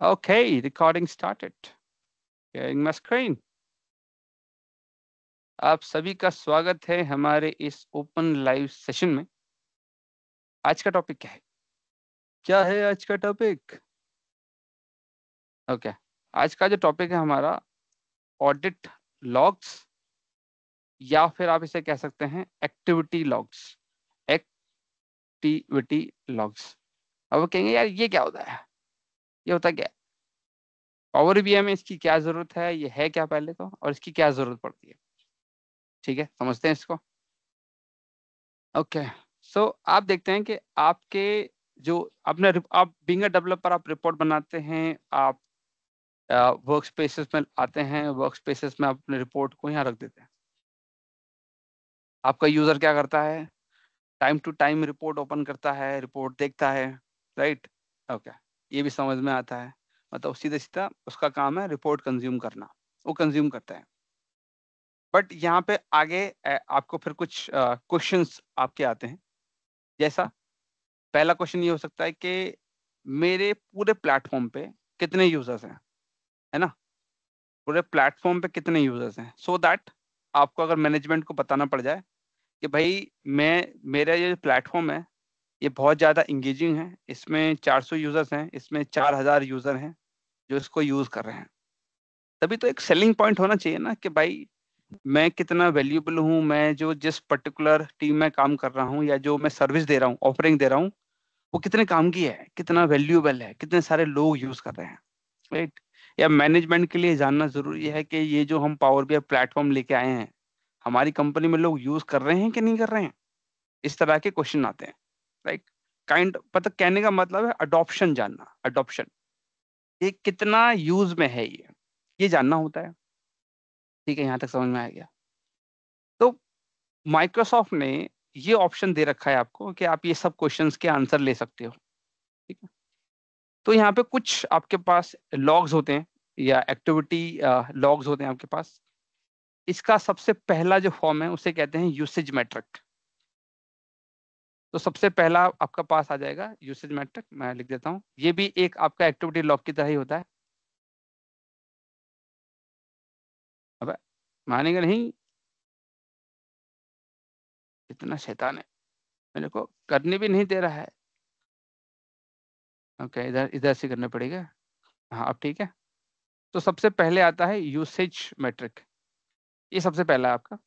Okay, recording started. Sharing my screen. आप सभी का स्वागत है हमारे इस ओपन लाइव सेशन में। आज का टॉपिक क्या है आज का टॉपिक? ओके, आज का जो टॉपिक है हमारा ऑडिट लॉग्स, या फिर आप इसे कह सकते हैं एक्टिविटी लॉग्स। Activity logs. अब वो कहेंगे यार ये क्या होता है, ये होता क्या है, पावर बीआई में इसकी क्या जरूरत है, ये है क्या पहले तो, और इसकी क्या जरूरत पड़ती है। ठीक है, समझते हैं इसको। ओके, सो आप देखते हैं कि आपके जो आप बीइंग अ डेवलपर आप रिपोर्ट बनाते हैं, आप वर्क स्पेसेस में आते हैं, वर्क स्पेसेस में आप अपने रिपोर्ट को यहाँ रख देते हैं। आपका यूजर क्या करता है, time to time report open करता है, रिपोर्ट देखता है, राइट। ओके, ये भी समझ में आता है। मतलब सीधा सीधा उसका काम है रिपोर्ट कंज्यूम करना, वो कंज्यूम करता है। बट यहाँ पे आगे आपको फिर कुछ क्वेश्चंस आपके आते हैं। जैसा पहला क्वेश्चन ये हो सकता है कि मेरे पूरे प्लेटफॉर्म पे कितने यूजर्स हैं, है ना। पूरे प्लेटफॉर्म पे कितने यूजर्स हैं, सो दैट आपको अगर मैनेजमेंट को बताना पड़ जाए कि भाई मेरा ये प्लेटफॉर्म है, ये बहुत ज़्यादा इंगेजिंग है, इसमें 400 यूजर्स हैं, इसमें 4000 यूजर हैं जो इसको यूज़ कर रहे हैं। तभी तो एक सेलिंग पॉइंट होना चाहिए ना कि भाई मैं कितना वैल्यूएबल हूँ, मैं जो जिस पर्टिकुलर टीम में काम कर रहा हूँ या जो मैं सर्विस दे रहा हूँ, ऑफरिंग दे रहा हूँ, वो कितने काम की है, कितना वैल्यूएबल है, कितने सारे लोग यूज कर रहे हैं, राइट। या मैनेजमेंट के लिए जानना जरूरी है कि ये जो हम पावर बीआई प्लेटफॉर्म लेके आए हैं, हमारी कंपनी में लोग यूज कर रहे हैं कि नहीं कर रहे हैं। इस तरह के क्वेश्चन आते हैं, राइट। काइंड पता कहने का मतलब है अडॉप्शन जानना, अडॉप्शन, ये कितना यूज में है, ये जानना होता है। ठीक है, यहाँ तक समझ में आ गया। तो माइक्रोसॉफ्ट ने ये ऑप्शन दे रखा है आपको कि आप ये सब क्वेश्चंस के आंसर ले सकते हो। ठीक है, तो यहाँ पे कुछ आपके पास लॉग्स होते हैं या एक्टिविटी लॉग्स होते हैं आपके पास। इसका सबसे पहला जो फॉर्म है उसे कहते हैं यूसेज मैट्रिक। तो सबसे पहला आपका पास आ जाएगा यूसेज मैट्रिक, मैं लिख देता हूँ। ये भी एक आपका एक्टिविटी लॉग की तरह ही होता है। अब मानेगा नहीं, इतना शैतान है, मेरे को करने भी नहीं दे रहा है। ओके, इधर इधर से करना पड़ेगा। हाँ, अब ठीक है। तो सबसे पहले आता है यूसेज मैट्रिक, ये सबसे पहला है आपका।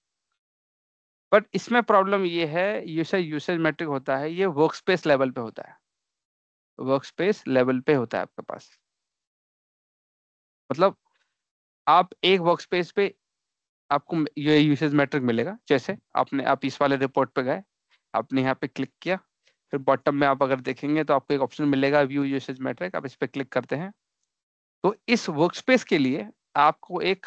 बट इसमें प्रॉब्लम ये है, यूसेज यूसेज मैट्रिक होता है ये वर्क स्पेस लेवल पे होता है, वर्क स्पेस लेवल पे होता है आपके पास। मतलब आप एक वर्क स्पेस पे आपको ये यूसेज मैट्रिक मिलेगा। जैसे आप इस वाले रिपोर्ट पे गए, आपने यहाँ पे क्लिक किया, फिर बॉटम में आप अगर देखेंगे तो आपको एक ऑप्शन मिलेगा व्यू यूसेज मैट्रिक, आप इस पे क्लिक करते हैं। तो इस वर्क स्पेस के लिए आपको एक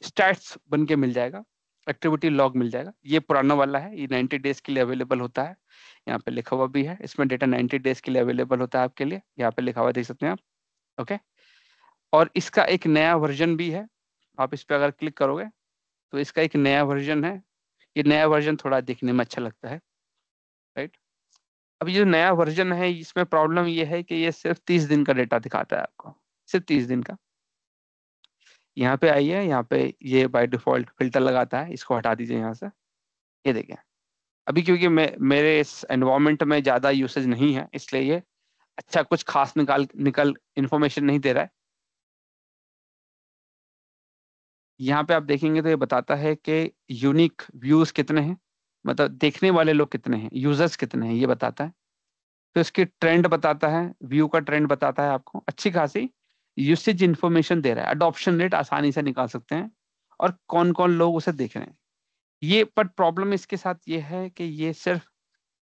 स्टैट्स बन के मिल जाएगा, एक्टिविटी लॉग मिल जाएगा। ये पुराना वाला है, ये 90 डेज के लिए अवेलेबल होता है। यहाँ पे लिखा हुआ भी है, इसमें डेटा 90 डेज के लिए अवेलेबल होता है आपके लिए, यहाँ पे लिखा हुआ देख सकते हैं आप। ओके, और इसका एक नया वर्जन भी है। आप इस पे अगर क्लिक करोगे तो इसका एक नया वर्जन है। ये नया वर्जन थोड़ा दिखने में अच्छा लगता है, राइट। अब ये जो नया वर्जन है इसमें प्रॉब्लम ये है कि ये सिर्फ 30 दिन का डेटा दिखाता है आपको, सिर्फ 30 दिन का। यहाँ पे आइए, यहाँ पे ये बाय डिफॉल्ट फिल्टर लगाता है, इसको हटा दीजिए यहाँ से। ये देखें, अभी क्योंकि मेरे इस एनवायरनमेंट में ज़्यादा यूसेज नहीं है, इसलिए ये अच्छा कुछ खास निकल इंफॉर्मेशन नहीं दे रहा है। यहाँ पे आप देखेंगे तो ये बताता है कि यूनिक व्यूज कितने हैं, मतलब देखने वाले लोग कितने हैं, यूजर्स कितने हैं, ये बताता है। तो इसकी ट्रेंड बताता है, व्यू का ट्रेंड बताता है आपको, अच्छी खासी यूसेज इंफॉर्मेशन दे रहा है। अडॉप्शन रेट आसानी से निकाल सकते हैं और कौन कौन लोग उसे देख रहे हैं। ये पर प्रॉब्लम इसके साथ ये है कि ये सिर्फ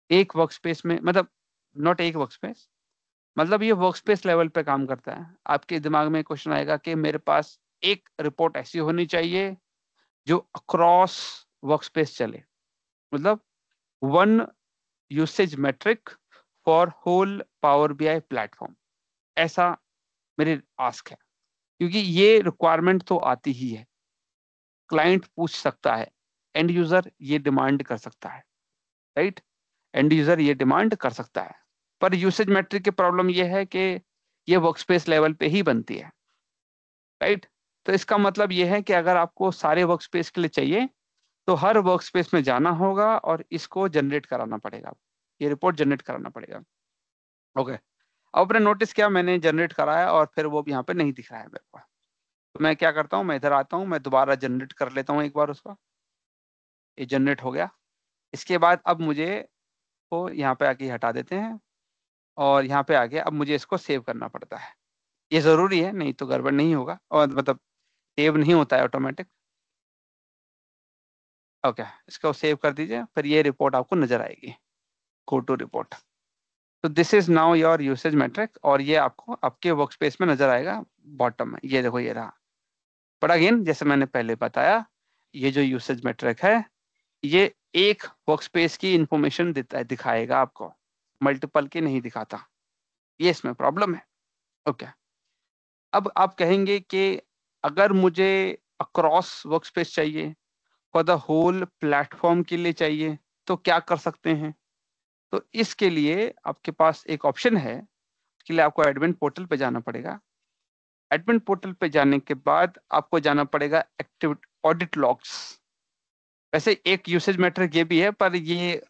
एक वर्क स्पेस में, मतलब नॉट एक वर्क स्पेस, मतलब ये वर्क स्पेस लेवल पे काम करता है। आपके दिमाग में क्वेश्चन आएगा कि मेरे पास एक रिपोर्ट ऐसी होनी चाहिए जो अक्रॉस वर्क स्पेस चले, मतलब one usage metric for whole power BI platform, ऐसा मेरी आस्क है। क्योंकि ये रिक्वायरमेंट तो आती ही है, क्लाइंट पूछ सकता है, एंड यूजर ये डिमांड कर सकता है, राइट। एंड यूजर ये डिमांड कर सकता है। पर यूसेज मैट्रिक की प्रॉब्लम ये है कि ये वर्कस्पेस लेवल पे ही बनती है, राइट। तो इसका मतलब ये है कि अगर आपको सारे वर्कस्पेस के लिए चाहिए तो हर वर्कस्पेस में जाना होगा और इसको जनरेट कराना पड़ेगा, ये रिपोर्ट जनरेट कराना पड़ेगा। ओके, अब आपने नोटिस किया मैंने जनरेट कराया और फिर वो भी यहाँ पे नहीं दिख रहा है मेरे को। तो मैं क्या करता हूँ, मैं इधर आता हूँ, मैं दोबारा जनरेट कर लेता हूँ एक बार उसका। ये जनरेट हो गया। इसके बाद अब मुझे को यहाँ पे आके हटा देते हैं और यहाँ पे आके अब मुझे इसको सेव करना पड़ता है। ये ज़रूरी है, नहीं तो गड़बड़ नहीं होगा, और मतलब सेव नहीं होता है ऑटोमेटिक। ओके, इसको सेव कर दीजिए, फिर ये रिपोर्ट आपको नजर आएगी, गो टू रिपोर्ट। तो this is now your usage metric, और ये आपको आपके वर्क स्पेस में नजर आएगा बॉटम में, ये देखो ये रहा। बट अगेन जैसे मैंने पहले बताया, ये जो यूसेज मैट्रिक है ये एक वर्क स्पेस की इंफॉर्मेशन देता है, दिखाएगा आपको, मल्टीपल की नहीं दिखाता, ये इसमें प्रॉब्लम है। ओके, अब आप कहेंगे कि अगर मुझे अक्रॉस वर्क स्पेस चाहिए, फॉर द होल प्लेटफॉर्म के लिए चाहिए, तो क्या कर सकते हैं? तो इसके लिए आपके पास एक ऑप्शन है। इसके लिए आपको एडमिन पोर्टल पे जाना पड़ेगा। एडमिन पोर्टल पे जाने के बाद आपको जाना पड़ेगा एक्टिव ऑडिट लॉग्स। वैसे एक यूसेज मैट्रिक ये भी है, पर ये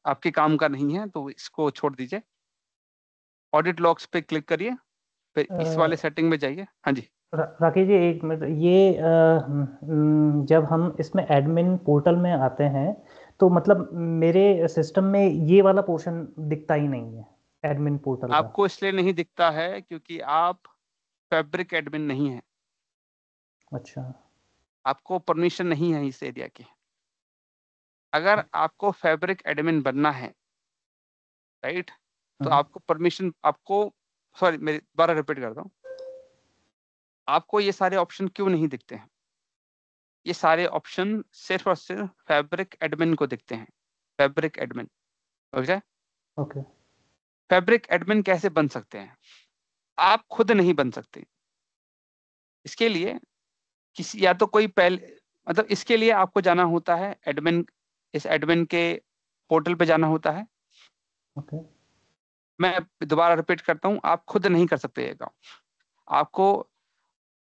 आपके काम का नहीं है, तो इसको छोड़ दीजिए। ऑडिट लॉग्स पे क्लिक करिए, फिर इस वाले सेटिंग में जाइए। हाँ जी। राकेश जी एक मिनट, ये जब हम इसमें एडमिन पोर्टल में आते हैं तो मतलब मेरे सिस्टम में ये वाला पोर्शन दिखता ही नहीं है एडमिन पोर्टल का। आपको इसलिए नहीं दिखता है क्योंकि आप फैब्रिक एडमिन नहीं है, अच्छा। आपको परमिशन नहीं है इस एरिया की। अगर आपको फैब्रिक एडमिन बनना है, राइट, तो हम्म, आपको परमिशन, आपको, सॉरी मेरी दोबारा रिपीट करता हूँ, आपको ये सारे ऑप्शन क्यों नहीं दिखते हैं? ये सारे ऑप्शन सिर्फ और सिर्फ फैब्रिक एडमिन को दिखते हैं, fabric admin. Okay, okay. Fabric admin कैसे बन सकते हैं? आप खुद नहीं बन सकते। इसके लिए किसी, या तो कोई पहले, मतलब इसके लिए आपको जाना होता है एडमिन, इस एडमिन के पोर्टल पे जाना होता है। ओके। मैं दोबारा रिपीट करता हूँ, आप खुद नहीं कर सकते ये काम। आपको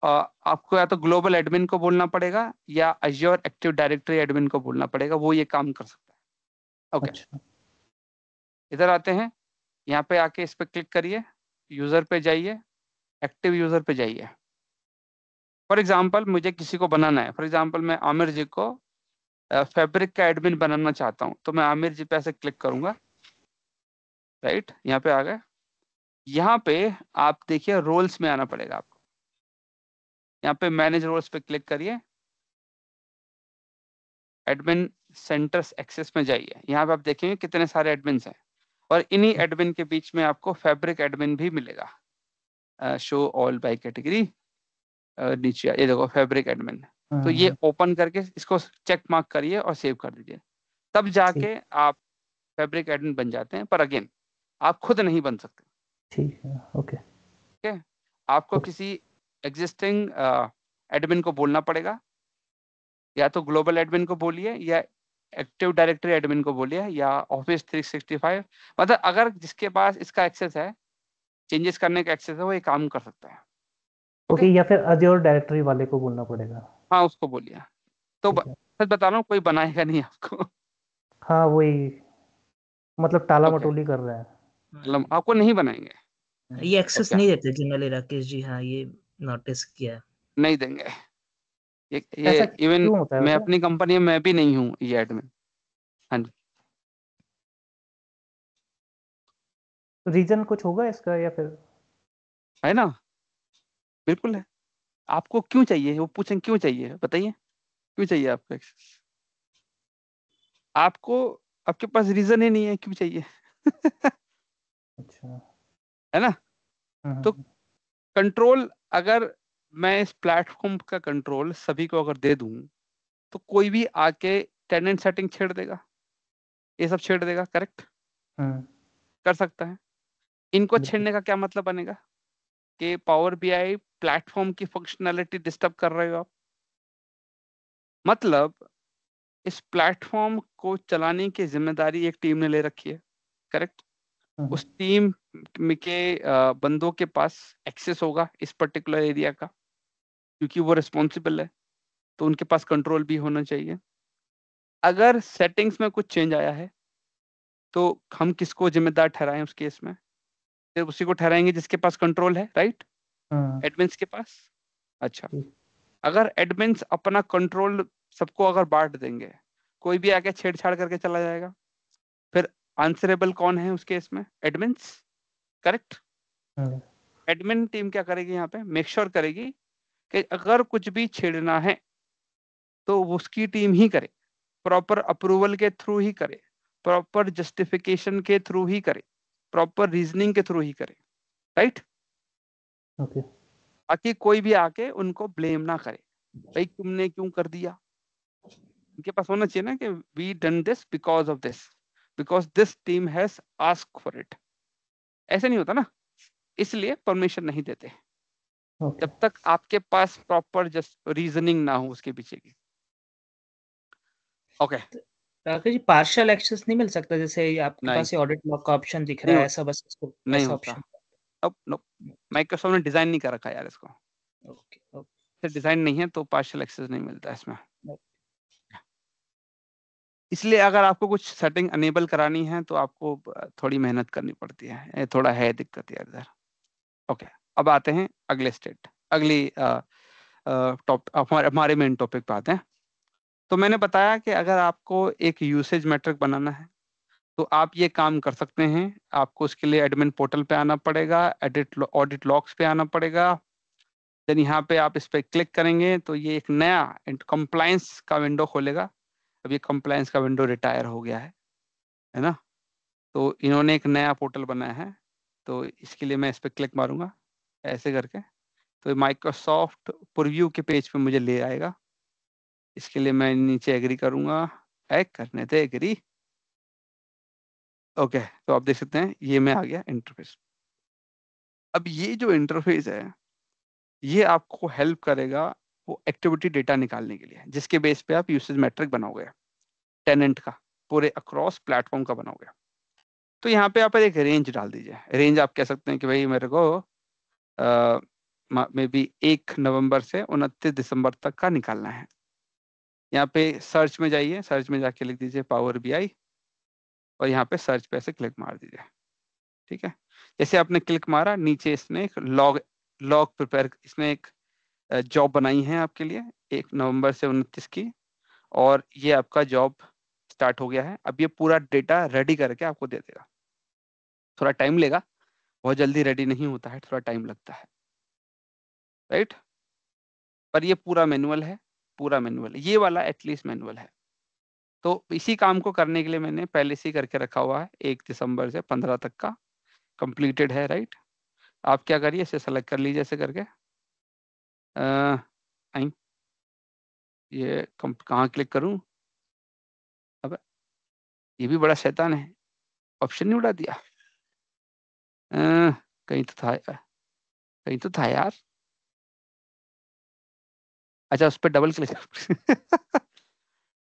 आपको या तो ग्लोबल एडमिन को बोलना पड़ेगा या अज्योर एक्टिव डायरेक्टरी एडमिन को बोलना पड़ेगा, वो ये काम कर सकता है। ओके, अच्छा। इधर आते हैं, यहाँ पे आके इस पे क्लिक करिए, यूजर पे जाइए, एक्टिव यूजर पे जाइए। फॉर एग्जाम्पल मुझे किसी को बनाना है, फॉर एग्जाम्पल मैं आमिर जी को फैब्रिक का एडमिन बनाना चाहता हूँ, तो मैं आमिर जी पे ऐसे क्लिक करूंगा, राइट, यहाँ पे आ गए। यहाँ पे आप देखिए रोल्स में आना पड़ेगा आपको, यहाँ पे मैनेज रोल्स पे क्लिक करिए, एडमिन सेंटर्स एक्सेस में जाइए, यहाँ पे आप देखेंगे कितने सारे एडमिन्स हैं, और इन्हीं एडमिन के बीच में आपको फैब्रिक एडमिन भी मिलेगा, शो ऑल बाय कैटेगरी, नीचे ये देखो फैब्रिक एडमिन। तो ये हम्म। ओपन करके इसको चेक मार्क करिए और सेव कर दीजिए, तब ठीक। जाके आप फैब्रिक एडमिन बन जाते हैं। पर अगेन आप खुद नहीं बन सकते, ठीक है। ओके। ठीक है। आपको ओके। किसी एग्जिस्टिंग एडमिन को बोलना पड़ेगा, या तो ग्लोबल एडमिन को बोलिए, या एक्टिव डायरेक्टरी एडमिन को बोलिए, या ऑफिस 365, मतलब अगर जिसके पास इसका एक्सेस है, चेंजेस करने का एक्सेस है, वो ये काम कर सकता है। ओके, ओके, या फिर अज्योर डायरेक्टरी वाले को बोलना पड़ेगा। हाँ उसको बोलिए। तो ठीक है। सच बता रहा हूँ, कोई बनाएगा नहीं आपको। हाँ वही, मतलब टाला ओके, मटोली कर रहे हैं। मतलब आपको नहीं बनाएंगे। ये एक्सेस ओके, नहीं देते जनरली राकेश जी, हाँ ये नोटिस किया है। नहीं देंगे। ये ऐसा इवन क्यों होता है मैं वैसे? अपनी कंपनी में मैं भी नहीं हूँ ये एडमिन। हाँ जी। रीजन कुछ होगा इसका या फिर? है ना, बिल्कुल है। आपको क्यों चाहिए, वो पूछें क्यों चाहिए, बताइए क्यों चाहिए आपको एक्सेस? आपको, आपके पास रीजन ही नहीं है क्यों चाहिए। अच्छा। है ना। तो हम्म। कंट्रोल, अगर मैं इस प्लेटफॉर्म का कंट्रोल सभी को अगर दे दूं, तो कोई भी आके टेनेंट सेटिंग छेड़ देगा, ये सब छेड़ देगा, करेक्ट, हम्म। कर सकता है। इनको बिल्कुल। छेड़ने का क्या मतलब बनेगा कि पावर बीआई प्लेटफॉर्म की फंक्शनैलिटी डिस्टर्ब कर रहे हो आप। मतलब इस प्लेटफॉर्म को चलाने की जिम्मेदारी एक टीम ने ले रखी है, करेक्ट। उस टीम के बंदों के पास एक्सेस होगा इस पर्टिकुलर एरिया का, क्योंकि वो रिस्पॉन्सिबल है, तो उनके पास कंट्रोल भी होना चाहिए। अगर सेटिंग्स में कुछ चेंज आया है तो हम किसको जिम्मेदार ठहराएं उस केस में? फिर उसी को ठहराएंगे जिसके पास कंट्रोल है, राइट? एडमिन्स के पास। अच्छा, अगर एडमिन्स अपना कंट्रोल सबको अगर बांट देंगे, कोई भी आके छेड़छाड़ करके चला जाएगा, फिर आंसरेबल कौन है उस केस में? Admins, correct? एडमिन टीम क्या करेगी यहाँ पे? मेक श्योर करेगी कि अगर कुछ भी छेड़ना है तो उसकी टीम ही करे, प्रॉपर अप्रूवल के थ्रू ही करे, प्रॉपर जस्टिफिकेशन के थ्रू ही करे, प्रॉपर रीजनिंग के थ्रू ही करे, राइट? ओके। ताकि कोई भी आके उनको ब्लेम ना करे, भाई तुमने क्यों कर दिया। उनके पास होना चाहिए ना कि we done this because of this team has ask for it. ऐसे नहीं होता ना, इसलिए परमिशन नहीं देते जब तक आपके पास प्रॉपर जस्ट रीजनिंग ना हो उसके पीछे की। Okay. Rakesh ji, partial access नहीं मिल सकता? जैसे आपके नहीं, पास ये ऑडिट लॉग का ऑप्शन दिख नहीं रहा है, होता, ऐसा बस इसको नहीं ऐसा होता। ऑप्शन। अब नो, माइक्रोसॉफ्ट ने डिजाइन नहीं कर रखा यार इसको, ओके डिजाइन नहीं है तो पार्शियल एक्सेस नहीं मिलता इसमें। ओके। इसलिए अगर आपको कुछ सेटिंग अनेबल करानी है तो आपको थोड़ी मेहनत करनी पड़ती है, ये थोड़ा है दिक्कत यार इधर। ओके, अब आते हैं अगले स्टेट, अगली हमारे मेन टॉपिक पे आते हैं। तो मैंने बताया कि अगर आपको एक यूसेज मैट्रिक बनाना है तो आप ये काम कर सकते हैं। आपको उसके लिए एडमिन पोर्टल पे आना पड़ेगा, ऑडिट लॉग्स पे आना पड़ेगा। देन यहाँ पे आप इस पर क्लिक करेंगे तो ये एक नया कंप्लायंस का विंडो खोलेगा। अब ये कंप्लायंस का विंडो रिटायर हो गया है ना? तो इन्होंने एक नया पोर्टल बनाया है, तो इसके लिए मैं इस पर क्लिक मारूंगा ऐसे करके, तो माइक्रोसॉफ्ट प्रीव्यू के पेज पे मुझे ले आएगा। इसके लिए मैं नीचे एग्री करूंगा, करने थे एग्री। ओके, तो आप देख सकते हैं ये मैं आ गया इंटरफेस। अब ये जो इंटरफेस है ये आपको हेल्प करेगा वो एक्टिविटी डेटा निकालने के लिए, जिसके बेस पे आप यूसेज मैट्रिक बनाओगे, टेनेंट का पूरे अक्रॉस प्लेटफॉर्म का बनाओगे। तो यहाँ पे आप एक रेंज डाल दीजिए। रेंज आप कह सकते हैं कि भाई मेरे को मे बी 1 नवंबर से 29 दिसंबर तक का निकालना है। यहाँ पे सर्च में जाइए, सर्च में जाके लिख दीजिए पावर बीआई और यहाँ पे सर्च पे ऐसे क्लिक मार दीजिए। ठीक है, जैसे आपने क्लिक मारा नीचे इसने एक लॉग लॉग प्रिपेयर, इसने एक जॉब बनाई है आपके लिए 1 नवंबर से 29 की, और ये आपका जॉब स्टार्ट हो गया है। अब ये पूरा डेटा रेडी करके आपको दे देगा। थोड़ा टाइम लेगा, बहुत जल्दी रेडी नहीं होता है, थोड़ा टाइम लगता है, राइट? पर ये पूरा मैनुअल है, पूरा मैनुअल, ये वाला एटलीस्ट मैनुअल है। तो इसी काम को करने के लिए मैंने पहले से ही करके रखा हुआ है, 1 दिसंबर से 15 तक का कंप्लीटेड है, राइट? आप क्या करिए, इसे सेलेक्ट कर लीजिए ऐसे करके। आई ये कहाँ क्लिक करूं? अब ये भी बड़ा शैतान है, ऑप्शन नहीं उड़ा दिया। कहीं तो था, कहीं तो था यार। अच्छा, उस पर डबल क्लिक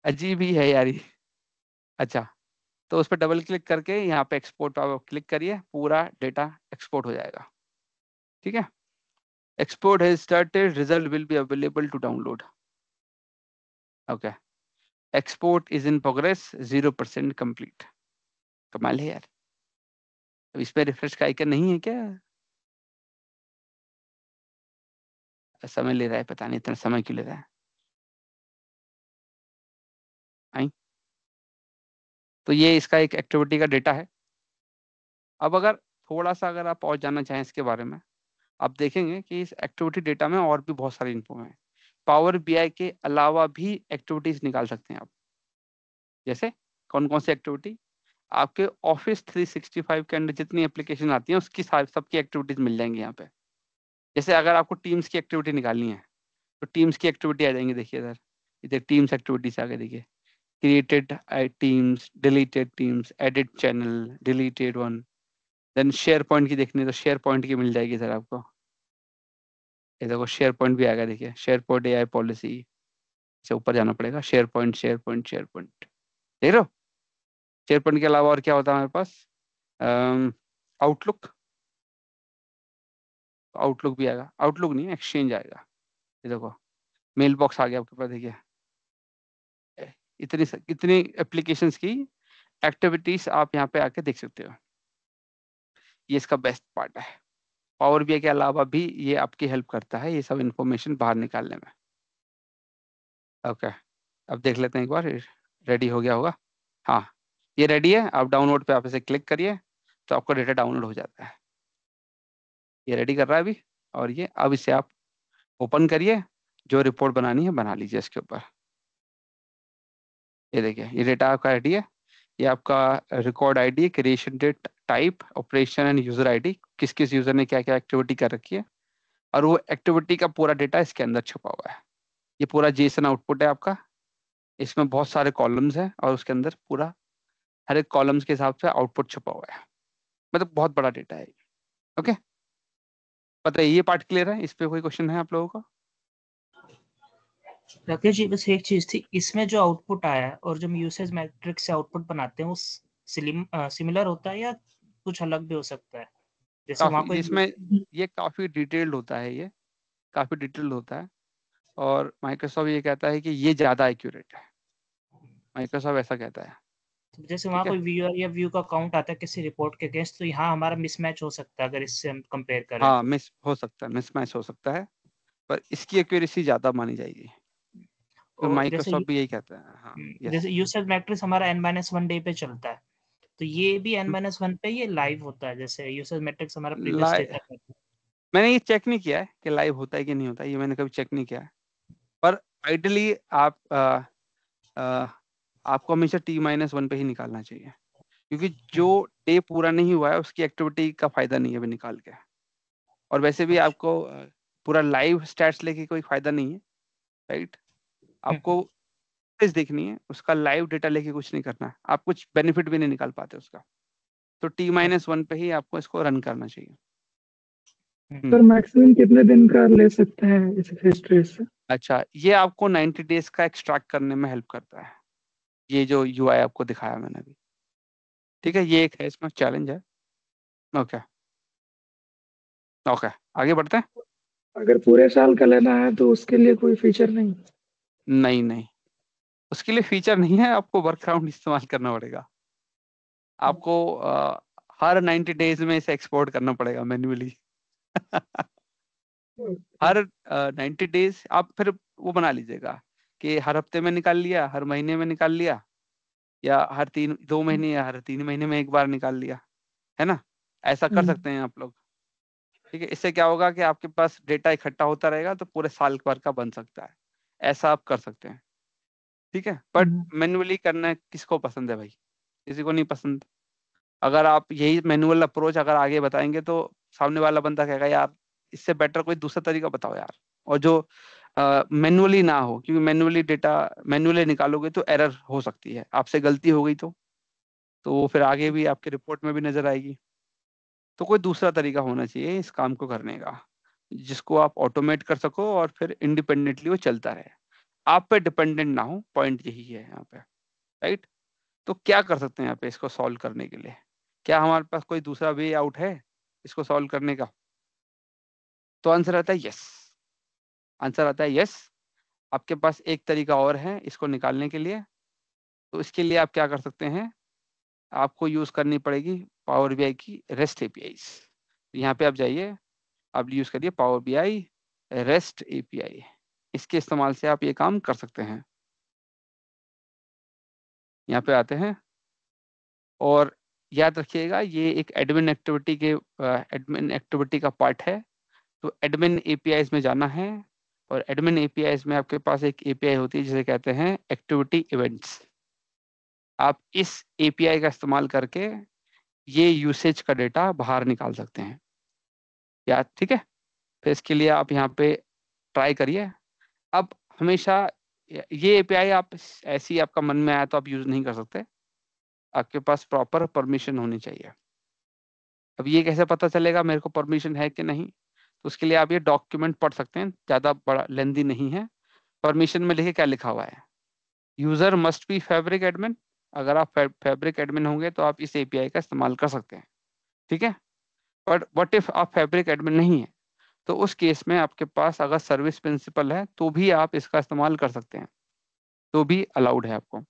अजीब ही है यार ये। अच्छा, तो उस पर डबल क्लिक करके यहाँ पे एक्सपोर्ट आप क्लिक करिए, पूरा डेटा एक्सपोर्ट हो जाएगा। ठीक है, export has started, result will be available to download. Okay, export is in progress, 0% complete. कमाल है यार। अब इस पर रिफ्रेश का आइकन नहीं है क्या? समय ले रहा है, पता नहीं इतना समय क्यों ले रहा है। आई, तो ये इसका एक एक्टिविटी का डेटा है। अब अगर थोड़ा सा अगर आप और जानना चाहें इसके बारे में, आप देखेंगे कि इस एक्टिविटी डेटा में और भी बहुत सारी इन्फो है। पावर बीआई के अलावा भी एक्टिविटीज निकाल सकते हैं आप। जैसे कौन कौन सी एक्टिविटी? आपके ऑफिस 365 के अंदर जितनी एप्लीकेशन आती हैं उसकी सबकी एक्टिविटीज मिल जाएंगी यहाँ पे। जैसे अगर आपको टीम्स की एक्टिविटी निकालनी है तो टीम्स की एक्टिविटी आ जाएंगी। देखिए इधर, इधर टीम्स एक्टिविटीज आ गए, देखिए created teams, deleted teams, edit channel, deleted one. Then SharePoint की देखनी है तो शेयर पॉइंट की मिल जाएगी सर आपको। ये देखो शेयर पॉइंट भी आएगा, देखिए शेयर पॉइंट एआई पॉलिसी से ऊपर जाना पड़ेगा। Share point, share point, share point, देख रहे हो? शेयर पॉइंट के अलावा और क्या होता है हमारे पास? आउटलुक, आउटलुक भी आएगा, आउटलुक नहीं एक्सचेंज आएगा। ये देखो मेल बॉक्स आ गया आपके पास, देखिए इतनी एप्लीकेशंस की एक्टिविटीज आप यहाँ पे आके देख सकते हो। ये इसका बेस्ट पार्ट है। पावर बीआई के अलावा भी ये आपकी हेल्प करता है ये सब इंफॉर्मेशन बाहर निकालने में। ओके, अब देख लेते हैं एक बार, रेडी हो गया होगा। हाँ ये रेडी है, आप डाउनलोड पे आप इसे क्लिक करिए तो आपका डेटा डाउनलोड हो जाता है। ये रेडी कर रहा है अभी, और ये अब इसे आप ओपन करिए, जो रिपोर्ट बनानी है बना लीजिए इसके ऊपर। ये देखिए ये डेटा आपका रेडी है। ये आपका record ID, creation date, type, operation and user ID, किस किस यूजर ने क्या क्या एक्टिविटी कर रखी है, और वो एक्टिविटी का पूरा डेटा इसके अंदर छुपा हुआ है। ये पूरा जेसन आउटपुट है आपका, इसमें बहुत सारे कॉलम्स हैं और उसके अंदर पूरा हर एक कॉलम्स के हिसाब से आउटपुट छुपा हुआ है। मतलब बहुत बड़ा डेटा है। ओके, बताइए ये पार्ट क्लियर है? इस पे कोई क्वेश्चन है आप लोगों का? राकेश जी बस एक चीज थी, इसमें जो आउटपुट आया है और जो हम यूसेज मैट्रिक्स से आउटपुट बनाते हैं वो सिमिलर होता है या कुछ अलग भी हो सकता है? जैसे वहाँ काफी कोई इसमें ये काफी डिटेल्ड होता है, ये काफी डिटेल्ड होता है, और माइक्रोसॉफ्ट ये कहता है कि ये ज्यादा एक्यूरेट है। माइक्रोसॉफ्ट ऐसा कहता है। तो जैसे वहाँ ठीक है, कोई व्यूअर या व्यू का काउंट आता है किसी रिपोर्ट के अगेंस्ट, तो यहाँ हमारा मिसमैच हो सकता है अगर इससे हम कंपेयर करें हाँ तो। मिस हो सकता है, मिसमैच हो सकता है, पर इसकी एक्यूरेसी ज्यादा मानी जाएगी। तो और माइक्रोसॉफ्ट भी यही कहता है। हाँ यस। जैसे यूसेज मैट्रिक्स हमारा n-1 डे पे चलता है, तो ये भी n-1 पे ये लाइव होता है, जैसे यूसेज मैट्रिक्स हमारा प्रीवियस लाइव, डेटा का। मैंने ये चेक नहीं किया है कि लाइव होता है कि नहीं होता है, ये मैंने कभी चेक नहीं किया है। पर आइडली आप आपको हमेशा T-1 पे ही निकालना चाहिए, क्योंकि जो डे पूरा नहीं हुआ है उसकी एक्टिविटी का फायदा नहीं है अभी निकाल के। और वैसे भी अच्छा। आपको पूरा लाइव स्टैट्स लेके कोई फायदा नहीं है, राइट? आपको चीज देखनी है, उसका लाइव डेटा लेके कुछ नहीं करना है, आप कुछ बेनिफिट भी नहीं निकाल पाते उसका। तो T-1 पे ही आपको इसको रन करना चाहिए। सर मैक्सिमम कितने दिन का ले सकते हैं इस हिस्ट्री से? अच्छा, ये आपको 90 डेज का एक्सट्रैक्ट करने में हेल्प करता है, ये जो यूआई आपको दिखाया मैंने अभी। ठीक है, ये एक है, इसमें चैलेंज है। ओके ओके, आगे बढ़ते हैं। अगर पूरे साल का लेना है तो उसके लिए कोई फीचर नहीं? नहीं नहीं, उसके लिए फीचर नहीं है, आपको वर्कअराउंड इस्तेमाल करना पड़ेगा। आपको हर 90 डेज में इसे एक्सपोर्ट करना पड़ेगा मैन्युअली। हर 90 डेज आप फिर वो बना लीजिएगा कि हर हफ्ते में निकाल लिया, हर महीने में निकाल लिया, या हर 2 महीने या हर 3 महीने में एक बार निकाल लिया, है ना? ऐसा कर सकते हैं आप लोग। ठीक है, इससे क्या होगा कि आपके पास डेटा इकट्ठा होता रहेगा तो पूरे साल भर का बन सकता है। ऐसा आप कर सकते हैं। ठीक है, बट मैन्युअली करना किसको पसंद है भाई? किसी को नहीं पसंद। अगर आप यही मैनुअल अप्रोच अगर आगे बताएंगे तो सामने वाला बंदा कहेगा यार इससे बेटर कोई दूसरा तरीका बताओ यार, और जो मैनुअली ना हो, क्योंकि मैनुअली डेटा मैनुअली निकालोगे तो एरर हो सकती है, आपसे गलती हो गई तो वो फिर आगे भी आपके रिपोर्ट में भी नजर आएगी। तो कोई दूसरा तरीका होना चाहिए इस काम को करने का, जिसको आप ऑटोमेट कर सको और फिर इंडिपेंडेंटली वो चलता रहे, आप पे डिपेंडेंट ना हो। पॉइंट यही है यहाँ पे, राइट? तो क्या कर सकते हैं यहाँ पे इसको सॉल्व करने के लिए? क्या हमारे पास कोई दूसरा वे आउट है इसको सॉल्व करने का? तो आंसर आता है यस। आंसर आता है यस। आपके पास एक तरीका और है इसको निकालने के लिए। तो इसके लिए आप क्या कर सकते हैं, आपको यूज करनी पड़ेगी पावर बीआई की रेस्ट एपीआई। यहाँ पे आप जाइए, आप यूज करिए पावर बीआई रेस्ट एपीआई। इसके इस्तेमाल से आप ये काम कर सकते हैं। यहाँ पे आते हैं, और याद रखिएगा ये एक एडमिन एक्टिविटी का पार्ट है। तो एडमिन एपीआईज में जाना है, और एडमिन एपीआईज में आपके पास एक एपीआई होती है जिसे कहते हैं एक्टिविटी इवेंट्स। आप इस एपीआई का इस्तेमाल करके ये यूसेज का डेटा बाहर निकाल सकते हैं। या ठीक है, फिर इसके लिए आप यहाँ पे ट्राई करिए। अब हमेशा ये एपीआई आप ऐसी आपका मन में आया तो आप यूज नहीं कर सकते, आपके पास प्रॉपर परमिशन होनी चाहिए। अब ये कैसे पता चलेगा मेरे को परमिशन है कि नहीं? तो उसके लिए आप ये डॉक्यूमेंट पढ़ सकते हैं, ज़्यादा बड़ा लेंदी नहीं है। परमिशन में लिखे क्या लिखा हुआ है, user must be fabric admin. अगर आप फैब्रिक एडमिन होंगे तो आप इस एपीआई का इस्तेमाल कर सकते हैं। ठीक है, बट व्हाट इफ आप फैब्रिक एडमिन नहीं है, तो उस केस में आपके पास अगर सर्विस प्रिंसिपल है तो भी आप इसका इस्तेमाल कर सकते हैं, तो भी अलाउड है आपको।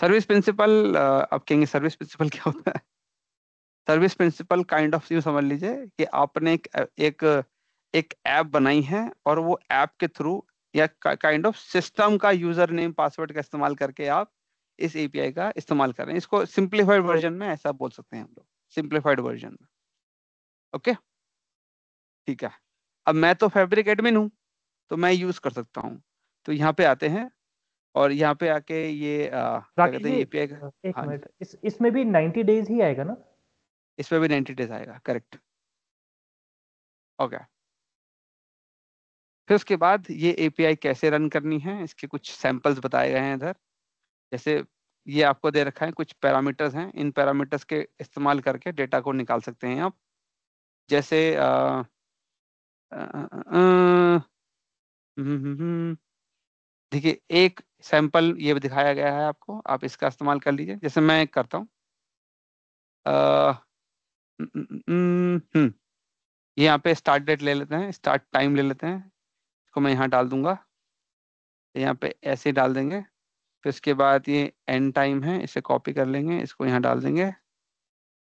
सर्विस प्रिंसिपल, आप कहेंगे सर्विस प्रिंसिपल क्या होता है? सर्विस प्रिंसिपल काइंड ऑफ यूँ समझ लीजिए कि आपने एक एक ऐप बनाई है और वो ऐप के थ्रू या काइंड ऑफ सिस्टम का यूजर नेम पासवर्ड का इस्तेमाल करके आप इस एपीआई का इस्तेमाल कर रहे हैं। इसको सिंप्लीफाइड वर्जन में ऐसा बोल सकते हैं हम लोग, सिंप्लीफाइड वर्जन में। ओके, ठीक है। अब मैं तो फैब्रिक एडमिन हूँ, तो मैं यूज कर सकता हूँ। तो यहाँ पे आते हैं और यहाँ पे आके ये क्या राकेश कहते हैं जी, एपीआई का। एक हाँ, मिनट, इसमें भी 90 डेज ही आएगा ना? इसमें भी 90 डेज आएगा, करेक्ट। ओके, फिर उसके बाद ये एपीआई कैसे रन करनी है, इसके कुछ सैंपल्स बताए गए हैं इधर। जैसे ये आपको दे रखा है, कुछ पैरामीटर्स हैं, इन पैरामीटर्स के इस्तेमाल करके डेटा को निकाल सकते हैं आप। जैसे देखिए, एक सैंपल ये दिखाया गया है आपको, आप इसका इस्तेमाल कर लीजिए। जैसे मैं करता हूँ, ये यहाँ पे स्टार्ट डेट ले लेते हैं, स्टार्ट टाइम ले लेते हैं, इसको मैं यहाँ डाल दूंगा, यहाँ पे ऐसे डाल देंगे। फिर उसके बाद ये एंड टाइम है, इसे कॉपी कर लेंगे, इसको यहाँ डाल देंगे,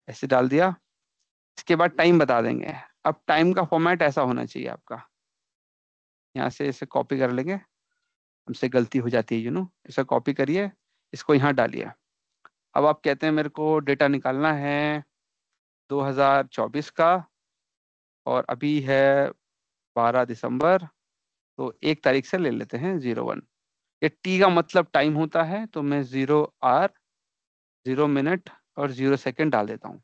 ऐसे डाल दिया। इसके बाद टाइम बता देंगे। अब टाइम का फॉर्मेट ऐसा होना चाहिए आपका, यहाँ से इसे कॉपी कर लेंगे, हमसे गलती हो जाती है इसे कॉपी करिए, इसको यहाँ डालिए। अब आप कहते हैं मेरे को डेटा निकालना है 2024 का, और अभी है 12 दिसंबर, तो 1 तारीख से ले लेते हैं 01। ये टी का मतलब टाइम होता है, तो मैं 0 आवर 0 मिनट और 0 सेकेंड डाल देता हूँ।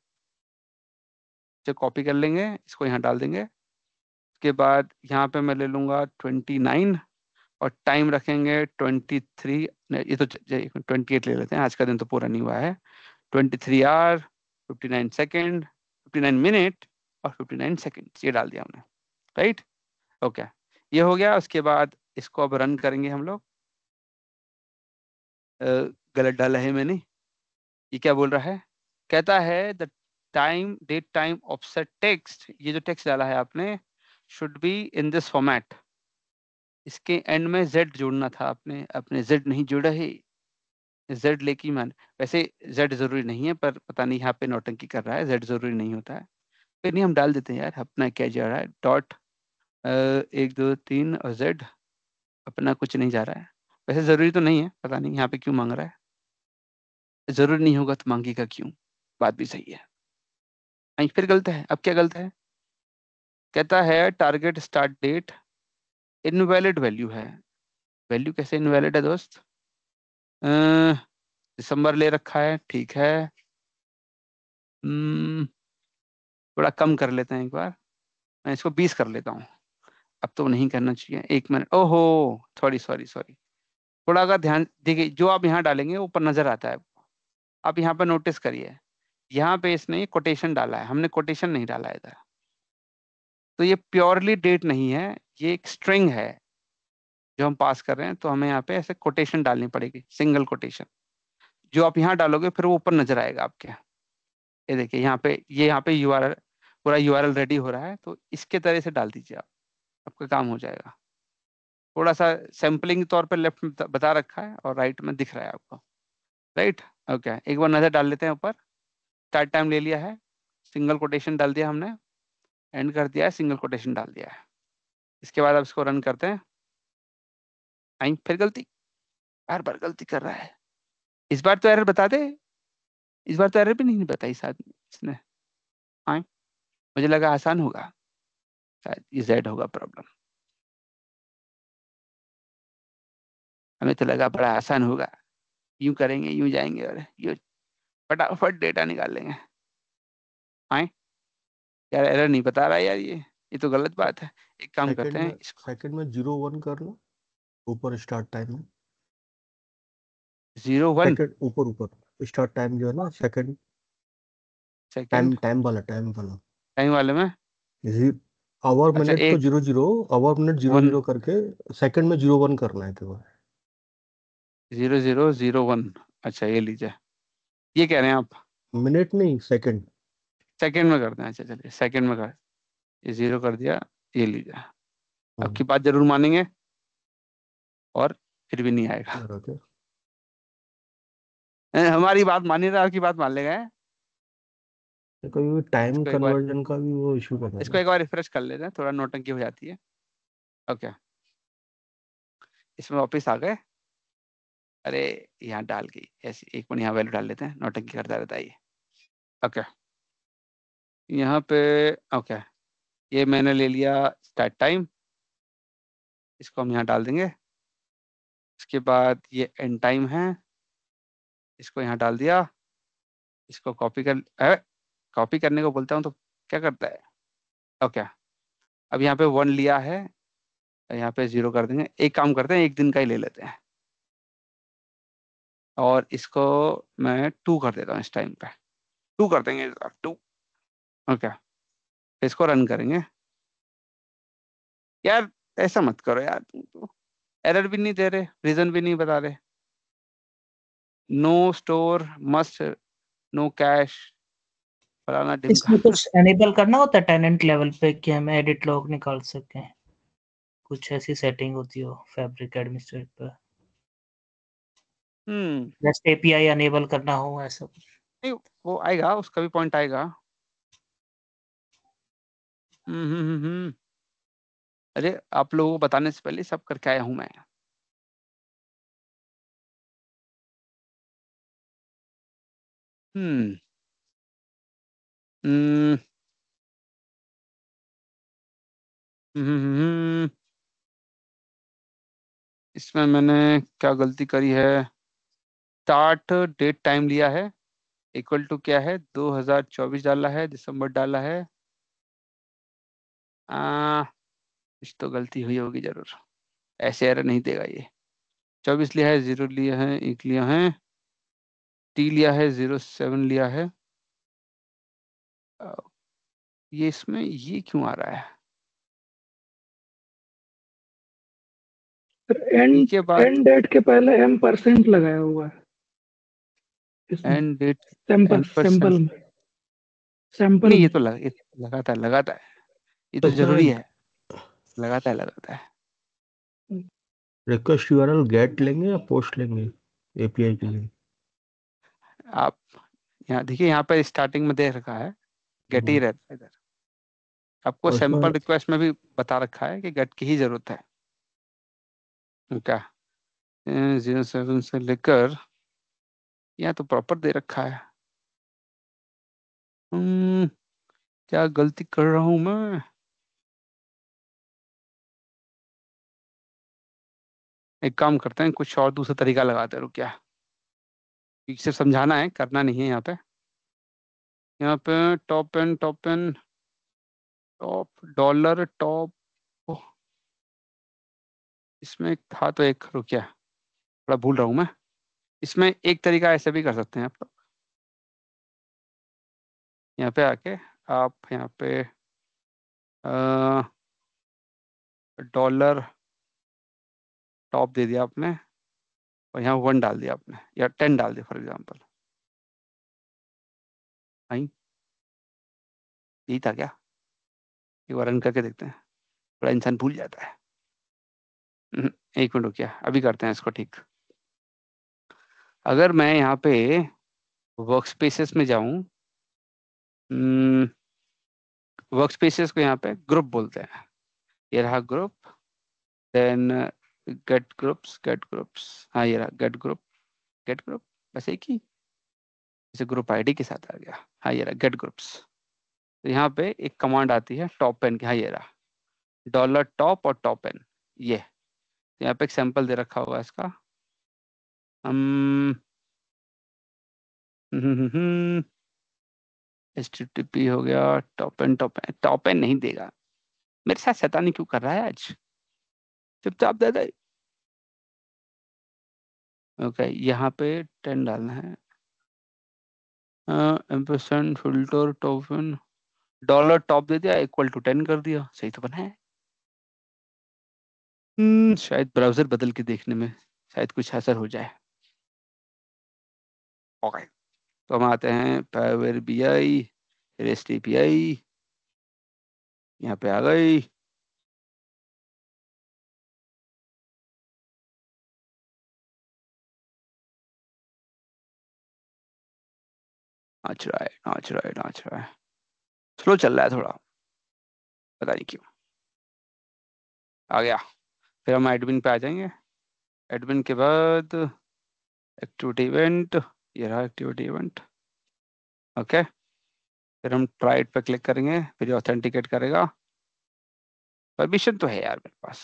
इसे कॉपी कर लेंगे, इसको यहाँ डाल देंगे। उसके बाद यहाँ पे मैं ले लूँगा 29 और टाइम रखेंगे 23। ये तो 28 ले लेते हैं, आज का दिन तो पूरा नहीं हुआ है। 23 आवर 59 सेकेंड, 59 मिनट और 59 सेकेंड, ये डाल दिया हमने, राइट। ओके, ये हो गया। उसके बाद इसको अब रन करेंगे हम लोग। गलत डाला है मैंने, ये क्या बोल रहा है? कहता है the time date time offset text, ये जो टेक्स्ट डाला है आपने, should be in this format. इसके एंड में जेड जोड़ना था आपने, अपने जेड नहीं जोड़ा है। जेड लेके मान, वैसे जेड जरूरी नहीं है, पर पता नहीं यहाँ पे नौटंकी कर रहा है, जेड जरूरी नहीं होता है। फिर नहीं, हम डाल देते हैं यार, अपना क्या जा रहा है, डॉट 1 2 3 और जेड, अपना कुछ नहीं जा रहा है। वैसे जरूरी तो नहीं है, पता नहीं यहाँ पे क्यों मांग रहा है। जरूरी नहीं होगा तो मांगेगा क्यों, बात भी सही है। फिर गलत है, अब क्या गलत है? कहता है target start date invalid value है। वैल्यू कैसे इनवैलिड है दोस्त? दिसंबर ले रखा है, ठीक है। थोड़ा कम कर लेते हैं एक बार, मैं इसको 20 कर लेता हूँ। अब तो नहीं करना चाहिए, 1 मिनट, ओहो, सॉरी सॉरी सॉरी। थोड़ा अगर ध्यान देखिए, जो आप यहाँ डालेंगे ऊपर नजर आता है। आप यहाँ पे नोटिस करिए, यहाँ पे इसने कोटेशन डाला है, हमने कोटेशन नहीं डाला है इधर। तो ये प्योरली डेट नहीं है, ये एक स्ट्रिंग है जो हम पास कर रहे हैं, तो हमें यहाँ पे ऐसे कोटेशन डालनी पड़ेगी, सिंगल कोटेशन। जो आप यहाँ डालोगे फिर वो ऊपर नजर आएगा आपके। ये देखिए यहाँ पे, ये यहाँ पे यूआरएल, पूरा यूआरएल रेडी हो रहा है, तो इसके तरह से डाल दीजिए आप, आपका काम हो जाएगा। थोड़ा सा सैम्पलिंग तौर पर लेफ्ट में बता रखा है और राइट में दिख रहा है आपको, राइट। ओके, एक बार नजर डाल लेते हैं ऊपर। स्टार्ट टाइम ले लिया है, सिंगल कोटेशन डाल दिया हमने, एंड कर दिया है, सिंगल कोटेशन डाल दिया है। इसके बाद अब इसको रन करते हैं। फिर गलती, बार बार गलती कर रहा है। इस बार तो एरर बता दे, इस बार तो एरर भी नहीं बताई साथ में इसने। हाँ, मुझे लगा आसान होगा, शायद ये जेड होगा प्रॉब्लम। हमें तो लगा बड़ा आसान होगा, यूं करेंगे, यूं जाएंगे और यूं फटाफट डेटा निकाल लेंगे। हाँ यार, एरर नहीं बता रहा यार, ये तो गलत बात है। एक काम करते हैं इसको, सेकंड में 01 करना, ऊपर स्टार्ट टाइम में 01 सेकंड, ऊपर ऊपर स्टार्ट टाइम जो है ना, सेकंड सेकेंड टाइम वाला टाइम वाले में। आवर अच्छा, मिनट तो 00, आवर मिनट 00 करके सेकंड में 01 करना है तो 0001। अच्छा, ये लीजिए, ये कह रहे हैं आप? मिनट नहीं, सेकंड। सेकंड में करते हैं। अच्छा चलिए सेकंड में कर, ये 0 कर दिया, ये लीजिए। आपकी बात जरूर मानेंगे और फिर भी नहीं आएगा। ओके। हमारी बात मान नहीं रहा, आपकी बात मान लेगा। तो कभी टाइम इसको एक बार कन्वर्जन का भी वो इशू करना इसको है। एक बार रिफ्रेश कर लेते हैं, थोड़ा नौटंकी हो जाती है। ओके, इसमें वापिस आ गए। अरे यहाँ डाल के ऐसे एक मिनट यहाँ वैल्यू डाल लेते हैं, नौटंकी करता रहता है ये। ओके, यहाँ पे ओके, ये मैंने ले लिया स्टार्ट टाइम, इसको हम यहाँ डाल देंगे। इसके बाद ये एंड टाइम है, इसको यहाँ डाल दिया। इसको कॉपी करने को बोलता हूँ तो क्या करता है। ओके, अब यहाँ पे 1 लिया है, यहाँ पे 0 कर देंगे। एक काम करते हैं, एक दिन का ही ले लेते हैं और इसको मैं 2 कर देता हूँ। इस टाइम पे 2 कर देंगे, 2। ओके, इसको रन करेंगे। यार ऐसा मत करो यार, तुम तो एरर भी नहीं दे रहे, रीजन भी नहीं बता रहे। No store must, no cache, फलाना इसमें ढिमका। कुछ एनेबल करना होता है टेनेंट लेवल पे कि हम एडिट लॉग निकाल सकें, कुछ ऐसी सेटिंग होती हो फैब्रिक एडमिनिस्ट्रेटर पर, रेस्ट एपीआई एनेबल करना हो ऐसा कुछ? नहीं, वो आएगा, उसका भी पॉइंट आएगा। अरे आप लोगों को बताने से पहले सब करके आया हूं मैं। हम्म हम्म हम्म, इसमें मैंने क्या गलती करी है। स्टार्ट डेट टाइम लिया है, इक्वल टू क्या है, 2024 डाला है, दिसंबर डाला है। कुछ तो गलती हुई होगी जरूर, ऐसे एरर नहीं देगा ये। 24 लिया है, 0 लिया है, 1 लिया है, टी लिया है, 07 लिया है। अ, ये इसमें ये क्यों आ रहा है। टी एंड के बाद एंड डेट के पहले M% लगाया हुआ है इसमें, एंड डेट सैंपल 10%। सैंपल में, सैंपल नहीं ये में। तो ये लगाता है, लगाता है, ये तो तो जरूरी इसमें है। लगाता है। रिक्वेस्ट यूआरएल गेट लेंगे या पोस्ट लेंगे एपीआई के लिए? आप यहाँ देखिए, यहाँ पे स्टार्टिंग में दे रखा है गेट ही रहता है इधर। आपको और इसमें सैंपल रिक्वेस्ट में भी बता रखा है कि गेट की ही जरूरत है। क्या 07 से लेकर यहाँ तो प्रॉपर दे रखा है। क्या गलती कर रहा हूँ मैं। एक काम करते हैं, कुछ और दूसरा तरीका लगाते हैं, रुक क्या, सिर्फ समझाना है, करना नहीं है। यहाँ पे टॉप डॉलर टॉप, इसमें एक था तो एक, रुक क्या, थोड़ा भूल रहा हूँ मैं। इसमें एक तरीका ऐसे भी कर सकते हैं आप लोग। यहाँ पे आके आप यहाँ पे डॉलर टॉप दे दिया आपने और यहाँ 1 डाल दिया आपने या 10 डाल दिया फॉर एग्जाम्पल। नहीं यही था क्या, एक बार रन करके देखते हैं, थोड़ा इंसान भूल जाता है। एक मिनट रुकिए, अभी करते हैं इसको ठीक। अगर मैं यहाँ पे वर्क स्पेसेस में जाऊँ, वर्क स्पेसेस को यहाँ पे ग्रुप बोलते हैं, ये रहा ग्रुप। देन गेट ग्रुप्स, हाँ ये रहा गेट ग्रुप, बस एक ही, जैसे ग्रुप आईडी के साथ आ गया। हाँ ये रहा गेट ग्रुप्स। तो यहाँ पे एक कमांड आती है टॉप पेन की, हाँ ये रहा डॉलर टॉप और टॉप पेन। ये तो यहाँ पे एक सैंपल दे रखा होगा इसका। हम HTTP हो गया, टॉप पेन नहीं देगा, मेरे साथ शैतानी क्यों कर रहा है आज, चुपचाप दे दे। ओके, यहाँ पे 10 डालना है। एम्परसेंड फिल्टर टॉपन, डॉलर टॉप दे दिया, इक्वल टू 10 कर दिया, सही तो बना है। शायद ब्राउजर बदल के देखने में शायद कुछ असर हो जाए। ओके, तो हम आते हैं पावर BI रेस्ट एपीआई यहाँ पे आ गई। नाच रहा है नाच रहा है नाच रहा है, स्लो चल रहा है थोड़ा, पता नहीं क्यों। आ गया। फिर हम एडमिन पे आ जाएंगे। एडमिन के बाद एक्टिविटी इवेंट, ये रहा एक्टिविटी इवेंट। ओके, फिर हम ट्राई पे क्लिक करेंगे, फिर ये ऑथेंटिकेट करेगा। परमिशन तो है यार मेरे पास।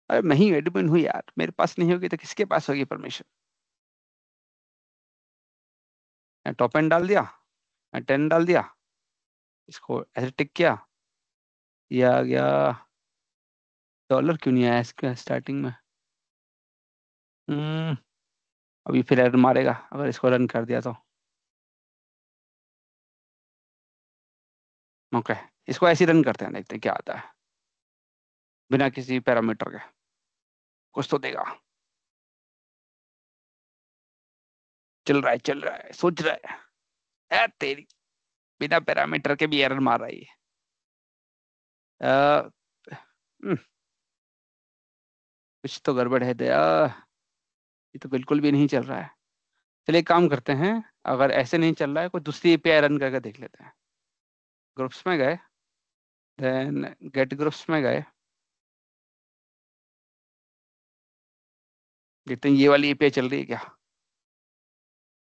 अरे मैं ही एडमिन हूँ यार, मेरे पास नहीं होगी तो किसके पास होगी परमिशन। टॉप एंड डाल दिया, 10 डाल दिया, इसको ऐसे टिक किया, ये आ गया। डॉलर क्यों नहीं आया इसका स्टार्टिंग में? हम्म, अभी फिर एरर मारेगा अगर इसको रन कर दिया तो। ओके, इसको ऐसे ही रन करते हैं, देखते हैं क्या आता है बिना किसी पैरामीटर के। कुछ तो देगा। चल रहा है चल रहा है, सोच रहा है। तेरी, बिना पैरामीटर के भी एरर मार रही है। अ, हम्म, कुछ तो गड़बड़ है दया, ये तो बिल्कुल भी नहीं चल रहा है। चलिए एक काम करते हैं, अगर ऐसे नहीं चल रहा है कोई दूसरी एपीआई रन करके देख लेते हैं। ग्रुप्स में गए, देन गेट ग्रुप्स में गए, देखते हैं ये वाली एपीआई चल रही है क्या।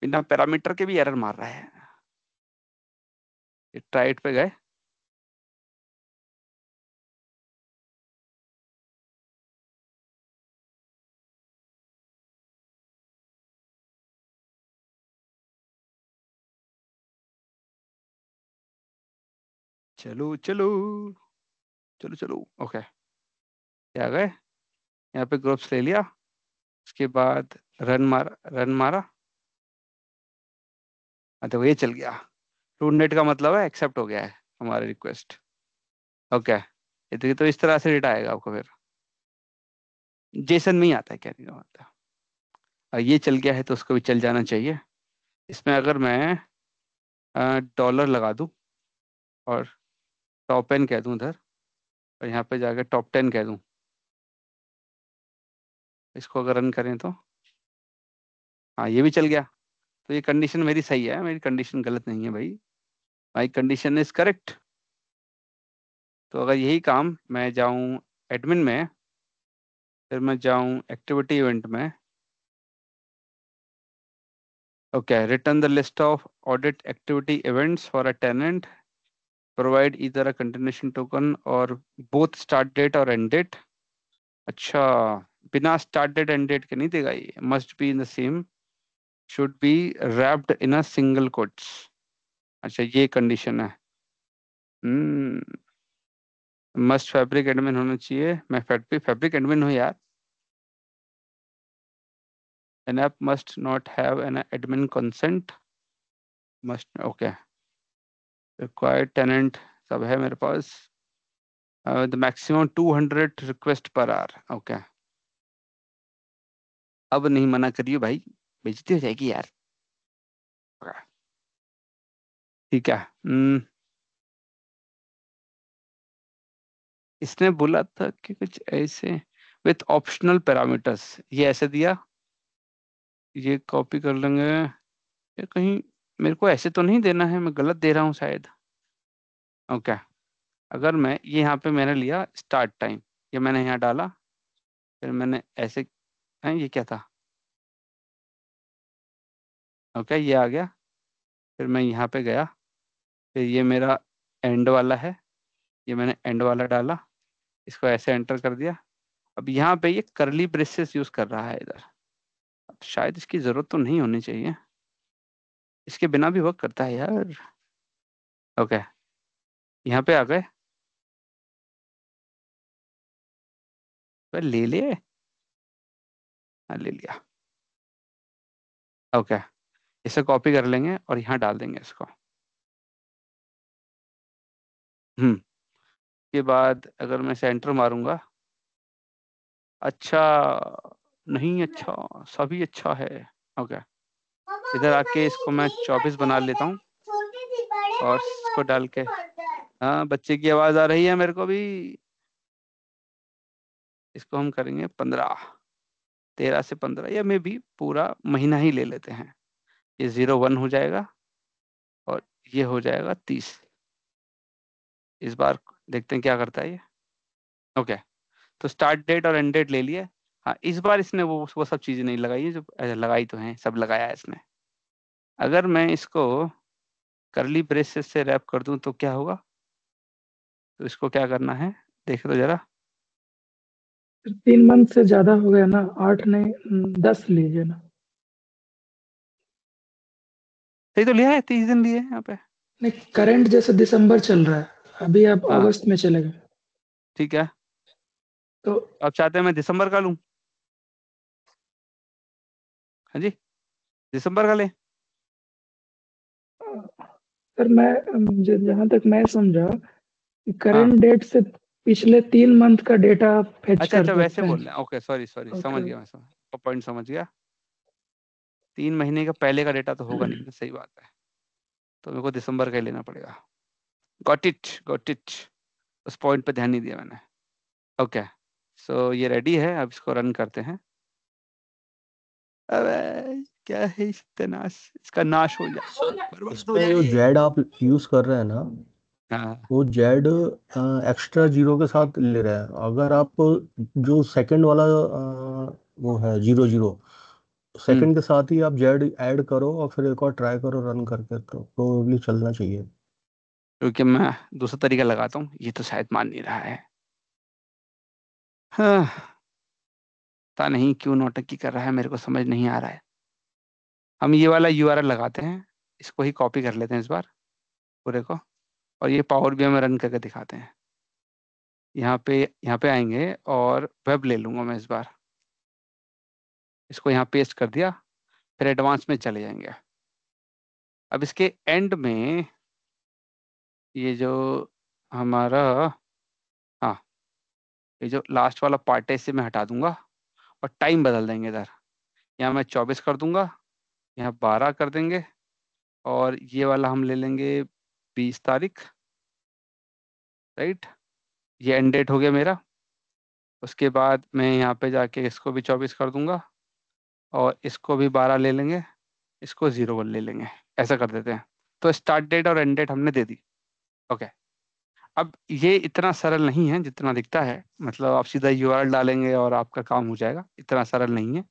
बिना पैरामीटर के भी एरर मार रहा है। ट्राई इट पे गए, चलो चलो चलो चलो। ओके, आ गए, यहाँ पे ग्रुप्स ले लिया, उसके बाद रन मारा, रन मारा। तो ये चल गया। टू नेट का मतलब है एक्सेप्ट हो गया है हमारा रिक्वेस्ट। ओके, तो इस तरह से डेटा आएगा आपको फिर। जेसन में ही आता है, कहने का मतलब। और ये चल गया है तो उसको भी चल जाना चाहिए। इसमें अगर मैं डॉलर लगा दूं और टॉप एन कह दूं उधर, और यहाँ पे जाकर टॉप 10 कह दूं, इसको अगर रन करें तो हाँ ये भी चल गया। तो ये कंडीशन मेरी सही है, मेरी कंडीशन गलत नहीं है भाई। My condition is correct. तो अगर यही काम मैं जाऊं एडमिन में, फिर मैं जाऊं एक्टिविटी इवेंट में। Okay, return the list of audit activity events for a tenant, provide either a continuation token or both start date और एंड डेट। अच्छा, बिना स्टार्ट डेट एंड डेट के नहीं देगा ये, must be in the same, should be wrapped in a single quotes. अच्छा ये condition है। हम्म, मस्ट फैब्रिक एडमिन होना चाहिए, मैं फैब्रिक एडमिन हूँ यार। An app must not have an admin consent, must okay. Required tenant सब है मेरे पास। The maximum 200 request per hour. Okay, अब नहीं मना करियो भाई, बेइज्जती हो जाएगी यार। Okay, ठीक है। इसने बोला था कि कुछ ऐसे विथ ऑप्शनल पैरामीटर्स, ये ऐसे दिया। ये कॉपी कर लेंगे, ये कहीं मेरे को ऐसे तो नहीं देना है, मैं गलत दे रहा हूँ शायद। ओके, अगर मैं ये यहाँ पे मैंने लिया स्टार्ट टाइम, ये मैंने यहाँ डाला, फिर मैंने ऐसे ये क्या था। ओके, ये आ गया, फिर मैं यहाँ पे गया, फिर ये मेरा एंड वाला है, ये मैंने एंड वाला डाला, इसको ऐसे एंटर कर दिया। अब यहाँ पे ये करली ब्रेसेस यूज कर रहा है इधर, अब शायद इसकी जरूरत तो नहीं होनी चाहिए, इसके बिना भी वर्क करता है यार। ओके, यहाँ पे आ गए, ले ले, हाँ ले लिया। ओके, इसे कॉपी कर लेंगे और यहाँ डाल देंगे इसको। के बाद अगर मैं सेंटर मारूंगा, अच्छा नहीं, अच्छा सभी अच्छा है। ओके, इधर आके इसको मैं 24 बना लेता हूँ और इसको डाल के, हाँ बच्चे की आवाज आ रही है मेरे को भी। इसको हम करेंगे 15, 13 से 15, या मे भी पूरा महीना ही ले लेते हैं। ये 01 हो जाएगा और ये हो जाएगा 30। इस बार देखते हैं क्या करता है ये। ओके, तो स्टार्ट डेट और एंड डेट ले लिया। हाँ, इस बार इसने वो सब चीजें नहीं लगाई है जो लगाई तो हैं, सब लगाया है इसने। अगर मैं इसको करली ब्रेसेस से रैप कर दूं तो क्या होगा? तो इसको क्या करना है देखे तो जरा। 3 मंथ से ज्यादा हो गया ना, 8 नहीं 10 लीजिए ना। सही तो लिया है, 30 दिन लिए हैं यहाँ पे। नहीं, करंट जैसे दिसंबर चल रहा है, अभी आप हाँ अगस्त में चले गए ठीक है, तो। अब चाहते हैं मैं दिसंबर का लूं। हाँ जी, दिसंबर का ले। सर मैं जहाँ तक मैं समझा, हाँ, करंट डेट से पिछले 3 मंथ का डेटा आप फेच अच्छा कर अच्छा वैसे सकते हैं। बोल रहे हैं। ओके सॉरी सॉरी, समझ ओके। गया, मैं पॉइंट समझ गया। 3 महीने का पहले का डेटा तो होगा नहीं ना, सही बात है। तो मेरे को दिसंबर का ही लेना पड़ेगा। Got it, got it. उस पॉइंट पे ध्यान नहीं दिया मैंने। ओके, सो ये रेडी है, अब इसको रन करते हैं। अबे क्या है इसका नाश, इसका नाश हो जाए, बर्बाद हो इसमें जो जाए। जेड आप यूज कर रहे हैं ना, हाँ वो जेड एक्स्ट्रा जीरो के साथ ले रहे हैं। अगर आप जो सेकंड वाला वो है 00, सेकंड के साथ ही आप जेड ऐड करो और फिर एक और ट्राई करो रन करके, तो प्रोबेबली चलना चाहिए। क्योंकि मैं दूसरा तरीका लगाता हूँ, ये तो शायद मान नहीं रहा है। हाँ, पता नहीं क्यों नौटंकी कर रहा है, मेरे को समझ नहीं आ रहा है। हम ये वाला यूआरएल लगाते हैं, इसको ही कॉपी कर लेते हैं इस बार पूरे को, और ये पावर बीआई में रन करके दिखाते हैं। यहाँ पे आएंगे और वेब ले लूंगा मैं इस बार। इसको यहाँ पेस्ट कर दिया, फिर एडवांस में चले जाएंगे। अब इसके एंड में ये जो हमारा, हाँ, ये जो लास्ट वाला पार्ट है इसे मैं हटा दूंगा और टाइम बदल देंगे इधर। यहाँ मैं 24 कर दूंगा, यहाँ 12 कर देंगे, और ये वाला हम ले लेंगे 20 तारीख। राइट, ये एंड डेट हो गया मेरा। उसके बाद मैं यहाँ पे जाके इसको भी 24 कर दूंगा और इसको भी 12 ले लेंगे, इसको 01 ले लेंगे। ऐसा कर देते हैं। तो स्टार्ट डेट और एंड डेट हमने दे दी। ओके, अब ये इतना सरल नहीं है जितना दिखता है, मतलब आप सीधा यूआरएल डालेंगे और आपका काम हो जाएगा, इतना सरल नहीं है।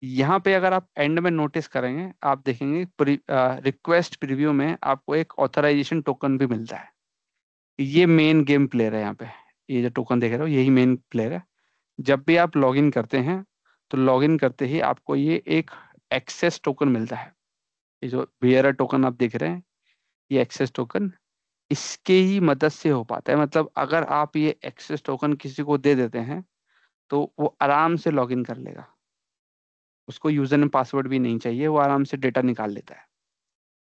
यहाँ पे अगर आप एंड में नोटिस करेंगे, आप देखेंगे रिक्वेस्ट प्रीव्यू में आपको एक ऑथराइजेशन टोकन भी मिलता है। ये मेन गेम प्लेयर है यहाँ पे। ये जो टोकन देख रहे हो यही मेन प्लेयर है। जब भी आप लॉगिन करते हैं तो लॉगिन करते ही आपको ये एक एक्सेस टोकन मिलता है। ये जो बियरर टोकन आप देख रहे हैं, ये एक्सेस टोकन इसके ही मदद से हो पाता है। मतलब अगर आप ये एक्सेस टोकन किसी को दे देते हैं तो वो आराम से लॉगिन कर लेगा, उसको यूजर नेम पासवर्ड भी नहीं चाहिए, वो आराम से डेटा निकाल लेता है।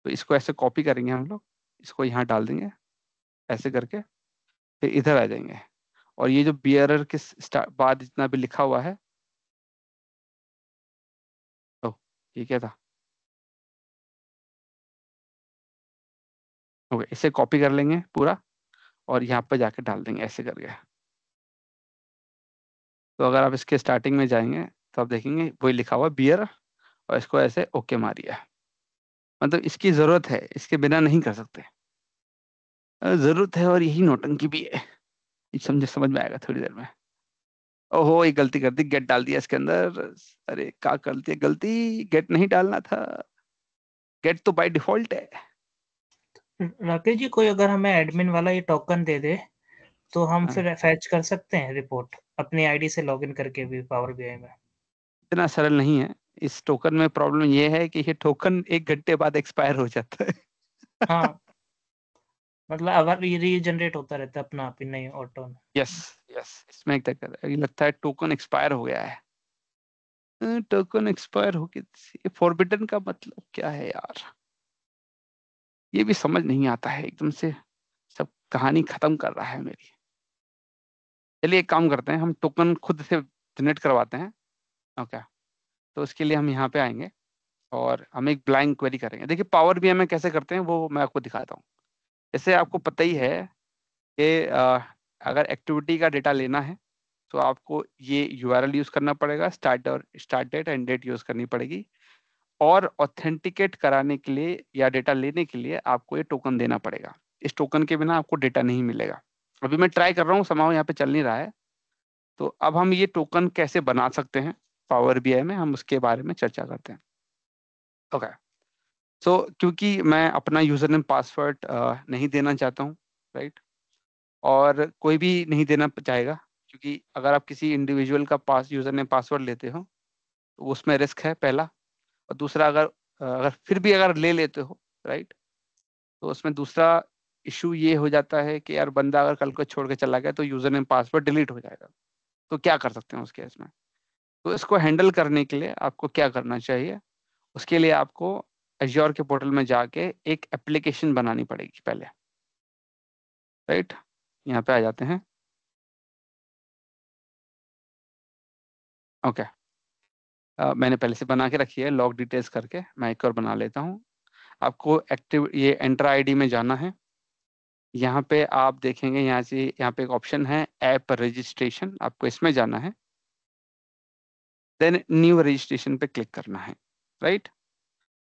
तो इसको ऐसे कॉपी करेंगे हम लोग, इसको यहाँ डाल देंगे ऐसे करके, फिर इधर आ जाएंगे और ये जो बियरर के बाद जितना भी लिखा हुआ है, ओ ये क्या था, ओके, इसे कॉपी कर लेंगे पूरा और यहाँ पे जाके डाल देंगे ऐसे करके। तो अगर आप इसके स्टार्टिंग में जाएंगे तो आप देखेंगे वही लिखा हुआ बियर, और इसको ऐसे ओके मारिए। मतलब इसकी ज़रूरत है, इसके बिना नहीं कर सकते। ज़रूरत है और यही नौटंकी भी है। ये समझ में आएगा थोड़ी देर में। ओहो, ये गलती कर दी, गेट डाल दिया इसके अंदर। अरे क्या कर दिया गलती, गेट नहीं डालना था। गेट तो बाय डिफॉल्ट है। राकेश जी, कोई अगर हमें एडमिन वाला ये टोकन दे दे तो हम हाँ, फिर फैच कर सकते हैं रिपोर्ट अपनी आईडी से लॉगिन करके भी पावर बीआई में? इतना सरल नहीं है। इस टोकन में प्रॉब्लम ये है कि ये टोकन 1 घंटे बाद एक्सपायर हो जाता है। हाँ, मतलब अगर ये रीजनरेट होता रहता है अपना आप ही, नहीं ऑटो में। यस, यस, इसमें एक तक ये लगता है टोकन एक्सपायर हो गया है। टोकन एक्सपायर हो गया, ये फॉरबिडन का मतलब क्या है यार, ये भी समझ नहीं आता है एकदम से। सब कहानी खत्म कर रहा है मेरी। चलिए एक काम करते हैं, हम टोकन खुद से जनरेट करवाते हैं। ओके, तो उसके लिए हम यहाँ पे आएंगे और हम एक ब्लैंक क्वेरी करेंगे। देखिए पावर बीआई में कैसे करते हैं वो मैं आपको दिखाता हूँ। जैसे आपको पता ही है कि अगर एक्टिविटी का डेटा लेना है तो आपको ये यूआरएल यूज़ करना पड़ेगा, start date end date use करनी पड़ेगी, और ऑथेंटिकेट कराने के लिए या डेटा लेने के लिए आपको ये टोकन देना पड़ेगा। इस टोकन के बिना आपको डेटा नहीं मिलेगा। अभी मैं ट्राई कर रहा हूँ, समाव यहाँ पे चल नहीं रहा है। तो अब हम ये टोकन कैसे बना सकते हैं पावर बीआई में, हम उसके बारे में चर्चा करते हैं। ओके, सो क्योंकि मैं अपना यूज़र नेम पासवर्ड नहीं देना चाहता हूँ, राइट, और कोई भी नहीं देना चाहेगा, क्योंकि अगर आप किसी इंडिविजुअल का यूज़र नेम पासवर्ड लेते हो तो उसमें रिस्क है पहला, और दूसरा अगर फिर भी अगर ले लेते हो, राइट, तो उसमें दूसरा इशू ये हो जाता है कि यार बंदा अगर कल को छोड़ के चला गया तो यूज़र नेम पासवर्ड डिलीट हो जाएगा। तो क्या कर सकते हैं उस केस में? तो इसको हैंडल करने के लिए आपको क्या करना चाहिए, उसके लिए आपको एज्योर के पोर्टल में जाके एक एप्लीकेशन बनानी पड़ेगी पहले, राइट। यहाँ पे आ जाते हैं। ओके, मैंने पहले से बना के रखी है लॉग डिटेल्स करके, मैं एक और बना लेता हूँ। आपको एक्टिव ये एंटर आईडी में जाना है। यहाँ पे आप देखेंगे यहाँ पे एक ऑप्शन है ऐप रजिस्ट्रेशन, आपको इसमें जाना है। देन न्यू रजिस्ट्रेशन पे क्लिक करना है, राइट।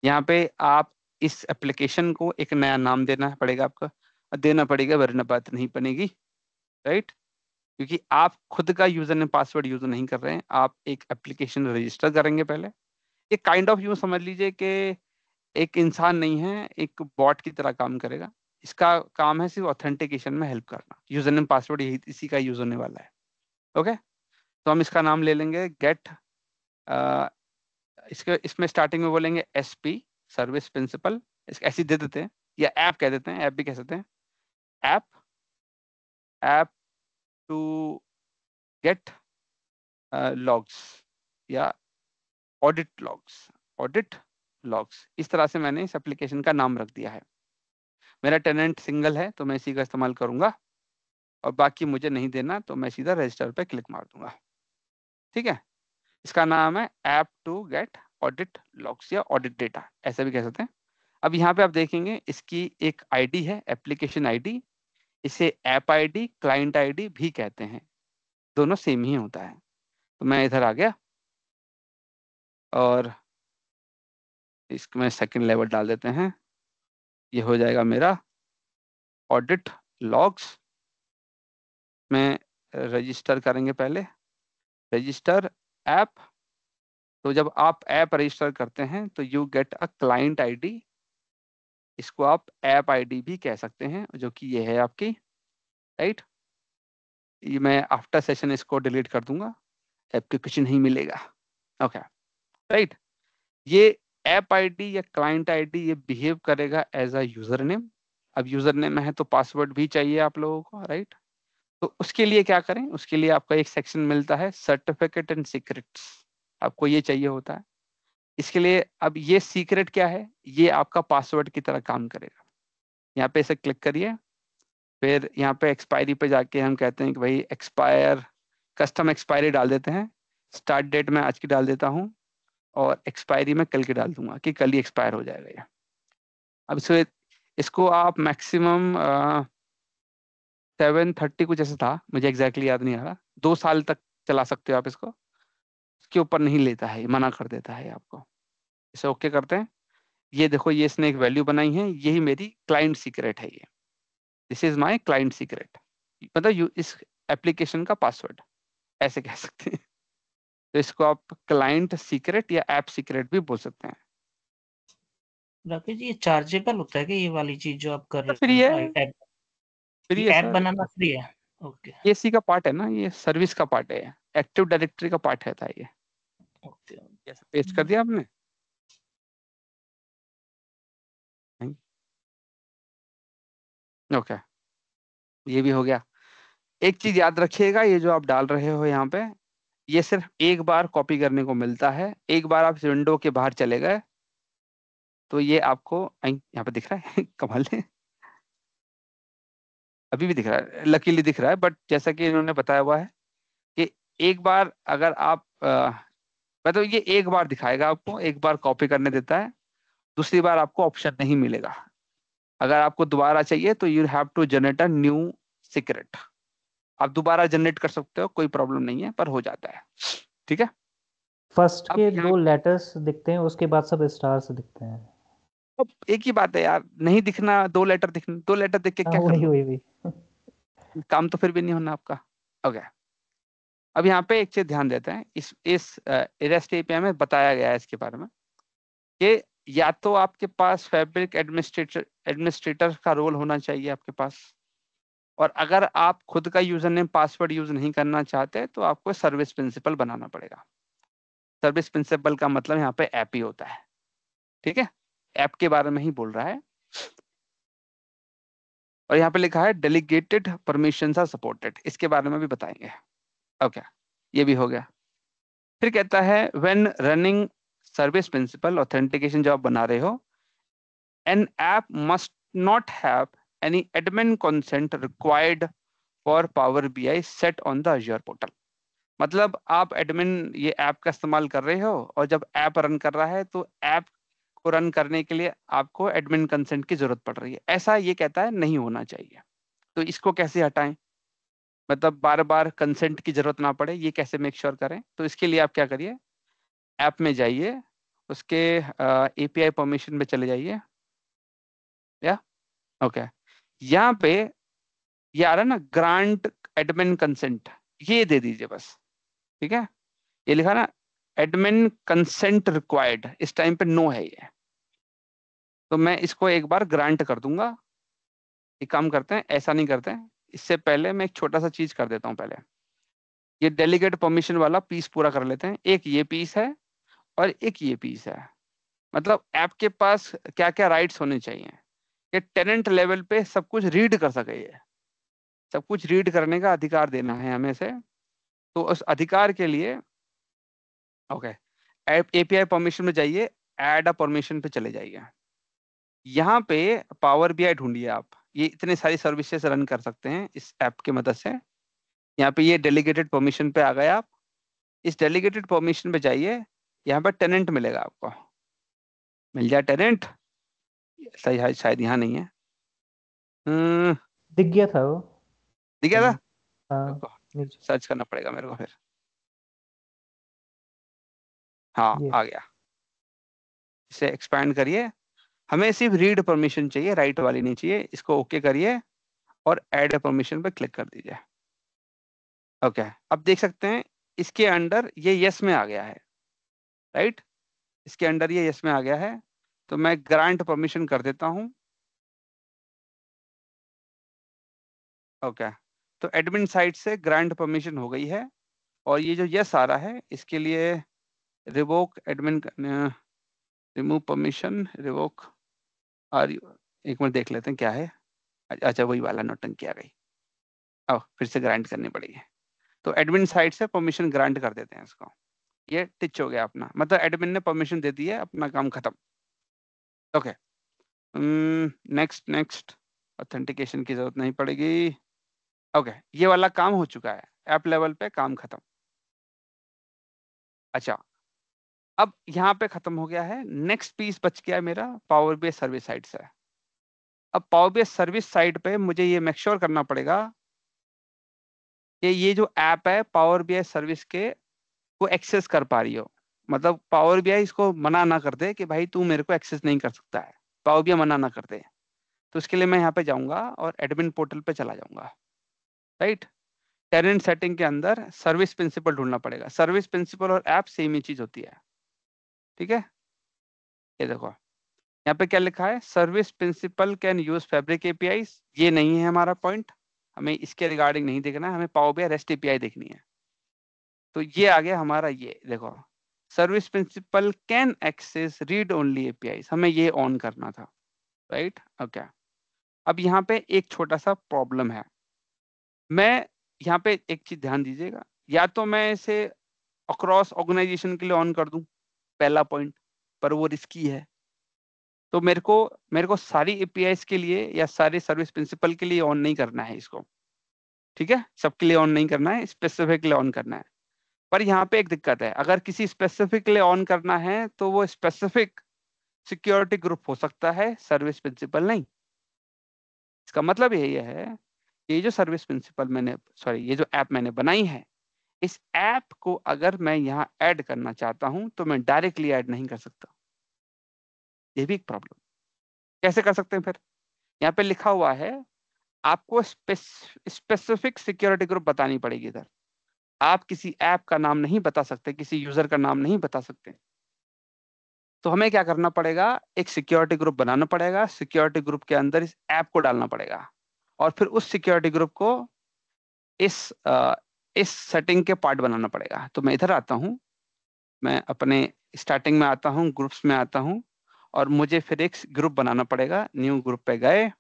यहाँ पे आप इस एप्लीकेशन को एक नया नाम देना पड़ेगा आपका, वरना बात नहीं बनेगी, राइट, क्योंकि आप खुद का यूजर नेम पासवर्ड यूज नहीं कर रहे हैं, आप एक एप्लीकेशन रजिस्टर करेंगे पहले। ये काइंड ऑफ यूँ समझ लीजिए कि एक इंसान नहीं है, एक बॉट की तरह काम करेगा। इसका काम है सिर्फ ऑथेंटिकेशन में हेल्प करना। यूजर नेम पासवर्ड यही इसी का यूज होने वाला है। ओके, तो हम इसका नाम ले लेंगे गेट, इसमें स्टार्टिंग में बोलेंगे एसपी सर्विस प्रिंसिपल, ऐसे दे देते हैं, या ऐप कह देते हैं, ऐप भी कह सकते हैं। ऐप टू गेट लॉग्स या ऑडिट लॉग्स, इस तरह से मैंने इस एप्लीकेशन का नाम रख दिया है। मेरा टेनेंट सिंगल है तो मैं इसी का इस्तेमाल करूंगा, और बाकी मुझे नहीं देना तो मैं सीधा रजिस्टर पे क्लिक मार दूंगा। ठीक है, इसका नाम है app to get audit logs या ऑडिट डेटा, ऐसा भी कह सकते हैं। अब यहाँ पे आप देखेंगे इसकी एक आईडी है, एप्लीकेशन आईडी। इसे ऐप आईडी, क्लाइंट आईडी भी कहते हैं, दोनों सेम ही होता है। तो मैं इधर आ गया और इसमें सेकंड लेवल डाल देते हैं। ये हो जाएगा मेरा ऑडिट लॉग्स में रजिस्टर करेंगे पहले, रजिस्टर ऐप। तो जब आप ऐप रजिस्टर करते हैं तो you get a client ID, इसको आप ऐप आईडी भी कह सकते हैं, जो कि ये है आपकी, राइट। ये मैं आफ्टर सेशन इसको डिलीट कर दूंगा, ऐप के कुछ नहीं मिलेगा। Okay, right. ये ऐप आईडी या क्लाइंट आईडी ये बिहेव करेगा एज अ यूजर नेम। अब यूजर नेम है तो पासवर्ड भी चाहिए आप लोगों को, राइट। तो उसके लिए क्या करें, उसके लिए आपका एक सेक्शन मिलता है सर्टिफिकेट एंड सीक्रेट्स, आपको ये चाहिए होता है। इसके लिए अब ये सीक्रेट क्या है, ये आपका पासवर्ड की तरह काम करेगा। यहाँ पे इसे क्लिक करिए, फिर यहाँ पे एक्सपायरी पे जाके हम कहते हैं कि भाई एक्सपायर, कस्टम एक्सपायरी डाल देते हैं। स्टार्ट डेट में आज की डाल देता हूँ और एक्सपायरी में कल की डाल दूंगा कि कल ही एक्सपायर हो जाएगा ये। अब इसको आप मैक्सिमम 730 कुछ ऐसा था, मुझे एग्जैक्टली याद नहीं आ रहा, 2 साल तक चला सकते हो आप इसको। इसके ऊपर नहीं लेता है, मना कर देता है आपको। इसे ओके करते हैं। ये देखो, ये इसने एक वैल्यू बनाई है, यही मेरी क्लाइंट सीक्रेट है। ये this is my client secret, मतलब इस एप्लीकेशन का पासवर्ड, ऐसे कह सकते हैं। तो इसको आप क्लाइंट सीक्रेट या ऐप सीक्रेट भी बोल सकते हैं। राकेश जी, ये चार्जेबल होता है कि ये वाली चीज जो आप कर रहे फ्री है, हो, ऐप फ्री ये है ऐप सर। बनाना फ्री है? ओके ये इसी का पार्ट है ना, ये सर्विस का पार्ट है, एक्टिव डायरेक्टरी का पार्ट है था ये। ओके। कैसे पेस्ट कर दिया आपने? ओके, ये भी हो गया। एक चीज याद रखिएगा, ये जो आप डाल रहे हो यहाँ पे, ये सिर्फ एक बार कॉपी करने को मिलता है। एक बार आप विंडो के बाहर चले गए तो ये आपको यहाँ पे दिख रहा है कमाल है, अभी भी दिख रहा है, लकीली दिख रहा है, बट जैसा कि इन्होंने बताया हुआ है कि एक बार अगर आप मतलब ये एक बार दिखाएगा आपको, एक बार कॉपी करने देता है, दूसरी बार आपको ऑप्शन नहीं मिलेगा। अगर आपको दोबारा चाहिए तो you have to generate a new secret. आप दोबारा जनरेट कर सकते हो, कोई प्रॉब्लम नहीं है, पर हो जाता है। ठीक है। फर्स्ट अब के यहाँ 2 लेटर्स दिखते हैं, उसके बाद सब स्टार्स दिखते हैं। अब एक ही बात है यार, नहीं दिखना 2 लेटर दिखना, 2 लेटर देख के हाँ, क्या कर वही लो, वही वही। काम तो फिर भी नहीं होना आपका। ओके। अब यहाँ पे एक चीज ध्यान देते हैं, इस रेस्ट एपीआई में बताया गया है इसके बारे में कि या तो आपके पास फैब्रिक एडमिनिस्ट्रेटर का रोल होना चाहिए आपके पास, और अगर आप खुद का यूजर नेम पासवर्ड यूज नहीं करना चाहते तो आपको सर्विस प्रिंसिपल बनाना पड़ेगा। सर्विस प्रिंसिपल का मतलब यहाँ पे ऐप ही होता है। ठीक है, ऐप के बारे में ही बोल रहा है। और यहाँ पे लिखा है डेलीगेटेड परमिशंस आर सपोर्टेड, इसके बारे में भी बताएंगे। ओके, ये भी हो गया। फिर कहता है when running service principal authentication, जब आप बना रहे हो, an app must not have any admin consent required for power BI set on the Azure portal. मतलब आप एडमिन ये ऐप का इस्तेमाल कर रहे हो, और जब ऐप रन कर रहा है तो ऐप को रन करने के लिए आपको एडमिन कंसेंट की जरूरत पड़ रही है, ऐसा ये कहता है नहीं होना चाहिए। तो इसको कैसे हटाएं, मतलब बार बार कंसेंट की जरूरत ना पड़े, ये कैसे मेक श्योर करें? तो इसके लिए आप क्या करिए, ऐप में जाइए, उसके एपीआई परमिशन में चले जाइए, या ओके, यहाँ पे ये आ रहा है ना ग्रांट एडमिन कंसेंट, ये दे दीजिए बस। ठीक है, ये लिखा ना एडमिन कंसेंट रिक्वायर्ड, इस टाइम पे नो है ये, तो मैं इसको एक बार ग्रांट कर दूंगा। एक काम करते हैं, ऐसा नहीं करते हैं, इससे पहले मैं एक छोटा सा चीज कर देता हूँ। पहले ये डेलीगेट परमिशन वाला पीस पूरा कर लेते हैं। एक ये पीस है और एक ये पीस है। मतलब ऐप के पास क्या क्या राइट्स होने चाहिए कि टेनेंट लेवल पे सब कुछ रीड कर सके, ये सब कुछ रीड करने का अधिकार देना है हमें से। तो उस अधिकार के लिए ओके, एपीआई परमिशन में जाइए, ऐड अ परमिशन पे चले जाइए। यहाँ पे पावर बीआई ढूंढिए आप, ये इतने सारी सर्विसेज रन कर सकते हैं इस ऐप की मदद से। यहाँ पे ये डेलीगेटेड परमिशन पे आ गए आप, इस डेलीगेटेड परमिशन पे जाइए, यहाँ पर टेनेंट मिलेगा आपको, मिल जाए टेनेंट, सही शायद यहाँ नहीं है। दिख गया था वो। ठीक है था, हाँ, नीचे सर्च करना पड़ेगा मेरे को फिर। हाँ ये। आ गया, इसे एक्सपैंड करिए। हमें सिर्फ रीड परमिशन चाहिए, राइट वाली नहीं चाहिए। इसको ओके करिए और ऐड परमिशन पे क्लिक कर दीजिए। ओके, अब देख सकते हैं इसके अंडर ये यस में आ गया है, राइट, इसके अंडर ये यस में आ गया है। तो मैं ग्रांट परमिशन कर देता हूँ। ओके, तो एडमिन साइड से ग्रांट परमिशन हो गई है। और ये जो यस आ रहा है इसके लिए revoke admin, remove permission, revoke, और एक मिनट देख लेते हैं क्या है। अच्छा, वही वाला नौटंकी आ गई, अब फिर से ग्रांट करनी पड़ेगी। तो एडमिन साइड से परमिशन ग्रांट कर देते हैं इसको। ये टिच हो गया अपना, मतलब एडमिन ने परमिशन दे दी है, अपना काम खत्म। ओके, नेक्स्ट नेक्स्ट, ऑथेंटिकेशन की जरूरत नहीं पड़ेगी। ओके, ये वाला काम हो चुका है, ऐप लेवल पे काम खत्म। अच्छा, अब यहाँ पे खत्म हो गया है। नेक्स्ट पीस बच गया है मेरा पावर बीआई सर्विस साइड से। अब पावर बीआई सर्विस साइड पे मुझे ये मेक श्योर करना पड़ेगा कि ये जो ऐप है पावर बीआई सर्विस के को एक्सेस कर पा रही हो। मतलब पावर बीआई इसको मना ना कर दे कि भाई तू मेरे को एक्सेस नहीं कर सकता है, पावर बीआई मना ना कर दे। तो इसके लिए मैं यहाँ पे जाऊंगा और एडमिन पोर्टल पे चला जाऊंगा, राइट। टेनेंट सेटिंग के अंदर सर्विस प्रिंसिपल ढूंढना पड़ेगा। सर्विस प्रिंसिपल और ऐप सेम ही चीज होती है, ठीक है। ये देखो यहाँ पे क्या लिखा है, service principal can use fabric APIs. ये नहीं है हमारा पॉइंट, हमें इसके रिगार्डिंग नहीं देखना है, हमें पावर बीआई रेस्ट एपीआई देखनी है। तो ये आ गया हमारा, ये देखो service principal can access read only APIs, हमें ये ऑन करना था, राइट। ओके, अब यहाँ पे एक छोटा सा प्रॉब्लम है। मैं यहाँ पे एक चीज ध्यान दीजिएगा, या तो मैं इसे अक्रॉस ऑर्गेनाइजेशन के लिए ऑन कर दूं, पहला पॉइंट, पर वो रिस्की है। तो मेरे को सारी एपीआईज के लिए या सारे सर्विस प्रिंसिपल के लिए ऑन नहीं करना है इसको, ठीक है। सबके लिए ऑन नहीं करना है, स्पेसिफिक के लिए ऑन करना है। पर यहाँ पे एक दिक्कत है, अगर किसी स्पेसिफिक के लिए ऑन करना है तो वो स्पेसिफिक सिक्योरिटी ग्रुप हो सकता है, सर्विस प्रिंसिपल नहीं। इसका मतलब यही है, ये जो सर्विस प्रिंसिपल मैंने ये जो ऐप मैंने बनाई है, इस ऐप को अगर मैं यहाँ ऐड करना चाहता हूं तो मैं डायरेक्टली ऐड नहीं कर सकता। ये भी एक प्रॉब्लम। कैसे कर सकते हैं फिर? यहाँ पे लिखा हुआ है आपको स्पेसिफिक सिक्योरिटी ग्रुप बतानी पड़ेगी। इधर आप किसी ऐप का नाम नहीं बता सकते, किसी यूजर का नाम नहीं बता सकते। तो हमें क्या करना पड़ेगा, एक सिक्योरिटी ग्रुप बनाना पड़ेगा, सिक्योरिटी ग्रुप के अंदर इस ऐप को डालना पड़ेगा, और फिर उस सिक्योरिटी ग्रुप को इस सेटिंग के पार्ट बनाना पड़ेगा। तो मैं इधर आता हूँ, मैं अपने स्टार्टिंग में आता हूँ, ग्रुप्स में आता हूँ, और मुझे फिर एक ग्रुप बनाना पड़ेगा। न्यू ग्रुप पे गए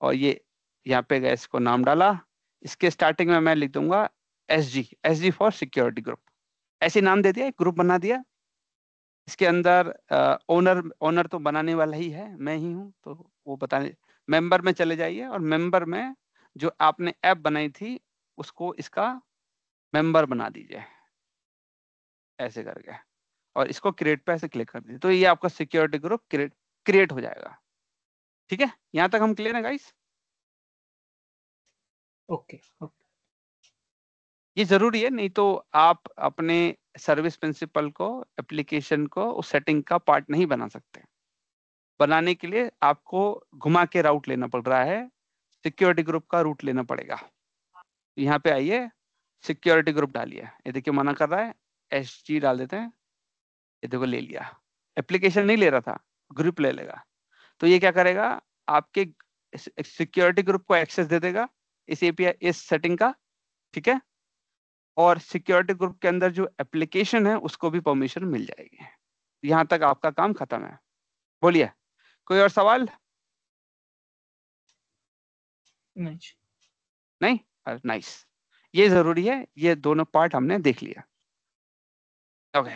और ये यहाँ पे गए, इसको नाम डाला। इसके स्टार्टिंग में मैं लिख दूंगा एसजी फॉर सिक्योरिटी ग्रुप। ऐसे नाम दे दिया, एक ग्रुप बना दिया। इसके अंदर ओनर तो बनाने वाला ही है, मैं ही हूँ, तो वो बताने। मेंबर में चले जाइए और मेंबर में जो आपने ऐप बनाई थी उसको इसका मेंबर बना दीजिए ऐसे करके, और इसको क्रिएट पे ऐसे क्लिक कर दीजिए, तो ये आपका सिक्योरिटी ग्रुप क्रिएट हो जाएगा। ठीक है, यहाँ तक हम क्लियर है गाइस? ओके। ये जरूरी है, नहीं तो आप अपने सर्विस प्रिंसिपल को, एप्लीकेशन को उस सेटिंग का पार्ट नहीं बना सकते। बनाने के लिए आपको घुमा के राउट लेना पड़ रहा है, सिक्योरिटी ग्रुप का रूट लेना पड़ेगा। यहाँ पे आइए, सिक्योरिटी ग्रुप डालिए। ये देखिए मना कर रहा है, SG डाल देते हैं। ये देखो ले लिया, एप्लीकेशन नहीं ले रहा था, ग्रुप ले लेगा। तो ये क्या करेगा, आपके सिक्योरिटी ग्रुप को एक्सेस दे देगा इस API, इस सेटिंग का। ठीक है, और सिक्योरिटी ग्रुप के अंदर जो एप्लीकेशन है उसको भी परमिशन मिल जाएगी। यहाँ तक आपका काम खत्म है। बोलिए, कोई और सवाल? नहीं? नाइस, ये जरूरी है, ये दोनों पार्ट हमने देख लिया। ओके,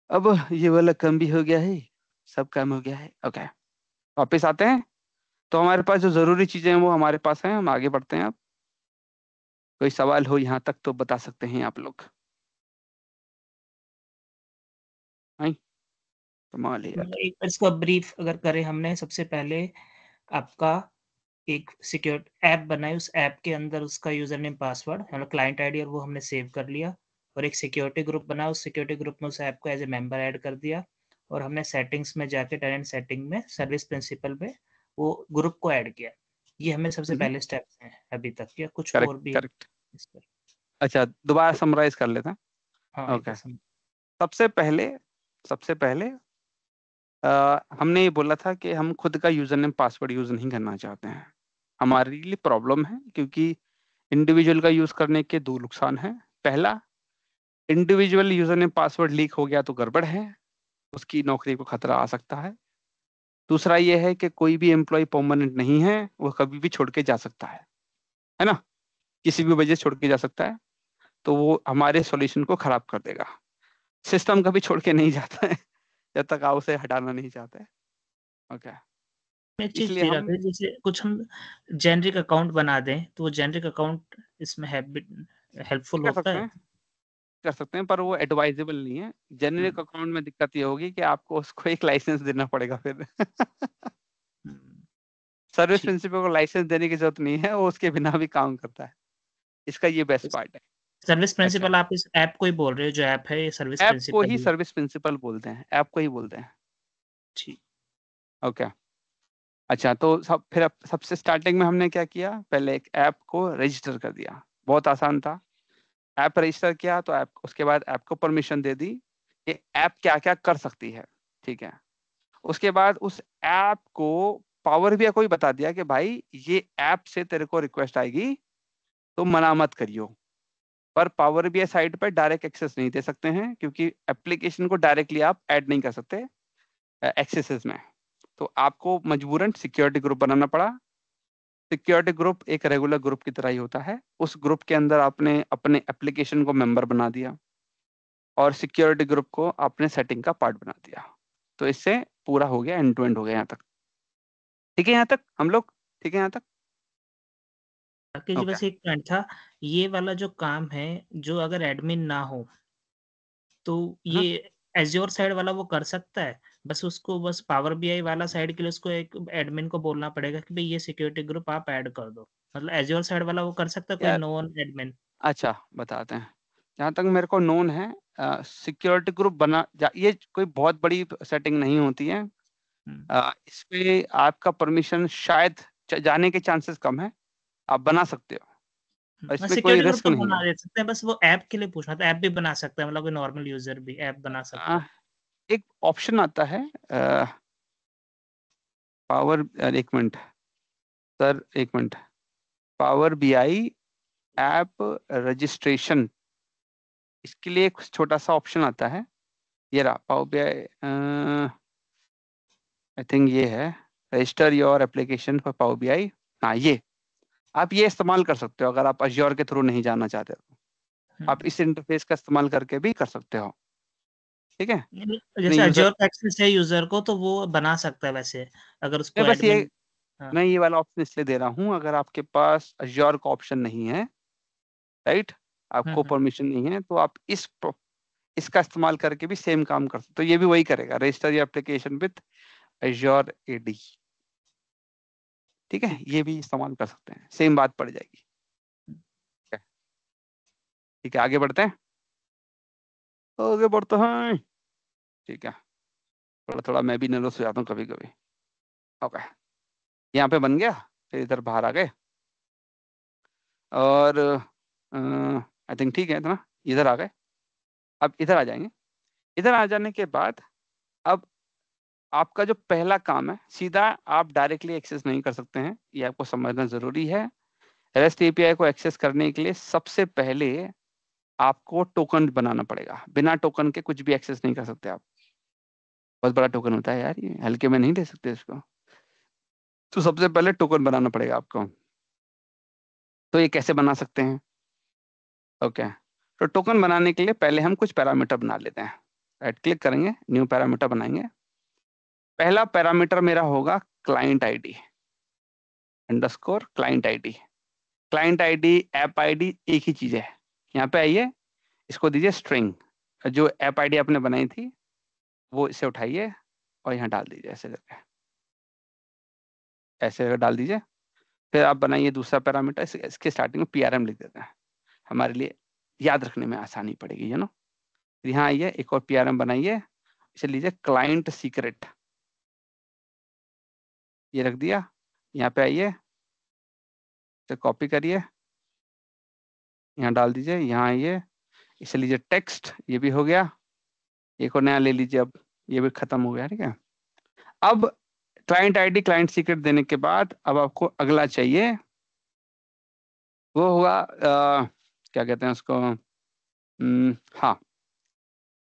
अब ये वाला काम भी हो गया है, सब काम हो गया है। ओके, वापस आते हैं। तो हमारे पास जो जरूरी चीजें हैं वो हमारे पास हैं, हम आगे बढ़ते हैं। अब कोई सवाल हो यहाँ तक तो बता सकते हैं आप लोग। नहीं? कमाल है यार। एक बार इसका ब्रीफ अगर करें, हमने सबसे पहले आपका एक सिक्योर ऐप बनाई, उस ऐप के अंदर उसका यूजर नेम पासवर्ड मतलब क्लाइंट आईडी और वो हमने सेव कर लिया, और एक सिक्योरिटी ग्रुप बना, उस सिक्योरिटी ग्रुप में उस ऐप को एज ए मेंबर ऐड कर दिया, और हमने सेटिंग्स में जाके टेनेंट सेटिंग में सर्विस प्रिंसिपल में वो ग्रुप को ऐड किया। ये हमें सबसे पहले स्टेप्स हैं अभी तक, या कुछ और भी? करेक्ट। अच्छा, दोबारा समराइज कर लेते हैं। हाँ, ओके, सबसे पहले हमने ये बोला था कि हम खुद का यूजर नेम पासवर्ड यूज नहीं करना चाहते हैं। हमारे लिए प्रॉब्लम है, क्योंकि इंडिविजुअल का यूज करने के दो नुकसान हैं। पहला, individual user name password leak हो गया तो गड़बड़ है, उसकी नौकरी को खतरा आ सकता है। दूसरा ये है कि कोई भी एम्प्लॉय परमानेंट नहीं है, वो कभी भी छोड़ के जा सकता है ना, किसी भी वजह से छोड़ के जा सकता है, तो वो हमारे सॉल्यूशन को खराब कर देगा। सिस्टम कभी छोड़ के नहीं जाता है जब तक आप उसे हटाना नहीं चाहते। ओके, एक चीज इसलिए दे रहा हम था, जैसे कुछ हम जेनरिक अकाउंट बना दें तो वो जेनरिक अकाउंट इसमें हेल्पफुल कर होता सकते है? हैं, कर सकते हैं, पर वो एडवाइजेबल नहीं है। जेनरिक अकाउंट में दिक्कत ये होगी कि आपको उसको एक लाइसेंस देना पड़ेगा फिर। सर्विस ठीक। प्रिंसिपल को लाइसेंस देने की जरूरत नहीं है, वो उसके बिना भी काम करता है। इसका ये बेस्ट पार्ट है। सर्विस अच्छा, प्रिंसिपल आप इस ऐप को ही बोल रहे हो, जो ऐप है ये सर्विस ऐप को प्रिंसिपल ही ही? सर्विस प्रिंसिपल बोलते हैं, ऐप को ही बोलते हैं। ठीक। ओके, अच्छा, तो सबसे स्टार्टिंग में हमने क्या किया, पहले एक ऐप को रजिस्टर कर दिया। बहुत आसान था। ऐप रजिस्टर किया तो ऐप, उसके बाद ऐप को परमिशन दे दी कि ऐप क्या क्या कर सकती है। ठीक है, उसके बाद उस ऐप को पावर भी कोई बता दिया कि भाई ये ऐप से तेरे को रिक्वेस्ट आएगी तो मना मत करियो। पर पावर BI साइट पर डायरेक्ट एक्सेस नहीं दे सकते हैं, क्योंकि एप्लीकेशन को डायरेक्टली आप ऐड नहीं कर सकते एक्सेसेस में। तो आपको मजबूरन सिक्योरिटी ग्रुप बनाना पड़ा। सिक्योरिटी ग्रुप एक रेगुलर ग्रुप की तरह ही होता है। उस ग्रुप के अंदर आपने अपने एप्लीकेशन को मेंबर बना दिया और सिक्योरिटी ग्रुप को आपने सेटिंग का पार्ट बना दिया। तो इससे पूरा हो गया, एंड टू एंड हो गया यहाँ तक। ठीक है यहाँ तक हम लोग? ठीक है यहाँ तक? राकेश जी ओके बस एक पॉइंट था, ये वाला जो काम है, जो अगर एडमिन ना हो, तो ये एज़्योर साइड वाला वो कर सकता है? बस उसको बस पावर बीआई वाला साइड के लिए उसको एक एडमिन को बोलना पड़ेगा कि भई ये सिक्योरिटी ग्रुप आप ऐड कर दो। मतलब एज़्योर साइड वाला वो कर सकता है कोई यार, नोन एडमिन? अच्छा बताते हैं। जहाँ तक मेरे को नोन है, सिक्योरिटी ग्रुप ये कोई बहुत बड़ी सेटिंग नहीं होती है। इसमें आपका परमिशन शायद जाने के चांसेस कम है, आप बना सकते हो और इसमें कोई सिक्योरिटी ग्रुप रिस्क तो नहीं बना है। दे सकते हैं, बस वो ऐप के लिए पूछना था। ऐप भी बना सकता है, मतलब कोई नॉर्मल यूज़र भी ऐप बना सकता है। एक ऑप्शन आता है पावर, एक मिनट सर, एक minute, power BI app registration, इसके लिए एक छोटा सा ऑप्शन आता है। ये रहा पावर बीआई, आई थिंक ये है, register your application for power BI. हाँ, ये आप ये इस्तेमाल कर सकते हो अगर आप अज्योर के थ्रू नहीं जाना चाहते हो। आप इस इंटरफेस का इस्तेमाल करके भी कर सकते हो, ठीक है। अपने जैसे यूजर अज़्योर का एक्सेस है यूज़र को, तो वो बना सकता है वैसे, अगर उसको मैं बस ये एडमिन। हाँ। मैं ये वाला ऑप्शन इसलिए दे रहा हूँ, अगर आपके पास अज्योर का ऑप्शन नहीं है, राइट, आपको हुँ। परमिशन नहीं है, तो आप इसका इस्तेमाल करके भी सेम काम कर सकते हो। तो ये भी वही करेगा, register your application with Azure AD, ठीक है। ठीक। ये भी इस्तेमाल कर सकते हैं, सेम बात पड़ जाएगी। ठीक है, आगे बढ़ते हैं, आगे बढ़ते हैं, ठीक है। थोड़ा थोड़ा मैं भी नर्वस हो जाता हूँ कभी कभी। ओके, यहाँ पे बन गया, फिर इधर बाहर आ गए और आई थिंक ठीक है इतना, इधर आ गए। अब इधर आ जाएंगे। इधर आ जाने के बाद अब आपका जो पहला काम है, सीधा आप डायरेक्टली एक्सेस नहीं कर सकते हैं, ये आपको समझना ज़रूरी है। रेस्ट एपीआई को एक्सेस करने के लिए सबसे पहले आपको टोकन बनाना पड़ेगा। बिना टोकन के कुछ भी एक्सेस नहीं कर सकते आप। बहुत बड़ा टोकन होता है यार, ये हल्के में नहीं ले सकते इसको। तो सबसे पहले टोकन बनाना पड़ेगा आपको। तो ये कैसे बना सकते हैं? ओके, तो टोकन बनाने के लिए पहले हम कुछ पैरामीटर बना लेते हैं। राइट क्लिक करेंगे, न्यू पैरामीटर बनाएंगे। पहला पैरामीटर मेरा होगा client ID underscore client ID. Client ID app ID एक ही चीज है। यहाँ पे आइए, इसको दीजिए स्ट्रिंग। जो ऐप आईडी आपने बनाई थी वो इसे उठाइए और यहाँ डाल दीजिए, ऐसे करके, ऐसे करके डाल दीजिए। फिर आप बनाइए दूसरा पैरामीटर, इसके स्टार्टिंग में पीआरएम लिख देते हैं, हमारे लिए याद रखने में आसानी पड़ेगी, यू नो। यहाँ आइए, एक और पीआरएम बनाइए, इसे लीजिए क्लाइंट सीक्रेट, ये रख दिया। यहाँ पे आइए, इसे कॉपी करिए, यहाँ डाल दीजिए। यहाँ आइए, इसे लीजिए टेक्स्ट, ये भी हो गया। एक और नया ले लीजिए, अब ये भी खत्म हो गया, ठीक है। अब क्लाइंट आईडी क्लाइंट सीक्रेट देने के बाद अब आपको अगला चाहिए, वो होगा क्या कहते हैं उसको, हाँ,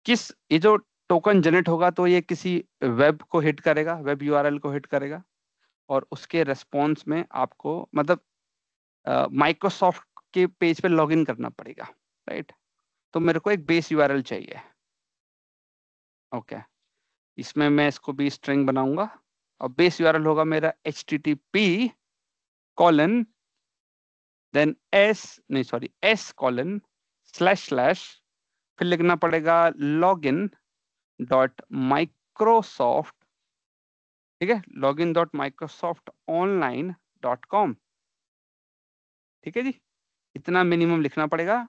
ये जो टोकन जनरेट होगा तो ये किसी वेब को हिट करेगा, वेब यूआरएल को हिट करेगा, और उसके रेस्पॉन्स में आपको मतलब माइक्रोसॉफ्ट के पेज पे लॉगिन करना पड़ेगा, राइट। तो मेरे को एक बेस यूआरएल चाहिए। ओके, इसमें मैं इसको भी स्ट्रिंग बनाऊंगा और बेस यूआरएल होगा मेरा http कॉलन देन s// फिर लिखना पड़ेगा login.microsoft, ठीक है, login.microsoftonline.com, ठीक है जी, इतना मिनिमम लिखना पड़ेगा।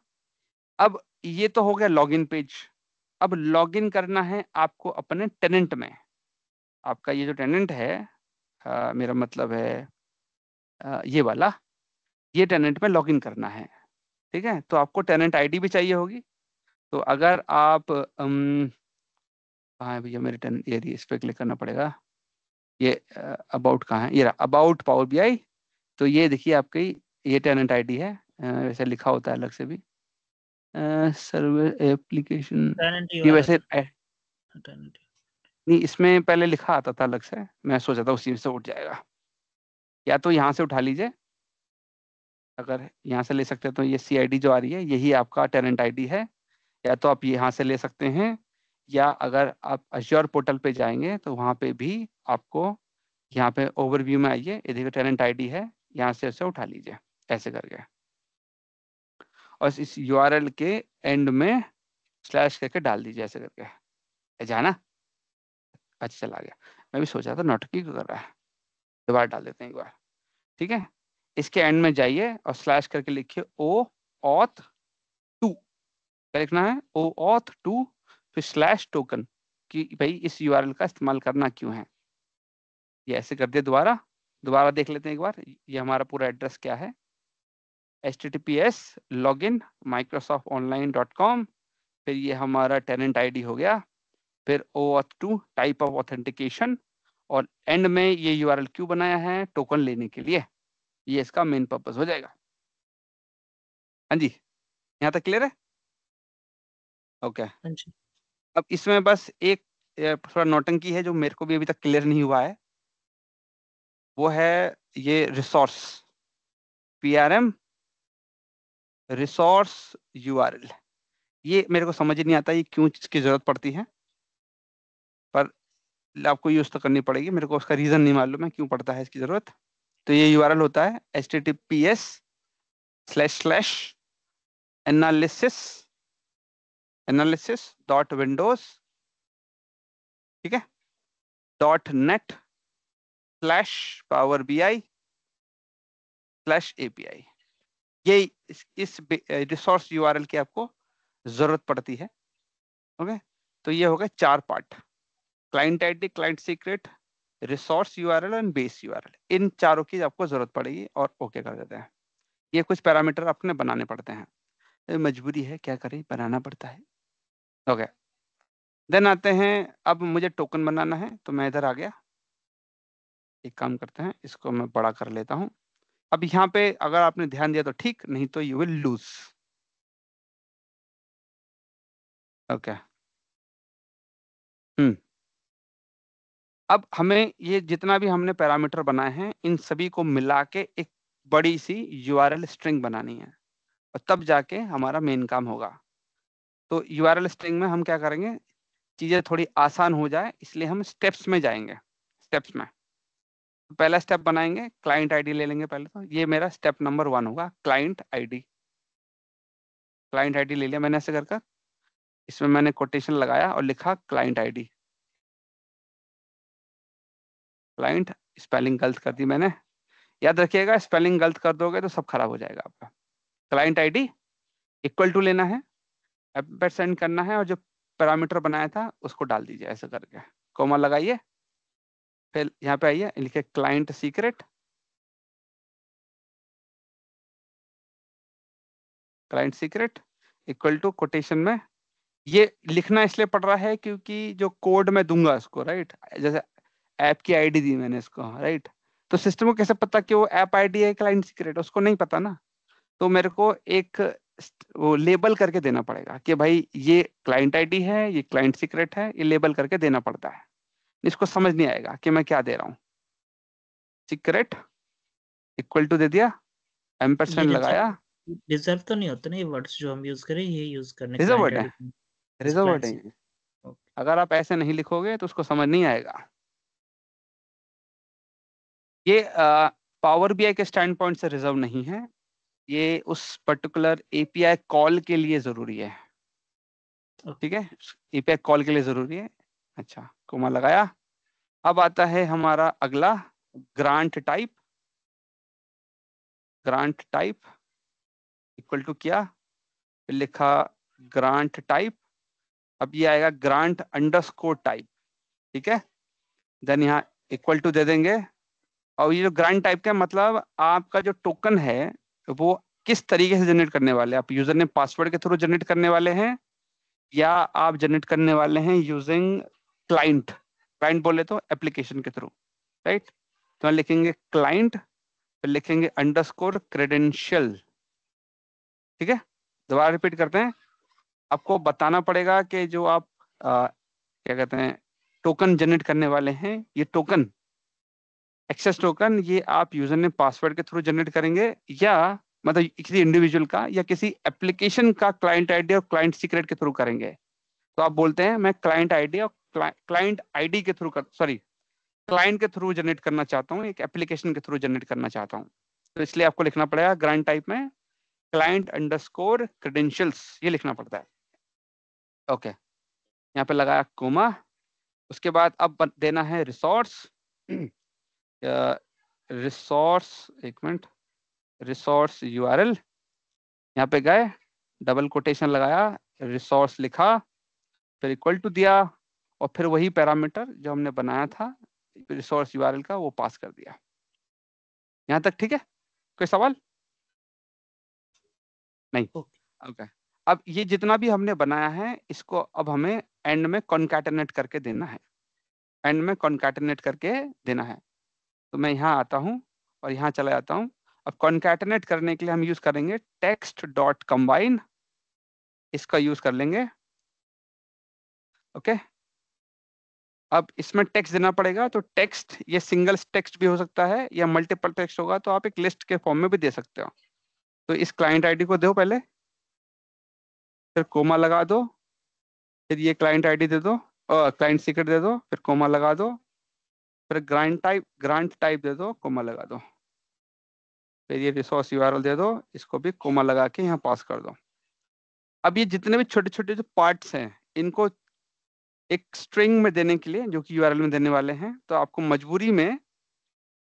अब ये तो हो गया लॉगिन पेज। अब लॉगिन करना है आपको अपने टेनेंट में। आपका ये जो टेनेंट है, मेरा मतलब है ये वाला, ये टेनेंट में लॉगिन करना है, ठीक है। तो आपको टेनेंट आईडी भी चाहिए होगी। तो अगर आप कहाँ है भैया मेरे टेनेंट, ये इस पर क्लिक करना पड़ेगा। ये अबाउट कहाँ है, ये रहा अबाउट पावर बीआई। तो ये देखिए आपकी ये टेनेंट आईडी है, वैसे लिखा होता है अलग से भी, सर्वर एप्लीकेशन, टेनेंट ये यूआरएल वैसे टेनेंट। नहीं, इसमें पहले लिखा आता था अलग से, मैं सोचा था उसी से उठ जाएगा। या तो यहाँ से उठा लीजिए, अगर यहाँ से ले सकते हैं तो ये CID जो आ रही है यही आपका टेनेंट आईडी है। या तो आप यहाँ से ले सकते हैं, या अगर आप अश्योर पोर्टल पे जाएंगे तो वहाँ पे भी आपको, यहाँ पे ओवरव्यू में आइए, ये देखिए टेनेंट आईडी है, यहाँ से उसे उठा लीजिए। ऐसे करके, और इस यूआरएल के एंड में स्लैश करके डाल दीजिए ऐसे करके, जाना। अच्छा चला गया, मैं भी सोचा था नौटंकी क्यों कर रहा है, दोबारा डाल देते हैं एक बार, ठीक है। इसके एंड में जाइए और स्लैश करके लिखिए ओ ऑथ 2, क्या लिखना है, ओ ऑथ 2, फिर स्लैश टोकन, कि भाई इस यूआरएल का इस्तेमाल करना क्यों है। ये ऐसे कर दिया, दोबारा देख लेते हैं एक बार, ये हमारा पूरा एड्रेस क्या है, https login microsoftonline.com, फिर ये हमारा टेनेंट आईडी हो गया, फिर OAuth2 टाइप ऑफ ऑथेंटिकेशन, और एंड में ये यूआरएल क्यों बनाया है, टोकन लेने के लिए, ये इसका मेन पर्पस हो जाएगा। हाँ जी, यहाँ तक क्लियर है? ओके। हाँ जी। अब इसमें बस एक थोड़ा नौटंकी है जो मेरे को भी अभी तक क्लियर नहीं हुआ है, वो है ये रिसोर्स, PRM रिसोर्स यूआरएल। ये मेरे को समझ ही नहीं आता ये क्यों इसकी जरूरत पड़ती है, पर आपको यूज तो करनी पड़ेगी, मेरे को उसका रीजन नहीं मालूम है क्यों पड़ता है इसकी जरूरत। तो ये यूआरएल होता है https://analysis.windows, ठीक है, .net/powerbi/API। ये इस रिसोर्स यूआरएल की आपको जरूरत पड़ती है। ओके, तो ये हो गए 4 part, client ID, client secret, resource URL and base URL, इन चारों की आपको जरूरत पड़ेगी, और ओके कर देते हैं। ये कुछ पैरामीटर अपने बनाने पड़ते हैं, मजबूरी है, क्या करें, बनाना पड़ता है। ओके, देन आते हैं, अब मुझे टोकन बनाना है, तो मैं इधर आ गया। एक काम करते हैं, इसको मैं बड़ा कर लेता हूं। अब यहाँ पे अगर आपने ध्यान दिया तो ठीक, नहीं तो यू विल लूज। ओके, अब हमें ये जितना भी हमने पैरामीटर बनाए हैं, इन सभी को मिला के एक बड़ी सी यूआरएल स्ट्रिंग बनानी है, और तब जाके हमारा मेन काम होगा। तो यूआरएल स्ट्रिंग में हम क्या करेंगे, चीजें थोड़ी आसान हो जाए इसलिए हम स्टेप्स में जाएंगे। स्टेप्स में पहला स्टेप बनाएंगे, क्लाइंट आईडी ले लेंगे पहले, तो ये मेरा स्टेप नंबर 1 होगा, क्लाइंट आईडी। क्लाइंट आईडी ले लिया मैंने ऐसे कर, इसमें मैंने कोटेशन लगाया और लिखा क्लाइंट आईडी। क्लाइंट, स्पेलिंग गलत कर दी मैंने, याद रखिएगा स्पेलिंग गलत कर दोगे तो सब खराब हो जाएगा आपका। क्लाइंट आईडी इक्वल टू लेना है, % करना है, और जो पैरामीटर बनाया था उसको डाल दीजिए ऐसे करके, कोमा लगाइए, फिर यहाँ पे आइए, लिखे client secret, client secret equal to quotation में, ये लिखना इसलिए पड़ रहा है क्योंकि जो कोड में दूंगा उसको, राइट, जैसे ऐप की आईडी दी मैंने इसको, राइट, तो सिस्टम को कैसे पता कि वो ऐप आईडी है क्लाइंट सीक्रेट, उसको नहीं पता ना। तो मेरे को एक वो लेबल करके देना पड़ेगा कि भाई ये क्लाइंट आईडी है, ये क्लाइंट सीक्रेट है, ये लेबल करके देना पड़ता है, इसको समझ नहीं आएगा कि मैं क्या दे रहा हूँ। सीक्रेट इक्वल टू दे दिया, % लगाया, रिजर्व तो नहीं होता ना ये वर्ड्स जो हम यूज करें, ये यूज करने रिजर्व client वर्ड है, ID रिजर्व वर्ड client है। Okay. अगर आप ऐसे नहीं लिखोगे तो उसको समझ नहीं आएगा। ये पावर बीआई के स्टैंड पॉइंट से रिजर्व नहीं है, ये उस पर्टिकुलर एपीआई कॉल के लिए जरूरी है, ठीक है, एपीआई कॉल के लिए जरूरी है। अच्छा, कोमा लगाया। अब आता है हमारा अगला, grant type. Grant type equal to किया, फिर लिखा ग्रांट टाइप, अब ये आएगा ग्रांट अंडरस्कोर टाइप, ठीक है, देन यहाँ इक्वल टू दे देंगे। और ये जो ग्रांट टाइप का मतलब, आपका जो टोकन है वो किस तरीके से जनरेट करने वाले हैं, आप यूजर ने पासवर्ड के थ्रू जनरेट करने वाले हैं, या आप जनरेट करने वाले हैं यूजिंग क्लाइंट। क्लाइंट बोले तो एप्लीकेशन के थ्रू, राइट। तो हम लिखेंगे क्लाइंट, फिर लिखेंगे अंडरस्कोर क्रेडेंशियल, ठीक है। दोबारा रिपीट करते हैं, आपको बताना पड़ेगा कि जो आप क्या कहते हैं टोकन जनरेट करने वाले हैं, ये टोकन, एक्सेस टोकन, ये आप यूजर ने पासवर्ड के थ्रू जनरेट करेंगे, या मतलब किसी इंडिविजुअल का या किसी एप्लीकेशन का क्लाइंट आईडी और क्लाइंट सीक्रेट के थ्रू करेंगे। तो आप बोलते हैं मैं क्लाइंट आईडी और क्लाइंट आईडी के थ्रू क्लाइंट के थ्रू जनरेट करना चाहता हूँ, एक एप्लीकेशन के थ्रू जनरेट करना चाहता हूँ, तो इसलिए आपको लिखना पड़ेगा ग्रांट टाइप में क्लाइंट अंडरस्कोर क्रेडेंशियल्स, ये लिखना पड़ता है। ओके, यहाँ पे लगाया कोमा। उसके बाद अब देना है रिसोर्स। रिसोर्स, एक मिनट, रिसोर्स यूआरएल, यहाँ पे गए, डबल कोटेशन लगाया, रिसोर्स लिखा, फिर इक्वल टू दिया, और फिर वही पैरामीटर जो हमने बनाया था रिसोर्स यूआरएल का वो पास कर दिया। यहाँ तक ठीक है? कोई सवाल? नहीं? ओके। अब ये जितना भी हमने बनाया है इसको अब हमें एंड में कॉन्कैटिनेट करके देना है, एंड में कॉन्कैटिनेट करके देना है। तो मैं यहाँ आता हूँ और यहाँ चला जाता हूँ। अब कॉन्कैटिनेट करने के लिए हम यूज करेंगे टेक्स्ट डॉट कंबाइन, इसका यूज कर लेंगे। ओके, अब इसमें टेक्स्ट देना पड़ेगा, तो टेक्स्ट ये सिंगल टेक्स्ट भी हो सकता है या मल्टीपल टेक्स्ट होगा, तो आप एक लिस्ट के फॉर्म में भी दे सकते हो। तो इस क्लाइंट आईडी को दो पहले, फिर कोमा लगा दो, फिर ये क्लाइंट आईडी दे दो, क्लाइंट सीक्रेट दे दो, फिर कोमा लगा दो, फिर ग्रांट टाइप दे दो, कोमा लगा दो, फिर ये रिसोर्स यूआरएल दे दो, इसको भी कोमा लगा के यहाँ पास कर दो। अब ये जितने भी छोटे छोटे जो पार्ट्स हैं इनको एक स्ट्रिंग में देने के लिए, जो कि यूआरएल में देने वाले हैं, तो आपको मजबूरी में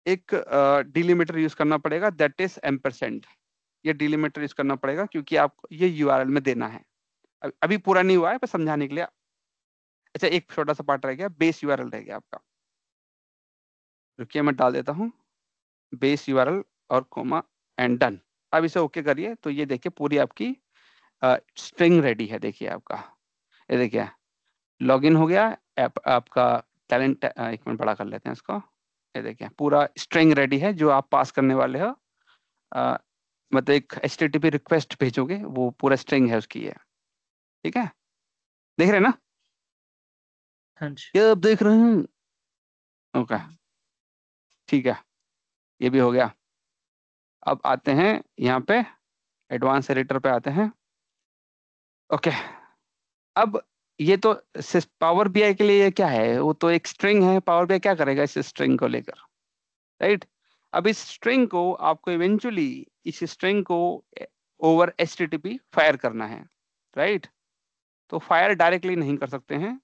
एक डिलिमिटर यूज करना पड़ेगा, दैट इज एम्परसेंड। ये डिलिमिटर यूज करना पड़ेगा क्योंकि आपको ये यूआरएल में देना है। अभी पूरा नहीं हुआ है, पर समझाने के लिए। अच्छा, एक छोटा सा पार्ट रह गया, बेस यूआरएल रह गया आपका। रुकिए मैं डाल देता हूँ बेस यूआरएल और कोमा एंड डन। अब इसे ओके करिए, तो ये देखिए पूरी आपकी स्ट्रिंग रेडी है। देखिए आपका, ये देखिए लॉगिन हो गया आपका टैलेंट। एक मिनट बड़ा कर लेते हैं इसको। ये देखिए पूरा स्ट्रिंग रेडी है जो आप पास करने वाले हो। मतलब एक HTTP रिक्वेस्ट भेजोगे, वो पूरा स्ट्रिंग है उसकी है। ठीक है, देख रहे हैं ना? हाँ जी। ये आप देख रहे हैं? ओके, ठीक है, ये भी हो गया। अब आते हैं यहाँ पे एडवांस एडिटर पे आते हैं। ओके, अब ये तो पावर बीआई के लिए ये क्या है, वो तो एक स्ट्रिंग है। पावर बीआई क्या करेगा इस स्ट्रिंग को लेकर, राइट? अब इस स्ट्रिंग को आपको इवेंचुअली इस स्ट्रिंग को ओवर HTTP फायर करना है, राइट? तो फायर डायरेक्टली नहीं कर सकते हैं,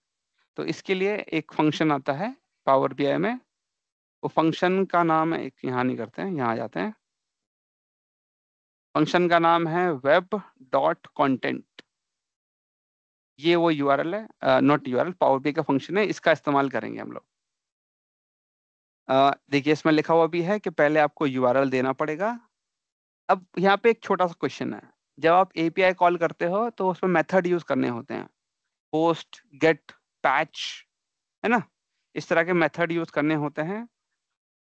तो इसके लिए एक फंक्शन आता है पावर बीआई में। वो फंक्शन का नाम है, एक यहाँ नहीं करते हैं, यहाँ आ जाते हैं। फंक्शन का नाम है वेब डॉट कॉन्टेंट। ये वो यूआरएल है, नॉट यूआरएल, पावर बीआई का फंक्शन है, इसका इस्तेमाल करेंगे हम लोग। देखिए इसमें लिखा हुआ भी है कि पहले आपको यूआरएल देना पड़ेगा। अब यहाँ पे एक छोटा सा क्वेश्चन है, जब आप एपीआई कॉल करते हो तो उसमें मेथड यूज करने होते हैं, पोस्ट, गेट, पैच, है ना? इस तरह के मेथड यूज करने होते हैं।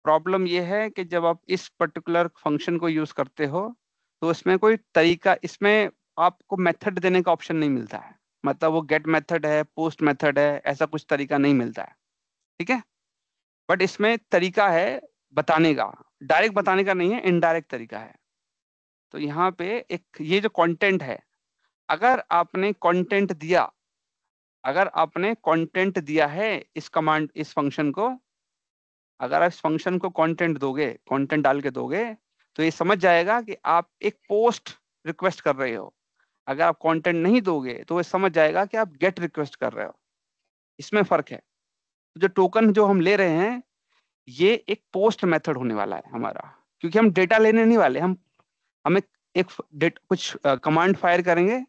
प्रॉब्लम ये है कि जब आप इस पर्टिकुलर फंक्शन को यूज करते हो तो इसमें कोई तरीका, इसमें आपको मेथड देने का ऑप्शन नहीं मिलता है। मतलब वो गेट मेथड है, पोस्ट मेथड है, ऐसा कुछ तरीका नहीं मिलता है। ठीक है, बट इसमें तरीका है बताने का, डायरेक्ट बताने का नहीं है, इनडायरेक्ट तरीका है। तो यहाँ पे एक ये जो कंटेंट है, अगर आपने कंटेंट दिया, अगर आपने कंटेंट दिया है इस कमांड, इस फंक्शन को, अगर आप इस फंक्शन को कंटेंट दोगे, कंटेंट डाल के दोगे, तो ये समझ जाएगा कि आप एक पोस्ट रिक्वेस्ट कर रहे हो। अगर आप कंटेंट नहीं दोगे तो ये समझ जाएगा कि आप गेट रिक्वेस्ट कर रहे हो। इसमें फर्क है। तो जो टोकन जो हम ले रहे हैं ये एक पोस्ट मेथड होने वाला है हमारा, क्योंकि हम डेटा लेने नहीं वाले। हम एक कुछ कमांड फायर करेंगे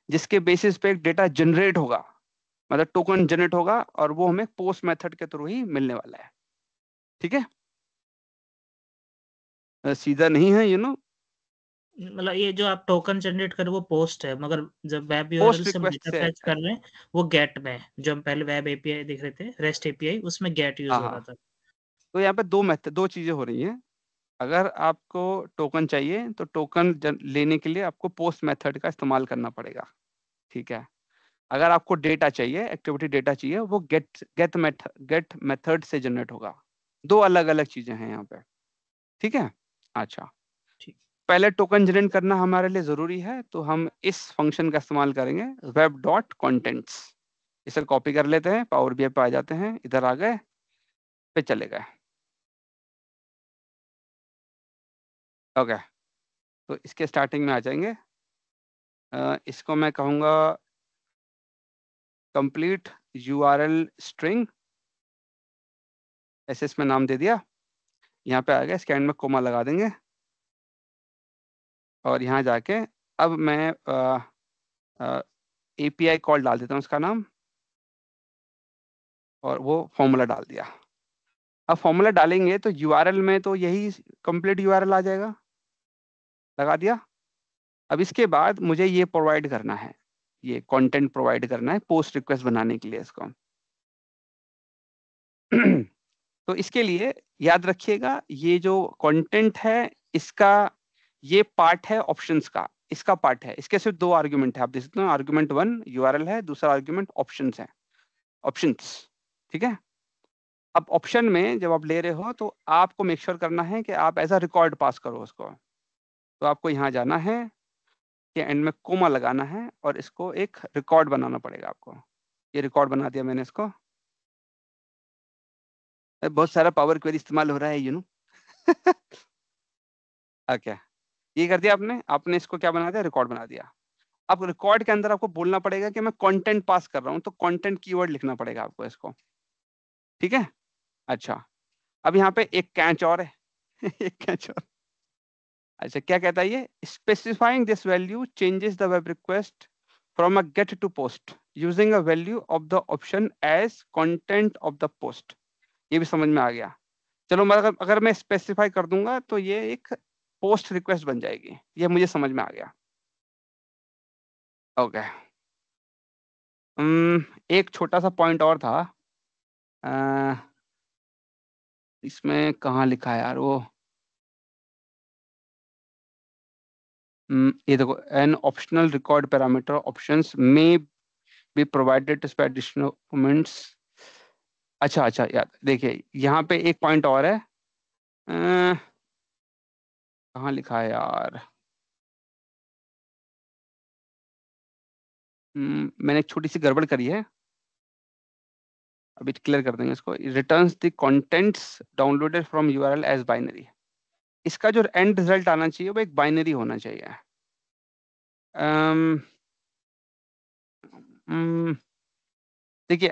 जिसके बेसिस पे एक डेटा जनरेट होगा, मतलब टोकन जनरेट होगा, और वो हमें पोस्ट मेथड के थ्रू ही मिलने वाला है। ठीक है, सीधा नहीं है, मतलब ये जो आप टोकन जनरेट कर रहे हो वो पोस्ट है, मगर जब वेब यूआरएल पोस्ट से हम रिक्वेस्ट डेटा से फेच कर रहे हैं वो गेट में है। जो हम पहले वेब एपीआई देख रहे थे, रेस्ट एपीआई, उसमें गेट यूज हाँ हो रहा हाँ। था। तो यहाँ पे दो चीजें हो रही हैं। अगर आपको टोकन चाहिए तो टोकन लेने के लिए आपको पोस्ट मेथड का इस्तेमाल करना पड़ेगा। ठीक है, अगर आपको डेटा चाहिए, एक्टिविटी डेटा चाहिए, वो गेट मेथड से जनरेट होगा। दो अलग अलग चीजें हैं यहाँ पे। ठीक है, अच्छा, ठीक। पहले टोकन जनरेट करना हमारे लिए जरूरी है, तो हम इस फंक्शन का इस्तेमाल करेंगे वेब डॉट कॉन्टेंट्स। इसे कॉपी कर लेते हैं, पावर बीआई पे आ जाते हैं, इधर आ गए, पे चले गए। ओके, तो इसके स्टार्टिंग में आ जाएंगे। इसको मैं कहूँगा कंप्लीट URL स्ट्रिंग, ऐसे इसमें नाम दे दिया। यहाँ पे आ गया, इसके एंड में कोमा लगा देंगे और यहाँ जाके अब मैं API कॉल डाल देता हूँ उसका नाम, और वो फॉर्मूला डाल दिया। अब फॉर्मूला डालेंगे तो URL में तो यही कंप्लीट URL आ जाएगा, लगा दिया। अब इसके बाद मुझे ये प्रोवाइड करना है, ये कंटेंट प्रोवाइड करना है पोस्ट रिक्वेस्ट बनाने के लिए इसको। तो इसके लिए याद रखिएगा, ये जो कंटेंट है इसका ये पार्ट है ऑप्शंस का, इसका पार्ट है। इसके सिर्फ 2 आर्गुमेंट है, आप देख सकते हो। आर्गुमेंट 1 URL है, दूसरा आर्गुमेंट ऑप्शंस है, ऑप्शंस, ठीक है। अब ऑप्शन में जब आप ले रहे हो तो आपको मेक श्योर करना है कि आप एज अ रिकॉर्ड पास करो उसको। तो आपको यहाँ जाना है कि एंड में कोमा लगाना है और इसको एक रिकॉर्ड बनाना पड़ेगा आपको। ये रिकॉर्ड बना दिया मैंने इसको। बहुत सारा पावर क्वेरी इस्तेमाल हो रहा है, ओके, ये कर दिया आपने। आपने इसको क्या बना दिया, रिकॉर्ड बना दिया। अब रिकॉर्ड के अंदर आपको बोलना पड़ेगा कि मैं कंटेंट पास कर रहा हूँ, तो कंटेंट कीवर्ड लिखना पड़ेगा आपको इसको, ठीक है। अच्छा, अब यहाँ पे एक कैच और है एक कैच और। अच्छा, क्या कहता है ये, specifying this value changes the web request from a get to post using a value of the option as content of the post. ये भी समझ में आ गया। चलो, मैं अगर मैं स्पेसिफाई कर दूंगा तो ये एक पोस्ट रिक्वेस्ट बन जाएगी, ये मुझे समझ में आ गया। ओके, एक छोटा सा पॉइंट और था, इसमें कहाँ लिखा है यार वो, ये देखो, an optional record parameter options में be provided to specify additional documents. अच्छा अच्छा, यार देखिए यहाँ पे एक पॉइंट और है, कहाँ लिखा है यार, मैंने एक छोटी सी गड़बड़ करी है, अभी क्लियर कर देंगे इसको। Returns the contents downloaded from URL as binary. इसका जो एंड रिजल्ट आना चाहिए वो एक बाइनरी होना चाहिए। देखिए,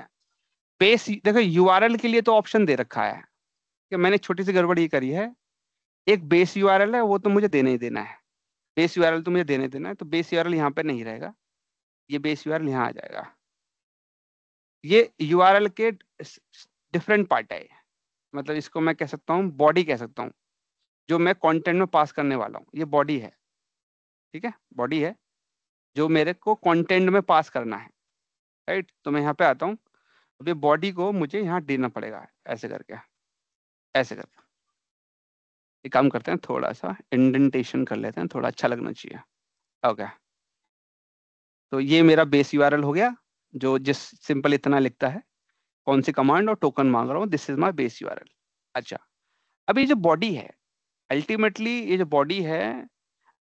बेस देखो URL के लिए तो ऑप्शन दे रखा है कि मैंने छोटी सी गड़बड़ ये करी है। एक बेस URL है, वो तो मुझे देना ही देना है, बेस URL तो मुझे देने देना है। तो बेस URL यहाँ पे नहीं रहेगा, ये बेस URL यहाँ आ जाएगा। ये URL के डिफरेंट पार्ट है, मतलब इसको मैं कह सकता हूँ बॉडी कह सकता हूँ, जो मैं कंटेंट में पास करने वाला हूँ, ये बॉडी है, ठीक है। बॉडी है जो मेरे को कंटेंट में पास करना है, राइट। तो मैं यहाँ पे आता हूँ, अब ये बॉडी को मुझे यहाँ देना पड़ेगा, ऐसे करके, ऐसे करके। एक काम करते हैं, थोड़ा सा इंडेंटेशन कर लेते हैं, थोड़ा अच्छा लगना चाहिए। ओके, तो ये मेरा बेस URL हो गया, जो जिस सिंपल इतना लिखता है कौन सी कमांड और टोकन मांग रहा हूँ, this is my base URL। अच्छा, अब ये जो बॉडी है, अल्टीमेटली ये जो बॉडी है,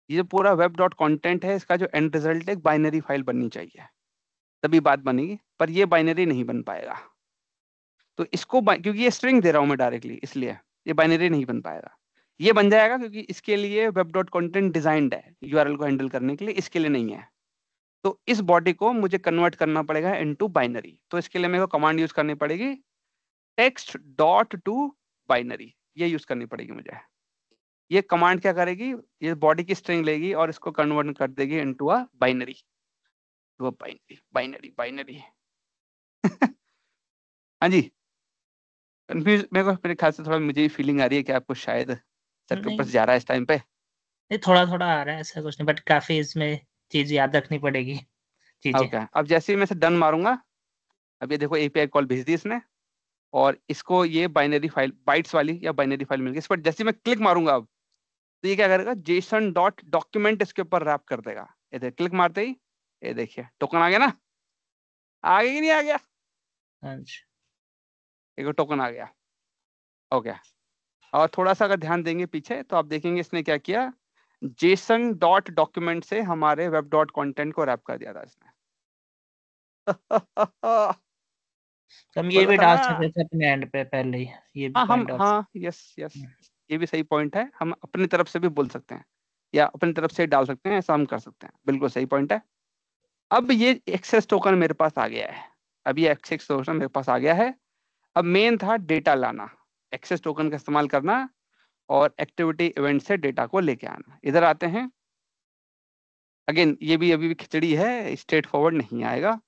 ये जो पूरा वेब डॉट कॉन्टेंट है, इसका जो एंड रिजल्ट है एक बाइनरी फाइल बननी चाहिए, तभी बात बनेगी। पर ये बाइनरी नहीं बन पाएगा, तो इसको क्योंकि ये स्ट्रिंग दे रहा हूँ मैं डायरेक्टली, इसलिए ये बाइनरी नहीं बन पाएगा। ये बन जाएगा क्योंकि इसके लिए वेब डॉट कॉन्टेंट डिजाइंड है URL को हैंडल करने के लिए, इसके लिए नहीं है। तो इस बॉडी को मुझे कन्वर्ट करना पड़ेगा इनटू बाइनरी। तो इसके लिए मेरे को कमांड यूज करनी पड़ेगी, टेक्स्ट डॉट टू बाइनरी, ये यूज करनी पड़ेगी मुझे। ये कमांड क्या करेगी, ये बॉडी की स्ट्रिंग लेगी और इसको कन्वर्ट कर देगी into a binary, to a binary, binary binary हाँ जी, कंफ्यूज मेरे ख्याल से थोड़ा मुझे फीलिंग आ रही है कि आपको शायद सर के ऊपर से जा रहा है इस टाइम पे। नहीं, थोड़ा थोड़ा आ रहा है, ऐसा कुछ नहीं, बट काफी इसमें चीज याद रखनी पड़ेगी चीजें। ओके, अब जैसे ही मैं इसे डन मारूंगा, अब ये देखो API कॉल भेज दी इसने, और इसको ये बाइनरी फाइल, बाइट्स वाली या बाइनरी फाइल मिल गई। इस पर जैसे मैं क्लिक मारूंगा अब, तो ये क्या करेगा, जेसन डॉट डॉक्यूमेंट इसके ऊपर रैप कर देगा। ये देखिए, क्लिक मारते ही ये देखिए टोकन आ गया ना, आ गया कि नहीं आ गया, हाँ जी, एक टोकन आ गया। ओके, और थोड़ा सा अगर ध्यान देंगे पीछे तो आप देखेंगे इसने क्या किया, जेसन डॉट डॉक्यूमेंट से हमारे वेब डॉट कॉन्टेंट को रैप कर दिया था इसने तो हम ये बोला भी था डाल ना। सकते थे अपने एंड पे पहले ही, ये भी हाँ हम, पॉइंट डाल हाँ, यस यस, सकते। ये भी सही पॉइंट है, हम अपनी तरफ से भी बोल सकते हैं या अपनी तरफ से डाल सकते हैं, ऐसा हम कर सकते हैं, बिल्कुल सही पॉइंट है। अब ये एक्सेस टोकन मेरे पास आ गया है, अब ये एक्सेस टोकन मेरे पास आ गया है। अब मेन था डेटा लाना, एक्सेस टोकन का इस्तेमाल करना और एक्टिविटी इवेंट से डेटा को लेके आना। इधर आते हैं, अगेन ये भी अभी भी खिचड़ी है, स्ट्रेट फॉरवर्ड नहीं आएगा,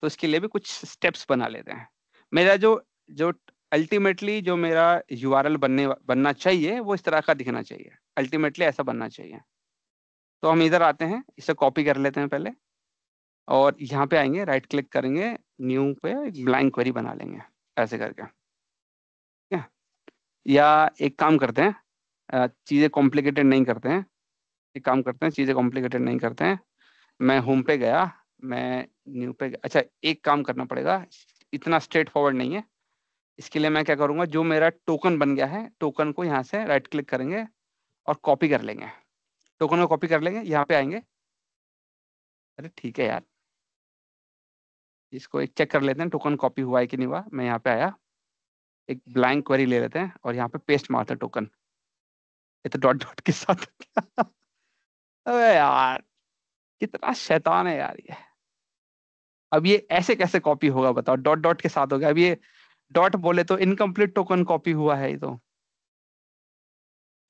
तो इसके लिए भी कुछ स्टेप्स बना लेते हैं। मेरा जो जो अल्टीमेटली जो मेरा यूआरएल बनना चाहिए वो इस तरह का दिखना चाहिए, अल्टीमेटली ऐसा बनना चाहिए। तो हम इधर आते हैं, इसे कॉपी कर लेते हैं पहले, और यहाँ पे आएंगे, राइट क्लिक करेंगे, न्यू पे एक ब्लैंक क्वेरी बना लेंगे ऐसे करके, ठीक है। या एक काम करते हैं, चीज़ें कॉम्प्लिकेटेड नहीं करते हैं, एक काम करते हैं, चीज़ें कॉम्प्लिकेटेड नहीं करते हैं। मैं होम पे गया, मैं न्यू पे गया। अच्छा, एक काम करना पड़ेगा, इतना स्ट्रेट फॉरवर्ड नहीं है। इसके लिए मैं क्या करूँगा, जो मेरा टोकन बन गया है, टोकन को यहाँ से राइट क्लिक करेंगे और कॉपी कर लेंगे, टोकन को कॉपी कर लेंगे, यहाँ पे आएंगे। अरे ठीक है यार, इसको एक चेक कर लेते हैं टोकन कॉपी हुआ है कि नहीं हुआ। मैं यहाँ पे आया, एक ब्लैंक क्वेरी ले लेते हैं और यहाँ पे पेस्ट मारते हैं टोकन, ये तो डॉट डॉट के साथ अबे यार कितना शैतान है यार ये। अब ये ऐसे कैसे कॉपी होगा बताओ, डॉट डॉट के साथ हो गया। अब ये डॉट बोले तो इनकम्प्लीट टोकन कॉपी हुआ है,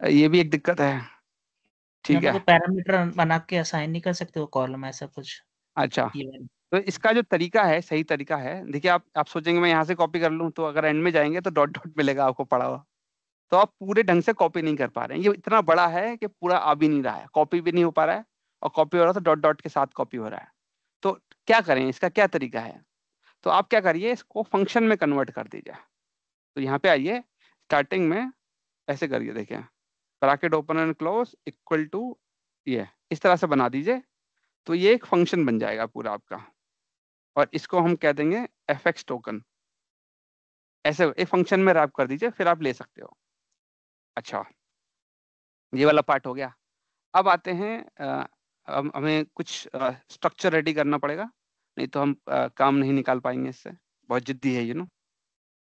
ये भी एक दिक्कत है, ठीक है। तो पैरामीटर बना के असाइन नहीं कर सकते वो कॉलम, ऐसा कुछ? अच्छा, तो इसका जो तरीका है, सही तरीका है, देखिए आप सोचेंगे मैं यहाँ से कॉपी कर लूँ, तो अगर एंड में जाएंगे तो डॉट डॉट मिलेगा आपको पड़ा हुआ, तो आप पूरे ढंग से कॉपी नहीं कर पा रहे हैं। ये इतना बड़ा है कि पूरा आ भी नहीं रहा है, कॉपी भी नहीं हो पा रहा है, और कॉपी हो रहा है तो डॉट डॉट के साथ कॉपी हो रहा है। तो क्या करें, इसका क्या तरीका है? तो आप क्या करिए, इसको फंक्शन में कन्वर्ट कर दीजिए। तो यहाँ पे आइए, स्टार्टिंग में ऐसे करिए, देखिए bracket open and close equal to, ये इस तरह से बना दीजिए, तो ये एक फंक्शन बन जाएगा पूरा आपका, और इसको हम कह देंगे fx टोकन। ऐसे एक फंक्शन में रैप कर दीजिए, फिर आप ले सकते हो। अच्छा, ये वाला पार्ट हो गया। अब आते हैं, अब हमें कुछ स्ट्रक्चर रेडी करना पड़ेगा, नहीं तो हम काम नहीं निकाल पाएंगे इससे, बहुत जिद्दी है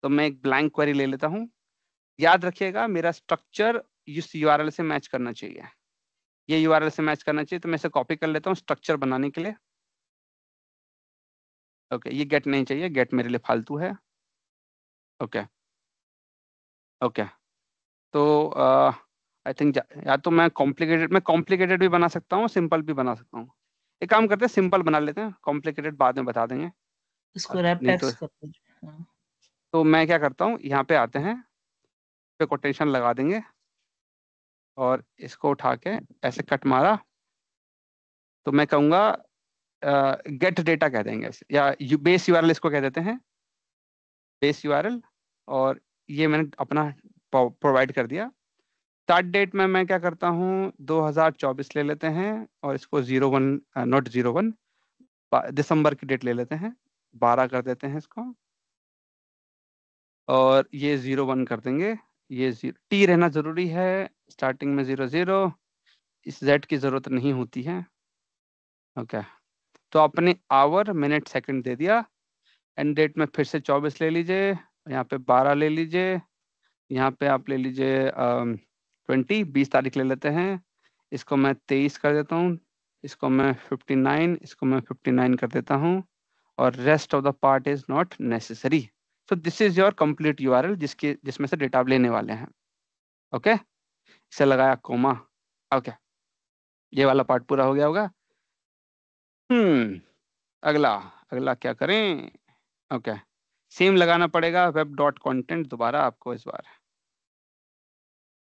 तो मैं एक ब्लैंक क्वेरी ले लेता हूँ। याद रखिएगा मेरा स्ट्रक्चर इस यूआरएल से मैच करना चाहिए, ये यूआरएल से मैच करना चाहिए, तो मैं इसे कॉपी कर लेता हूँ स्ट्रक्चर बनाने के लिए। ओके, ये गेट नहीं चाहिए, गेट मेरे लिए फालतू है। ओके ओके, तो आई थिंक या तो मैं कॉम्प्लिकेटेड भी बना सकता हूँ, सिंपल भी बना सकता हूँ। एक काम करते हैं, सिंपल बना लेते हैं, कॉम्प्लिकेटेड बाद में बता देंगे। इसको रैप नहीं टैक्स कर दीजिए। तो मैं क्या करता हूँ, यहाँ पे आते हैं, पे कोटेशन लगा देंगे और इसको उठा के ऐसे कट मारा, तो मैं कहूँगा गेट डेटा कह देंगे ऐसे, या बेस यूआरएल इसको कह देते हैं, बेस यूआरएल। और ये मैंने अपना प्रोवाइड कर दिया। स्टार्ट डेट में मैं क्या करता हूँ, 2024 ले लेते हैं, और इसको 01 नॉट 01 दिसंबर की डेट ले लेते हैं, 12 कर देते हैं इसको, और ये 01 कर देंगे। ये टी रहना जरूरी है, स्टार्टिंग में 00, इस जेड की जरूरत नहीं होती है। ओके, तो अपने आवर मिनट सेकंड दे दिया। एंड डेट में फिर से 24 ले लीजिए, यहाँ पे 12 ले लीजिए, यहाँ पे आप ले लीजिए 20 तारीख ले लेते हैं, इसको मैं 23 कर देता हूँ, इसको मैं 59, इसको मैं 59 कर देता हूँ, और rest of the part is not necessary. So this is your complete URL जिसमें से डेटा आप लेने वाले हैं। ओके, इसे लगाया कोमा। ओके, ये वाला पार्ट पूरा हो गया होगा। अगला अगला क्या करें? ओके, सेम लगाना पड़ेगा वेब डॉट कॉन्टेंट दोबारा आपको इस बार।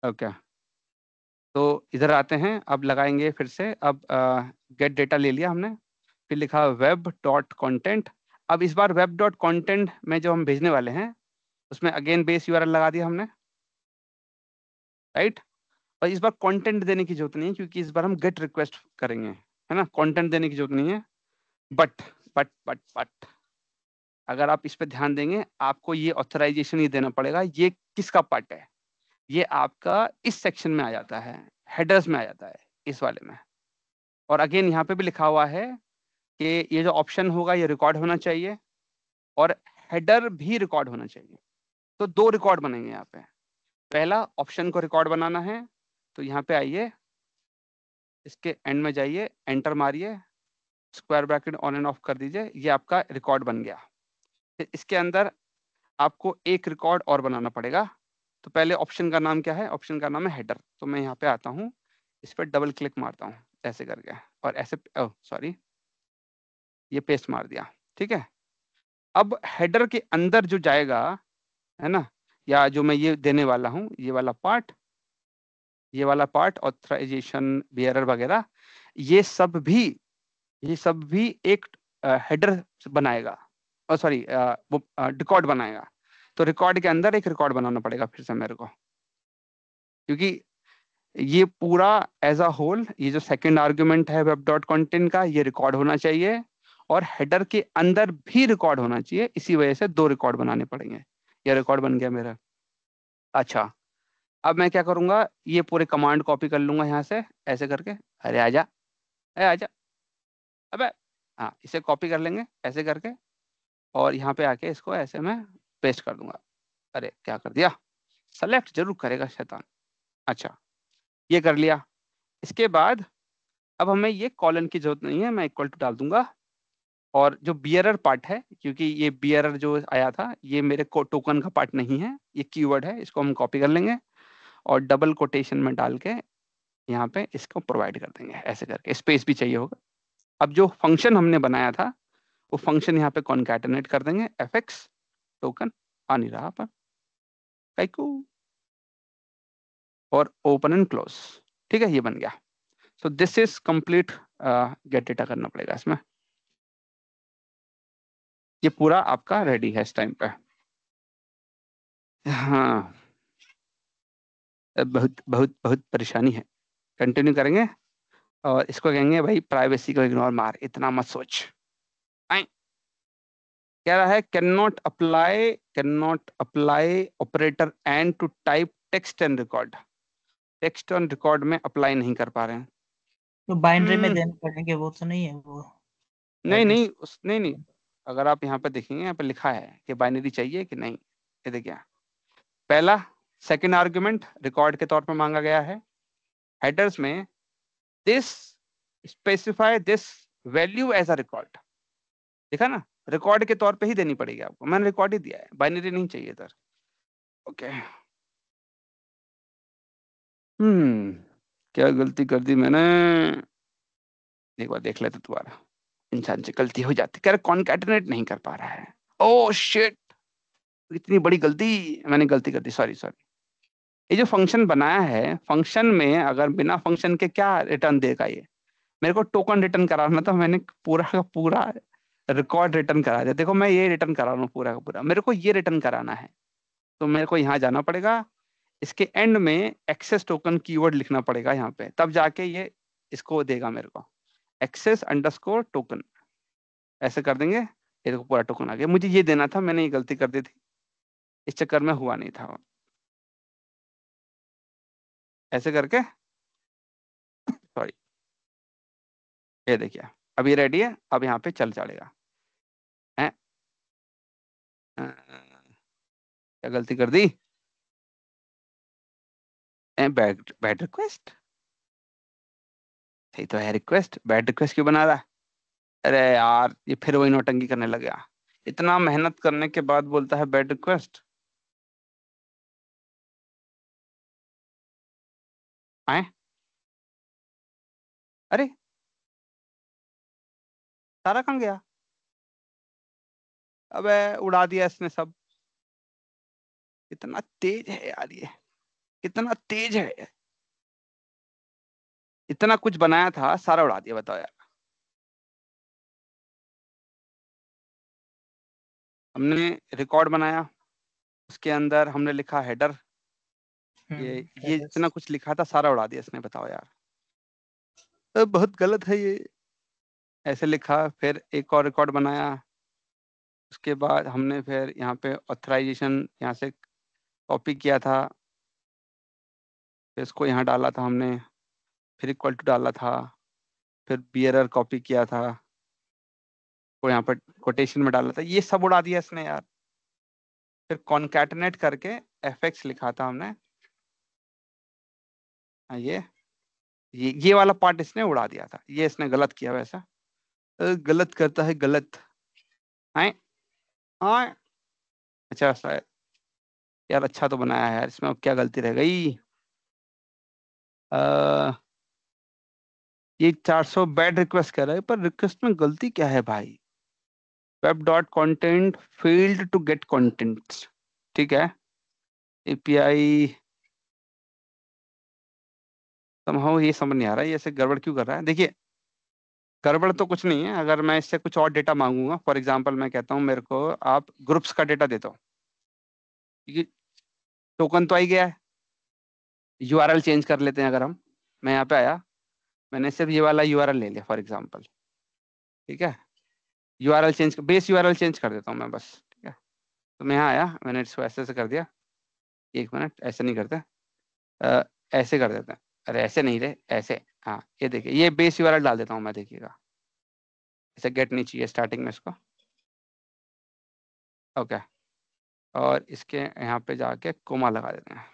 ओके, तो इधर आते हैं, अब लगाएंगे फिर से। अब गेट डेटा ले लिया हमने, फिर लिखा वेब डॉट कॉन्टेंट। अब इस बार वेब डॉट कॉन्टेंट में जो हम भेजने वाले हैं उसमें अगेन बेस यूआरएल लगा दिया हमने, राइट। और इस बार कंटेंट देने की जरूरत नहीं है, क्योंकि इस बार हम गेट रिक्वेस्ट करेंगे, है ना, कंटेंट देने की जरूरत नहीं है। बट अगर आप इस पर ध्यान देंगे, आपको ये ऑथराइजेशन ही देना पड़ेगा। ये किसका पार्ट है? ये आपका इस सेक्शन में आ जाता है, हेडर्स में आ जाता है, इस वाले में। और अगेन यहाँ पे भी लिखा हुआ है कि ये जो ऑप्शन होगा ये रिकॉर्ड होना चाहिए, और हेडर भी रिकॉर्ड होना चाहिए। तो 2 रिकॉर्ड बनेंगे यहाँ पे। पहला ऑप्शन को रिकॉर्ड बनाना है, तो यहाँ पे आइए, इसके एंड में जाइए, एंटर मारिए, square bracket on end of कर दीजिए, ये आपका रिकॉर्ड बन गया। फिर इसके अंदर आपको एक रिकॉर्ड और बनाना पड़ेगा। तो पहले ऑप्शन का नाम क्या है? ऑप्शन का नाम है हेडर। तो मैं यहाँ पे आता हूँ, इस पर डबल क्लिक मारता हूँ ऐसे करके, और ऐसे सॉरी ये पेस्ट मार दिया, ठीक है। अब हेडर के अंदर जो जाएगा है ना, या जो मैं ये देने वाला हूँ, ये वाला पार्ट ऑथराइजेशन बियरर वगैरह, ये सब भी एक हेडर बनाएगा, और सॉरी वो रिकॉर्ड बनाएगा। तो रिकॉर्ड के अंदर एक रिकॉर्ड बनाना पड़ेगा फिर से मेरे को, क्योंकि ये पूरा एज अ होल, ये जो सेकंड आर्गुमेंट है वेब डॉट कंटेंट का, ये रिकॉर्ड होना चाहिए, और हेडर के अंदर भी रिकॉर्ड होना चाहिए। इसी वजह से 2 रिकॉर्ड बनाने पड़ेंगे। ये रिकॉर्ड बन गया मेरा। अच्छा, अब मैं क्या करूंगा, ये पूरे कमांड कॉपी कर लूंगा यहाँ से ऐसे करके। अरे आजा, अरे आजा, अबे हाँ, इसे कॉपी कर लेंगे ऐसे करके, और यहाँ पे आके इसको ऐसे में पेस्ट कर दूंगा। अरे क्या कर दिया, सेलेक्ट जरूर करेगा शैतान। अच्छा, ये कर लिया। इसके बाद अब हमें ये कॉलन की जरूरत नहीं है, मैं इक्वल टू डाल दूंगा। और जो बियरर पार्ट है, क्योंकि ये बियरर जो आया था ये मेरे को टोकन का पार्ट नहीं है, ये कीवर्ड है, इसको हम कॉपी कर लेंगे और डबल कोटेशन में डाल के यहाँ पे इसको प्रोवाइड कर देंगे ऐसे करके। स्पेस भी चाहिए होगा। अब जो फंक्शन हमने बनाया था वो फंक्शन यहाँ पे कॉन्कैटिनेट कर देंगे, fx टोकन आ नहीं रहा पर काइकू, और ओपन एंड क्लोज, ठीक है, ये बन गया। So this is complete. Gate data करना पड़ेगा इसमें। ये पूरा आपका रेडी है इस टाइम पे। हाँ, बहुत बहुत बहुत परेशानी है। कंटिन्यू करेंगे और इसको कहेंगे भाई प्राइवेसी को इग्नोर मार, इतना मत सोच। आई कह रहा है can not apply operator and to type text and record. Text and record में अप्लाई नहीं कर पा रहे हैं। तो बाइनरी में देने पड़ेंगे, वो तो नहीं है वो नहीं एड्रेस। नहीं नहीं, अगर आप यहाँ पे देखेंगे, यहाँ पे लिखा है कि बाइनरी चाहिए कि नहीं। ये देखिए, पहला सेकंड आर्गुमेंट रिकॉर्ड के तौर पर मांगा गया है। हेडर्स में this specify this value as a record, देखा ना, रिकॉर्ड के तौर पे ही देनी पड़ेगी आपको। मैंने रिकॉर्ड ही दिया है, बाइनरी नहीं चाहिए इधर। ओके, क्या गलती कर दी मैंने, एक बार देख लेते दोबारा। इंसान से गलती हो जाती, कह रहा कॉन्कैटिनेट नहीं कर पा रहा है। ओह शिट, इतनी बड़ी गलती, मैंने गलती कर दी, सॉरी सॉरी। ये जो फंक्शन बनाया है, फंक्शन में अगर बिना फंक्शन के क्या रिटर्न देगा ये, मेरे को टोकन रिटर्न कराना था, मैंने पूरा का पूरा रिकॉर्ड रिटर्न करा दिया। देखो मैं ये रिटर्न करा रहा हूँ पूरा का पूरा, मेरे को ये रिटर्न कराना है। तो मेरे को यहाँ जाना पड़ेगा, इसके एंड में एक्सेस टोकन कीवर्ड लिखना पड़ेगा यहाँ पे, तब जाके ये इसको देगा मेरे को। एक्सेस अंडरस्कोर टोकन ऐसे कर देंगे, ये देखो पूरा टोकन आ गया। मुझे ये देना था, मैंने ये गलती कर दी थी, इस चक्कर में हुआ नहीं था। ऐसे करके सॉरी, ये देखिए अब ये रेडी है। अब यहाँ पे चल चलेगा। क्या गलती कर दी, बैड बैड रिक्वेस्ट, सही तो है रिक्वेस्ट, बैड रिक्वेस्ट क्यों बना रहा है? अरे यार, ये फिर वही नौटंकी करने लग गया। इतना मेहनत करने के बाद बोलता है बैड रिक्वेस्ट। आए, अरे सारा कहाँ गया? अबे उड़ा दिया इसने सब। कितना तेज है यार ये, कितना तेज है। इतना कुछ बनाया था, सारा उड़ा दिया, बताओ यार। हमने रिकॉर्ड बनाया, उसके अंदर हमने लिखा हेडर, ये जितना कुछ लिखा था सारा उड़ा दिया इसने, बताओ यार। तो बहुत गलत है ये। ऐसे लिखा, फिर एक और रिकॉर्ड बनाया, उसके बाद हमने फिर यहाँ पे ऑथराइजेशन यहाँ से कॉपी किया था, फिर इसको यहाँ डाला था हमने, फिर इक्वल टू डाला था, फिर बियरर कॉपी किया था, वो यहाँ पर कोटेशन में डाला था, ये सब उड़ा दिया इसने यार। फिर कॉन्कैटिनेट करके fx लिखा था हमने, ये वाला पार्ट इसने उड़ा दिया था, ये इसने गलत किया। वैसा गलत करता है, गलत है। हाँ अच्छा सा यार, अच्छा तो बनाया है यार, इसमें अब क्या गलती रह गई। ये 400 बैड रिक्वेस्ट कर रहा है, पर रिक्वेस्ट में गलती क्या है भाई। Web dot content failed to get contents, ठीक है। एपीआई समहाउ, ये समझ नहीं आ रहा है ये ऐसे गड़बड़ क्यों कर रहा है। देखिए गड़बड़ तो कुछ नहीं है, अगर मैं इससे कुछ और डेटा मांगूंगा, फॉर एग्जांपल मैं कहता हूँ मेरे को आप ग्रुप्स का डेटा देता हूँ, क्योंकि टोकन तो आ ही गया है। यूआरएल चेंज कर लेते हैं, अगर मैं यहाँ पे आया, मैंने सिर्फ ये वाला यूआरएल ले लिया फॉर एग्जांपल, ठीक है। URL change, base URL change कर देता हूँ मैं बस, ठीक है। तो मैं यहाँ आया, मैंने इसको ऐसे कर दिया। एक मिनट, ऐसे नहीं करते, ऐसे कर देते हैं। अरे ऐसे नहीं रे, ऐसे। हाँ ये देखिए, ये बेस यूआरएल डाल देता हूँ मैं, देखिएगा ऐसे गेट नहीं चाहिए स्टार्टिंग में इसको, ओके। और इसके यहाँ पे जाके कोमा लगा देते हैं,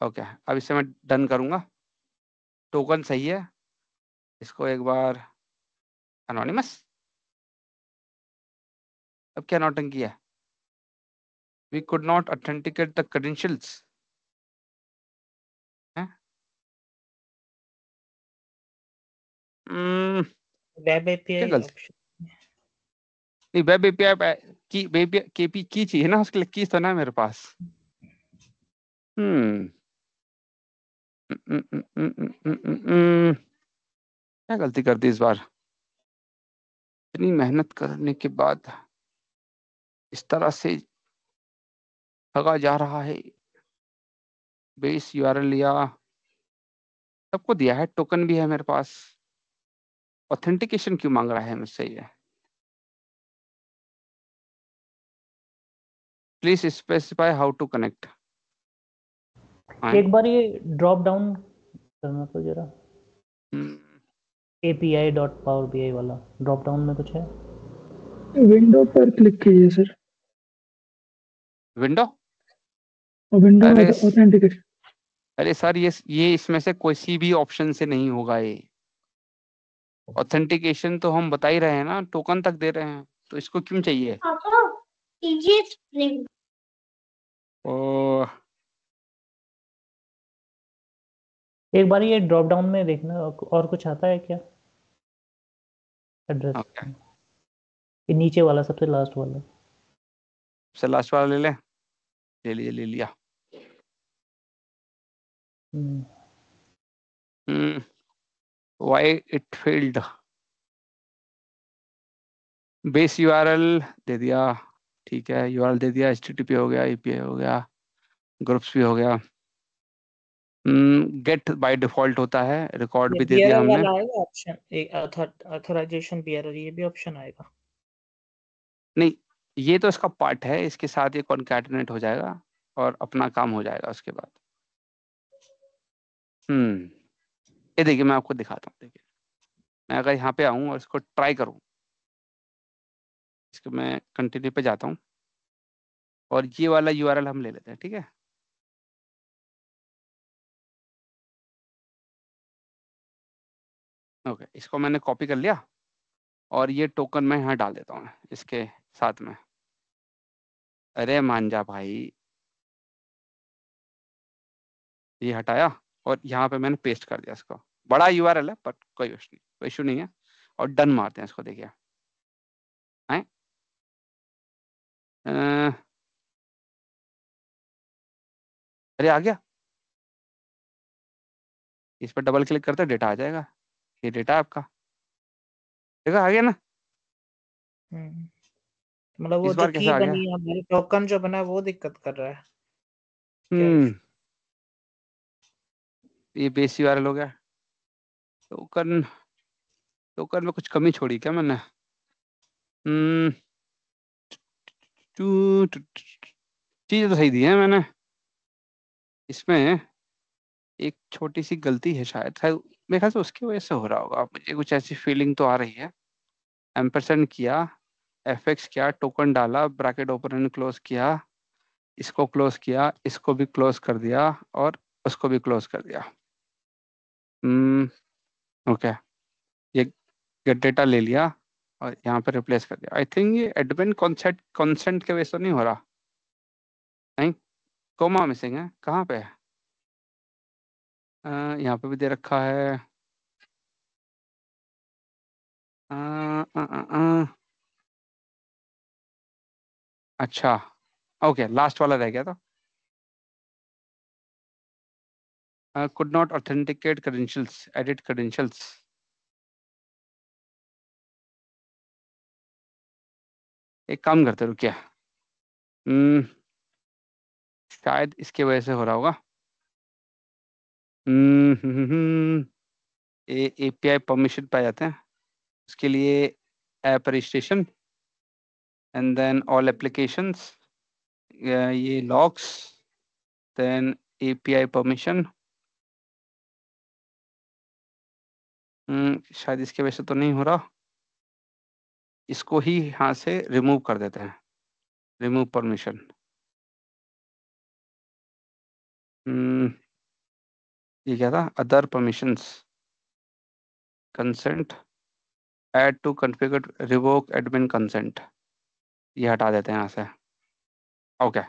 ओके। अब इससे मैं डन करूँगा, टोकन सही है। इसको एक बार अनोनिमस, अब क्या नौटंकी है। We could not authenticate the credentials, web क्या एपीआई गलती। ऑप्शन। नहीं, वेब एपीआई की, वेब केपी की चाहिए ना, उसके लिए की तो ना मेरे पास। हम्म क्या गलती कर दी इस बार, इतनी मेहनत करने के बाद इस तरह से ठगा जा रहा है। बेस यूआरएल लिया, सबको दिया है, टोकन भी है मेरे पास, ऑथेंटिकेशन क्यों मांग रहा है मुझसे ये। Please specify how to connect. एक बार ये ड्रॉप डाउन करना तो जरा, API.powerbi वाला ड्रॉप डाउन में कुछ है। विंडो पर क्लिक कीजिए सर, विंडो, विंडो अरे ऑथेंटिकेशन। अरे सर, ये इसमें से कोई सी भी ऑप्शन से नहीं होगा ये। ऑथेंटिकेशन तो हम बता ही रहे हैं ना, टोकन तक दे रहे हैं, तो इसको क्यों चाहिए। ओ एक बार ये ड्रॉप डाउन में देखना, और कुछ आता है क्या एड्रेस। ओके, ये नीचे वाला सबसे लास्ट वाला। सबसे लास्ट वाला ले ले लिया। Why it failed. Base URL दे दिया, ठीक है। यूआरएल दे दिया, एचटीटीपी हो गया, एपीआई हो गया, ग्रुप्स भी हो गया। गेट बाय डिफॉल्ट होता है, रिकॉर्ड ये भी दे दिया बीआरएल हमने। वाला आएगा ऑप्शन, एक ऑथराइजेशन बीआरएल, ये भी ऑप्शन आएगा। नहीं, ये तो इसका पार्ट है, इसके साथ ये कॉन्कैटिनेट हो जाएगा और अपना काम हो जाएगा उसके बाद। ये देखिए, मैं आपको दिखाता हूँ। देखिए, मैं अगर यहाँ पे आऊँ और इसको ट्राई करूँ, इसको मैं कंटिन्यू पे जाता हूँ और ये वाला यूआरएल हम ले लेते हैं, ठीक है। ओके, इसको मैंने कॉपी कर लिया और ये टोकन मैं यहाँ डाल देता हूँ इसके साथ में। अरे मान जा भाई, ये हटाया और यहाँ पे मैंने पेस्ट कर दिया इसको। बड़ा यूआरएल है पर कोई इशू नहीं है। और डन मारते हैं इसको, देखिए हैं। अरे आ गया, इस पर डबल क्लिक करते डेटा आ जाएगा। ये डेटा है आपका, देखा आ गया ना। मतलब वो इस जो बार की कैसा आ गया। बनी है हमारी, टोकन जो बना है वो दिक्कत कर रहा है। क्या ये बेस यूआरएल हो गया। टोकन, टोकन में कुछ कमी छोड़ी क्या मैंने। चीज़ें तो सही दी है मैंने, इसमें एक छोटी सी गलती है शायद मेरे ख्याल से उसकी वजह से हो रहा होगा। मुझे कुछ ऐसी फीलिंग तो आ रही है। एम्परसेंड किया, एफएक्स किया, टोकन डाला, ब्रैकेट ओपन एंड क्लोज किया, इसको क्लोज किया, इसको भी क्लोज कर दिया और उसको भी क्लोज कर दिया। ओके, ये गेट डेटा ले लिया और यहाँ पे रिप्लेस कर दिया। आई थिंक ये एडमिन कॉन्सेंट कॉन्सेंट के वजह से नहीं हो रहा। नहीं, कोमा मिसिंग है, कहाँ पे है? यहाँ पे भी दे रखा है। अ, अ, अ, अ, अच्छा, ओके, लास्ट वाला रह गया था। Could not authenticate credentials, edit credentials. एक काम करते, रुकिए। हम्म, शायद इसके वजह से हो रहा होगा। एपीआई परमिशन पाए जाते हैं उसके लिए। App registration and then all applications, ये लॉग्स, देन एपीआई परमिशन। शायद इसके वजह से तो नहीं हो रहा। इसको ही यहाँ से रिमूव कर देते हैं, रिमूव परमिशन। ये क्या था? Other permissions, consent, add to configure, revoke admin consent, ये हटा देते हैं यहाँ से। ओके,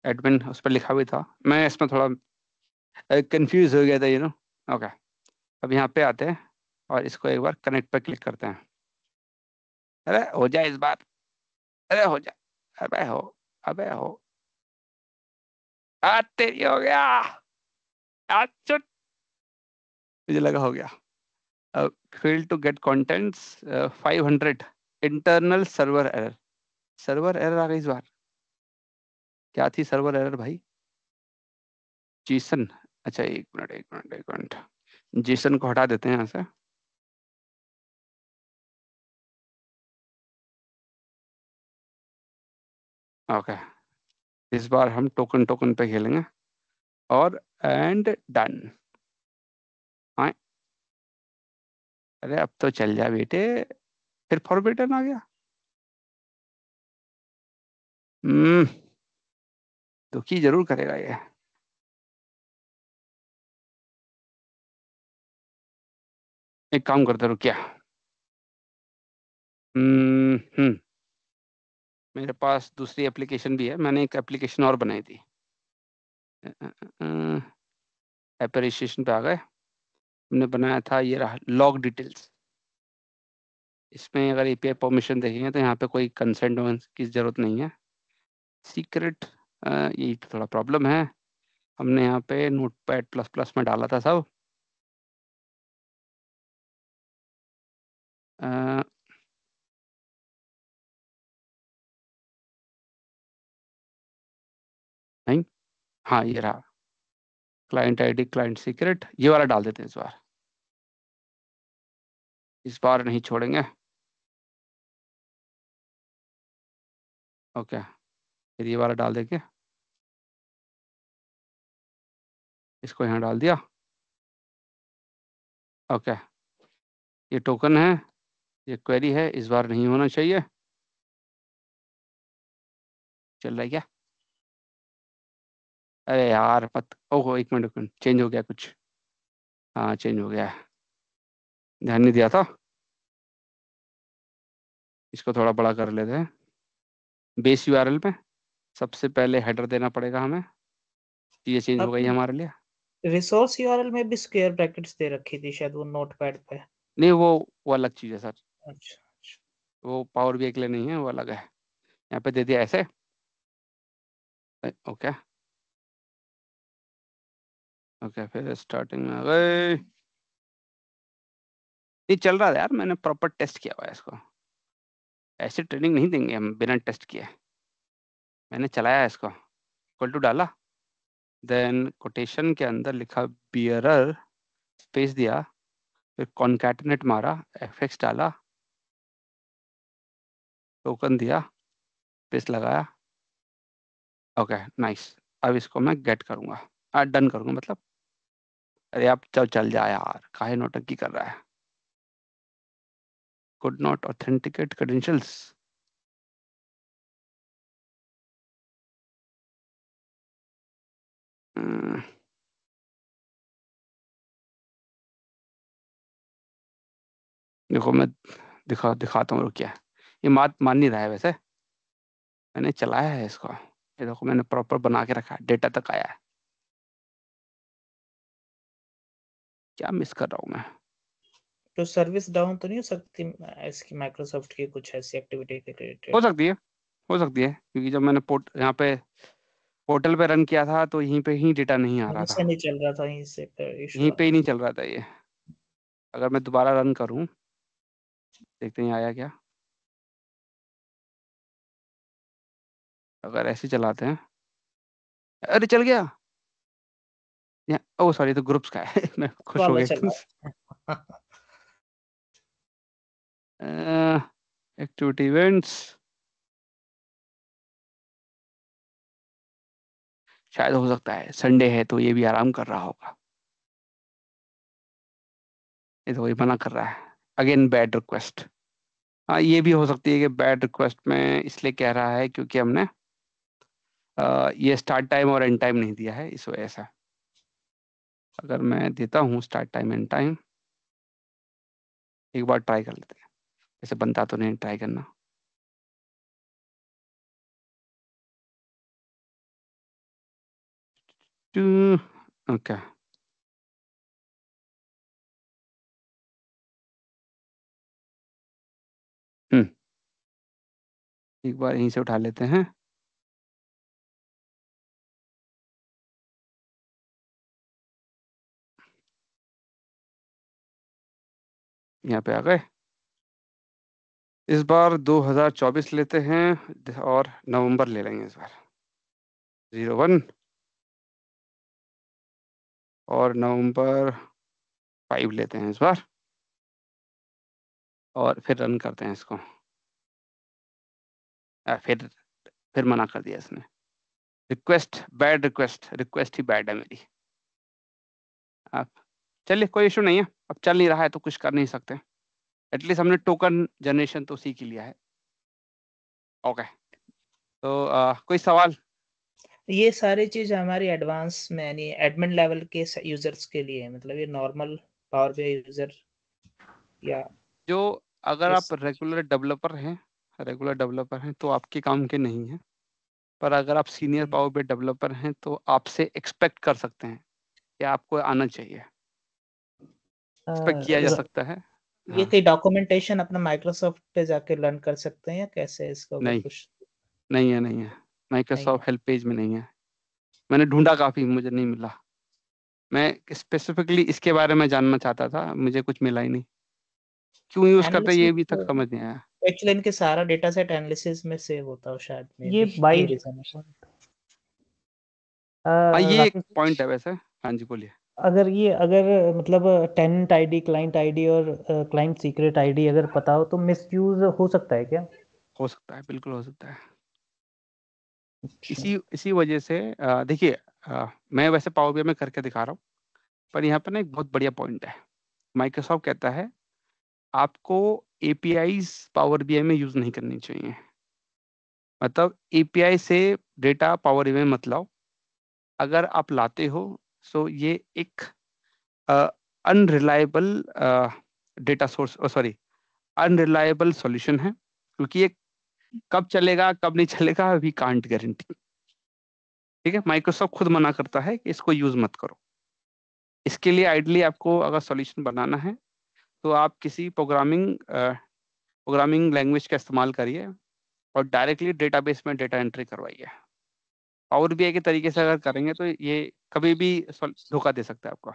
एडमिन उस पर लिखा भी था, मैं इसमें थोड़ा कंफ्यूज हो गया था, ओके। अब यहाँ पे आते हैं और इसको एक बार कनेक्ट पे क्लिक करते हैं। अरे हो जाए इस बार, अरे हो जाए, अबे हो, अबे हो, तेरी हो गया। चुट, मुझे लगा हो गया। Fail to get contents 500, internal server error. Server error आ गई इस बार। क्या थी सर्वर एरर भाई? जीसन, अच्छा एक मिनट एक मिनट एक मिनट, जीसन को हटा देते हैं यहाँ से। ओके, इस बार हम टोकन टोकन पे खेलेंगे और एंड डन। हाँ, अरे अब तो चल जा बेटे, फिर फॉरबिडन आ गया। हम्म, दुखी जरूर करेगा ये। एक काम करते, रुकिया। हम्म, मेरे पास दूसरी एप्लीकेशन भी है, मैंने एक एप्लीकेशन और बनाई थी। ऐप रजिस्ट्रेशन पे आ गए, हमने बनाया था, ये रहा लॉग डिटेल्स। इसमें अगर एपीआई परमिशन देखेंगे तो यहाँ पे कोई कंसेंट की जरूरत नहीं है। सीक्रेट, यही तो थोड़ा प्रॉब्लम है, हमने यहाँ पे नोटपैड प्लस प्लस में डाला था सब। अ, नहीं, हाँ ये रहा, क्लाइंट आईडी, क्लाइंट सीक्रेट, ये वाला डाल देते हैं इस बार। इस बार नहीं छोड़ेंगे। ओके, फिर ये वाला डाल देंगे, इसको यहाँ डाल दिया। ओके, ये टोकन है, ये क्वेरी है, इस बार नहीं होना चाहिए। चल रहा है क्या? अरे यार मत, ओहो एक मिनट चेंज हो गया कुछ। हाँ चेंज हो गया है, ध्यान नहीं दिया था। इसको थोड़ा बड़ा कर लेते हैं। बेस यूआरएल में सबसे पहले हेडर देना पड़ेगा हमें। ये चेंज हो गई आपने हमारे लिए। रिसोर्स यूआरएल में भी स्क्वायर ब्रैकेट्स दे रखी थी शायद वो नोटपैड पे। नहीं, वो अलग चीज़ है सर, अच्छा अच्छा। वो पावर बीआई के लिए नहीं है, वो अलग है। यहाँ पे दे दिया ऐसे। ओके, ओके, फिर स्टार्टिंग में आ गए। ये चल रहा था यार, मैंने प्रॉपर टेस्ट किया हुआ है इसको, ऐसे ट्रेनिंग नहीं देंगे हम बिना टेस्ट किए। मैंने चलाया इसको, इक्वल टू डाला, देन कोटेशन के अंदर लिखा बियरर, स्पेस दिया, फिर कॉन्कैटिनेट मारा, एफएक्स डाला, टोकन दिया, स्पेस लगाया। ओके नाइस, अब इसको मैं गेट करूँगा, डन करूँगा मतलब। अरे अब चल चल जा यार, काहे नौटंकी कर रहा है? Could not authenticate credentials. देखो मैं दिखाता हूँ, रुकिए। ये मान नहीं रहा है वैसे, मैंने चलाया है इसको। ये देखो मैंने प्रॉपर बना के रखा है, डेटा तक आया है। क्या मिस कर रहा हूँ मैं? तो सर्विस डाउन तो नहीं हो सकती इसकी माइक्रोसॉफ्ट की कुछ ऐसी एक्टिविटी के हो रिलेटेड? सकती है, हो सकती है, क्योंकि जब मैंने यहाँ पे पोर्टल पे रन किया था तो यहीं पे ही डेटा नहीं आ रहा यहीं से था, नहीं चल रहा था, यहीं से इशू यहीं आ पे रहा ही नहीं था। चल रहा था ये। अगर मैं दोबारा रन करूँ, देखते हैं आया क्या। अगर ऐसे चलाते हैं, अरे चल गया। ओ सॉरी, तो ग्रुप्स का है। मैं खुश हो वाला गया एकदम चला। से। एक्टिविटी इवेंट्स, शायद हो सकता है संडे है तो ये भी आराम कर रहा होगा। ये तो वही मना कर रहा है, अगेन बैड रिक्वेस्ट। हाँ, ये भी हो सकती है कि बैड रिक्वेस्ट में इसलिए कह रहा है क्योंकि हमने ये स्टार्ट टाइम और एंड टाइम नहीं दिया है, इस वजह से। अगर मैं देता हूँ स्टार्ट टाइम एंड टाइम, एक बार ट्राई कर लेते हैं। ऐसे बनता तो नहीं, ट्राई करना। ओके, एक बार यहीं से उठा लेते हैं। यहाँ पे आ गए। इस बार 2024 लेते हैं और नवंबर ले लेंगे इस बार, 01 और नवंबर 5 लेते हैं इस बार, और फिर रन करते हैं इसको। फिर मना कर दिया इसने। रिक्वेस्ट बैड, रिक्वेस्ट ही बैड है मेरी। आप चलिए, कोई इशू नहीं है, अब चल नहीं रहा है तो कुछ कर नहीं सकते। एटलीस्ट हमने टोकन जनरेशन तो सीख ही लिया है। ओके, तो कोई सवाल? ये सारी चीज हमारी एडवांस में यानी एडमिन लेवल के यूजर्स के लिए है, मतलब ये नॉर्मल पावर बीआई यूजर या जो अगर किस? आप रेगुलर डेवलपर हैं तो आपके काम के नहीं है, पर अगर आप सीनियर पावर बीआई डेवलपर हैं तो आपसे एक्सपेक्ट कर सकते हैं कि आपको आना चाहिए, एक्सपेक्ट किया जा सकता है। ये हाँ, कई डॉक्यूमेंटेशन अपना माइक्रोसॉफ्ट पे जाके लर्न कर सकते हैं या कैसे इसका अगर नहीं, कुछ नहीं है, नहीं है, नहीं है? माइक्रोसॉफ्ट हेल्प पेज में नहीं है। मैंने ढूंढा काफ़ी, मुझे नहीं मिला। मैं स्पेसिफिकली इसके बारे में जानना चाहता था, मुझे कुछ मिला ही नहीं। क्यों यूज़ करते हैं एनालिसिस ये भी तक समझ नहीं आया। एक्चुअली इनके सारा डेटा सेट एनालिसिस में सेव होता है शायद, मे ये बी ये बाई रीजन है। हाँ, ये एक राकेश जी, पॉइंट है वैसे। हाँ जी, बोलिए। अगर मतलब टेनेंट आईडी, क्लाइंट आईडी और क्लाइंट सीक्रेट आईडी अगर पता हो तो मिसयूज हो सकता है क्या? हो सकता है, बिल्कुल हो सकता है। अच्छा। इसी वजह से देखिए, मैं वैसे पावर बीआई में करके दिखा रहा हूँ, पर यहाँ पर ना एक बहुत बढ़िया पॉइंट है। माइक्रोसॉफ्ट कहता है आपको एपीआईज पावर बीआई में यूज़ नहीं करनी चाहिए। मतलब एपीआई से डेटा पावर बीआई में मत लाओ। अगर आप लाते हो सो ये एक unreliable data source, sorry, unreliable solution है, क्योंकि ये कब चलेगा कब नहीं चलेगा वी कांट गारंटी। ठीक है, माइक्रोसॉफ्ट खुद मना करता है कि इसको यूज मत करो। इसके लिए आइडली आपको अगर सॉल्यूशन बनाना है तो आप किसी प्रोग्रामिंग लैंग्वेज का इस्तेमाल करिए और डायरेक्टली डेटाबेस में डेटा एंट्री करवाइए। पावर बीआई के तरीके से अगर करेंगे तो ये कभी भी धोखा दे सकता है आपको।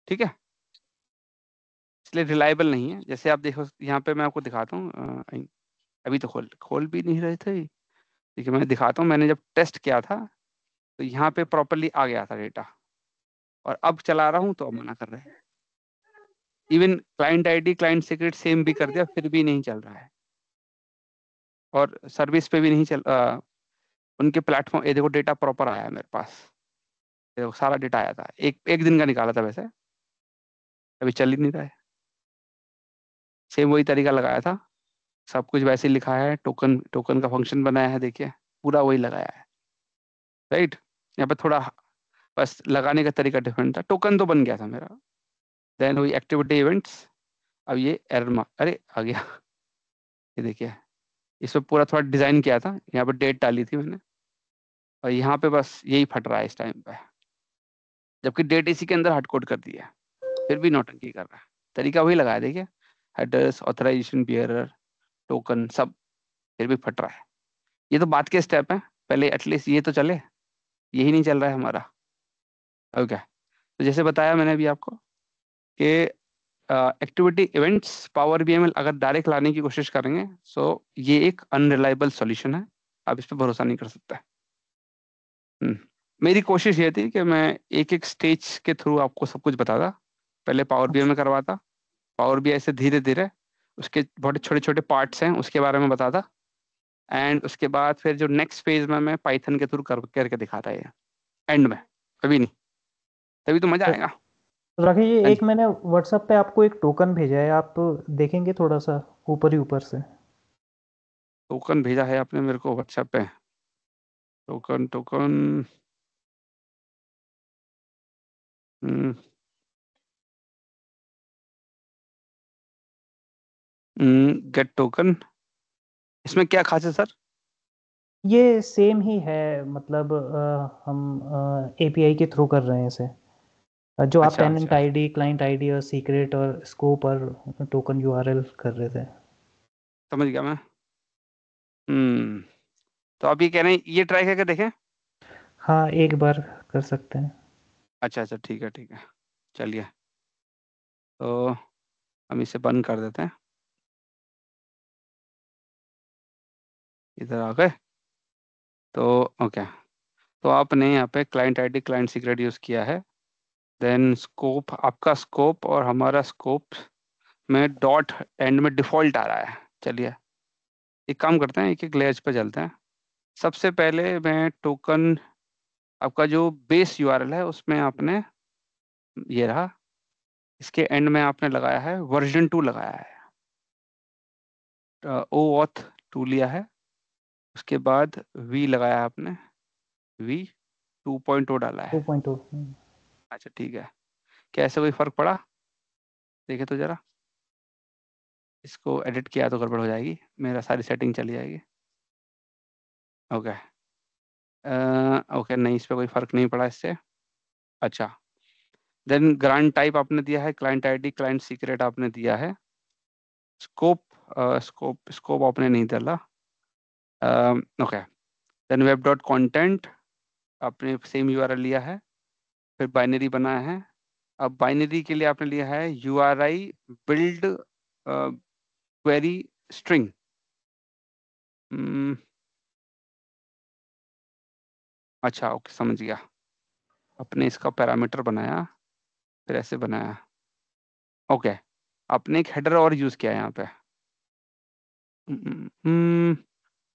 ठीक है, इसलिए रिलायबल नहीं है। जैसे आप देखो, यहाँ पे मैं आपको दिखाता हूँ। अभी तो खोल भी नहीं रहे थे। ठीक है, मैं दिखाता हूँ। मैंने जब टेस्ट किया था तो यहाँ पे प्रॉपरली आ गया था डेटा, और अब चला रहा हूँ तो अब मना कर रहे हैं। Even client ID, client secret same भी कर दिया, फिर भी नहीं चल रहा है। और सर्विस पे भी नहीं उनके प्लेटफॉर्म, ये देखो डेटा प्रॉपर आया है मेरे पास। ये देखो सारा डेटा आया था, एक दिन का निकाला था वैसे। अभी चल ही नहीं रहा है। सेम वही तरीका लगाया था, सब कुछ वैसे ही लिखा है। टोकन टोकन का फंक्शन बनाया है, देखिए पूरा वही लगाया है। राइट, यहाँ पे थोड़ा बस लगाने का तरीका डिफरेंट था। टोकन तो बन गया था मेरा। देन हुई एक्टिविटी इवेंट्स। अब ये एरर अरे आ गया, ये देखिए इसमें पूरा थोड़ा डिजाइन किया था, यहाँ पर डेट डाली थी मैंने, और यहाँ पे बस यही फट रहा है इस टाइम पे, जबकि डेट इसी के अंदर हार्ड कोड कर दी है, फिर भी नौटंकी कर रहा है। तरीका वही लगाया, देखिए हेडर्स, ऑथराइजेशन, बियरर, टोकन, सब, फिर भी फट रहा है। ये तो बात के स्टेप है, पहले एटलीस्ट ये तो चले, यही नहीं चल रहा है हमारा। ओके, तो जैसे बताया मैंने अभी आपको कि एक्टिविटी इवेंट्स पावर बीआई में अगर डायरेक्ट लाने की कोशिश करेंगे, सो ये एक अनरिलायबल सॉल्यूशन है, आप इस पर भरोसा नहीं कर सकते। मेरी कोशिश ये थी कि मैं एक एक स्टेज के थ्रू आपको सब कुछ बताता। पहले पावर बीआई में करवाता, पावर बीआई से धीरे धीरे उसके बहुत छोटे छोटे पार्ट्स हैं उसके बारे में बताता, एंड उसके बाद फिर जो नेक्स्ट फेज में मैं पाइथन के थ्रू करके दिखाता है एंड में, अभी नहीं, तभी तो मजा आएगा। राकेश जी, हाँ एक जी, मैंने व्हाट्सएप पे आपको एक टोकन भेजा है, आप देखेंगे थोड़ा सा ऊपर ही ऊपर से? टोकन भेजा है आपने मेरे को व्हाट्सएप पे? टोकन टोकन, गेट टोकन, इसमें क्या खास है सर? ये सेम ही है, मतलब हम एपीआई के थ्रू कर रहे हैं इसे। जो आप अच्छा टेनेंट अच्छा, आईडी, क्लाइंट आईडी और सीक्रेट और स्कोप और टोकन यूआरएल कर रहे थे। समझ गया मैं। तो आप ये कह रहे हैं ये ट्राई करके देखें? हाँ, एक बार कर सकते हैं। अच्छा अच्छा, ठीक है ठीक है, चलिए, तो हम इसे बंद कर देते हैं। इधर आ गए, तो ओके, तो आपने यहाँ पे client ID, client secret use किया है, देन स्कोप, आपका स्कोप और हमारा स्कोप में डॉट एंड में डिफ़ॉल्ट आ रहा है। चलिए एक काम करते हैं, एक एक लेयर्स पे चलते हैं। सबसे पहले मैं टोकन, आपका जो बेस यूआरएल है उसमें आपने ये रहा, इसके एंड में आपने लगाया है वर्जन 2 लगाया है, ओ ऑथ 2 लिया है, उसके बाद वी लगाया है आपने, वी 2.0 डाला है। 2.2। अच्छा ठीक है, क्या ऐसे कोई फर्क पड़ा? देखे तो जरा, इसको एडिट किया तो गड़बड़ हो जाएगी, मेरा सारी सेटिंग चली जाएगी। ओके, ओके, नहीं इस पर कोई फर्क नहीं पड़ा इससे। अच्छा, देन ग्रांट टाइप आपने दिया है क्लाइंट आईडी, क्लाइंट सीक्रेट आपने दिया है, स्कोप, स्कोप आपने नहीं डाला। Okay, then web dot content आपने सेम यूआरएल लिया है, फिर बाइनरी बनाया है। अब बाइनरी के लिए आपने लिया है URI बिल्ड क्वेरी स्ट्रिंग। अच्छा ओके, समझ गया, आपने इसका पैरामीटर बनाया, फिर ऐसे बनाया। ओके, आपने एक हेडर और यूज़ किया है यहाँ पे,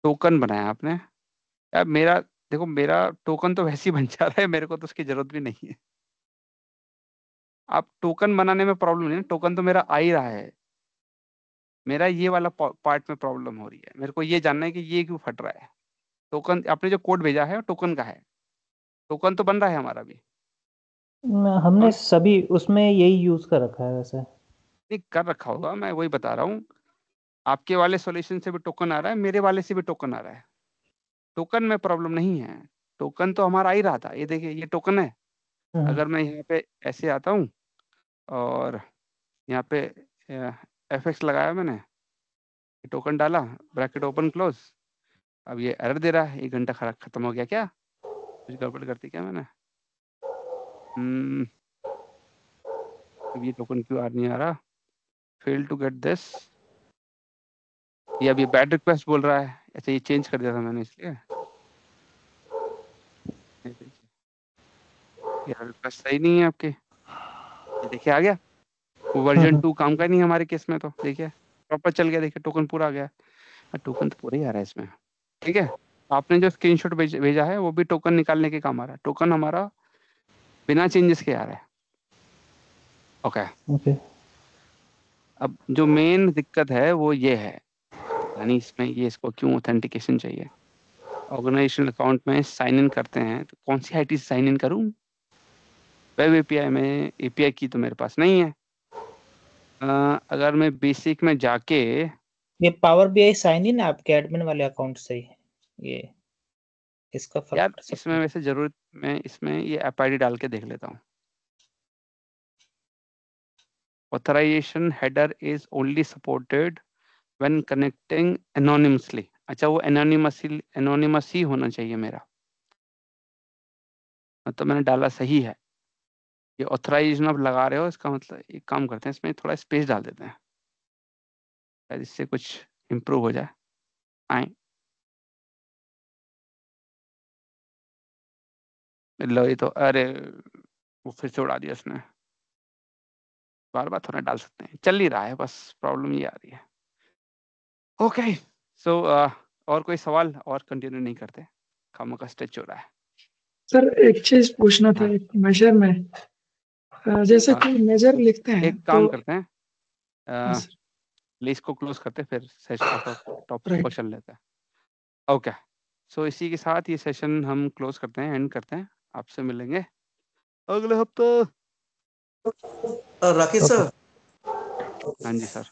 टोकन बनाया आपने। यार मेरा, देखो मेरा टोकन तो वैसे ही बन जा रहा है, मेरे को तो उसकी जरूरत भी नहीं है। आप टोकन बनाने में प्रॉब्लम नहीं है, टोकन तो मेरा आ ही रहा है, मेरा ये वाला पार्ट में प्रॉब्लम हो रही है। मेरे को ये जानना है कि ये क्यों फट रहा है। टोकन आपने जो कोड भेजा है टोकन का है, टोकन तो बन रहा है हमारा भी। हमने और सभी उसमें यही यूज़ कर रखा है वैसे। नहीं कर रखा होगा, मैं वही बता रहा हूँ, आपके वाले सॉल्यूशन से भी टोकन आ रहा है, मेरे वाले से भी टोकन आ रहा है, टोकन में प्रॉब्लम नहीं है। टोकन तो हमारा आ ही रहा था, ये देखिए ये टोकन है। हम्म, अगर मैं यहाँ पे ऐसे आता हूँ और यहाँ पे FX लगाया मैंने, टोकन डाला, ब्रैकेट ओपन क्लोज, अब ये एरर दे रहा है, 1 घंटा खत्म हो गया क्या, कुछ गड़बड़ करती क्या मैंने? हम्म, अब ये टोकन क्यों नहीं आ रहा, फेल टू गेट दिस, ये अभी बैड रिक्वेस्ट बोल रहा है। अच्छा ये चेंज कर दिया था मैंने इसलिए, ये देखिए यार रिक्वेस्ट सही नहीं है आपके, ये देखिए आ गया, वो वर्जन 2 काम का नहीं है हमारे केस में, तो देखिए प्रॉपर चल गया, देखिए टोकन पूरा आ गया, टोकन तो पूरा ही आ रहा है इसमें। ठीक है, आपने जो स्क्रीनशॉट भेजा है वो भी टोकन निकालने के काम आ रहा है, टोकन हमारा बिना चेंजेस के आ रहा है। Okay, okay. अब जो मेन दिक्कत है वो ये है, पता नहीं इसमें ये इसको क्यों ऑथेंटिकेशन चाहिए। ऑर्गेनाइजेशनल अकाउंट में साइन इन करते हैं तो कौन सी आईडी से साइन इन करूं? वेब एपीआई में एपीआई की तो मेरे पास नहीं है, अगर मैं बेसिक में जाके ये पावर बीआई साइन इन है आपके एडमिन वाले अकाउंट से ही, ये इसका फर्क यार पड़ सकता इसमें है। वैसे जरूरत, मैं इसमें ये ऐप आईडी डाल के देख लेता हूँ। Authorization header is only supported when connecting anonymously. अच्छा, वो एनोनिमस ही होना चाहिए मेरा, तो मैंने डाला सही है। ये ऑथराइजेशन आप लगा रहे हो, इसका मतलब एक काम करते हैं, इसमें थोड़ा स्पेस डाल देते हैं शायद इससे कुछ इम्प्रूव हो जाए। आए लो, ये तो अरे वो फिर से उड़ा दिया उसने। बार बार थोड़ा डाल सकते हैं, चल नहीं रहा है, बस प्रॉब्लम ये आ रही है। ओके, सो और कोई सवाल, और कंटिन्यू नहीं करते, काम का स्ट्रेच हो रहा है। सर एक चीज पूछना था, हाँ। एक मेजर में जैसे हाँ, कोई मेजर लिखते हैं एक तो काम करते हैं, हाँ सर, लिस्ट को क्लोज करते हैं, फिर सेशन टॉपिक को राइट। चल लेते हैं। ओके, सो इसी के साथ ये सेशन हम क्लोज करते हैं, एंड करते हैं। आपसे मिलेंगे अगले हफ्ते। राकेश सर, हाँ जी सर।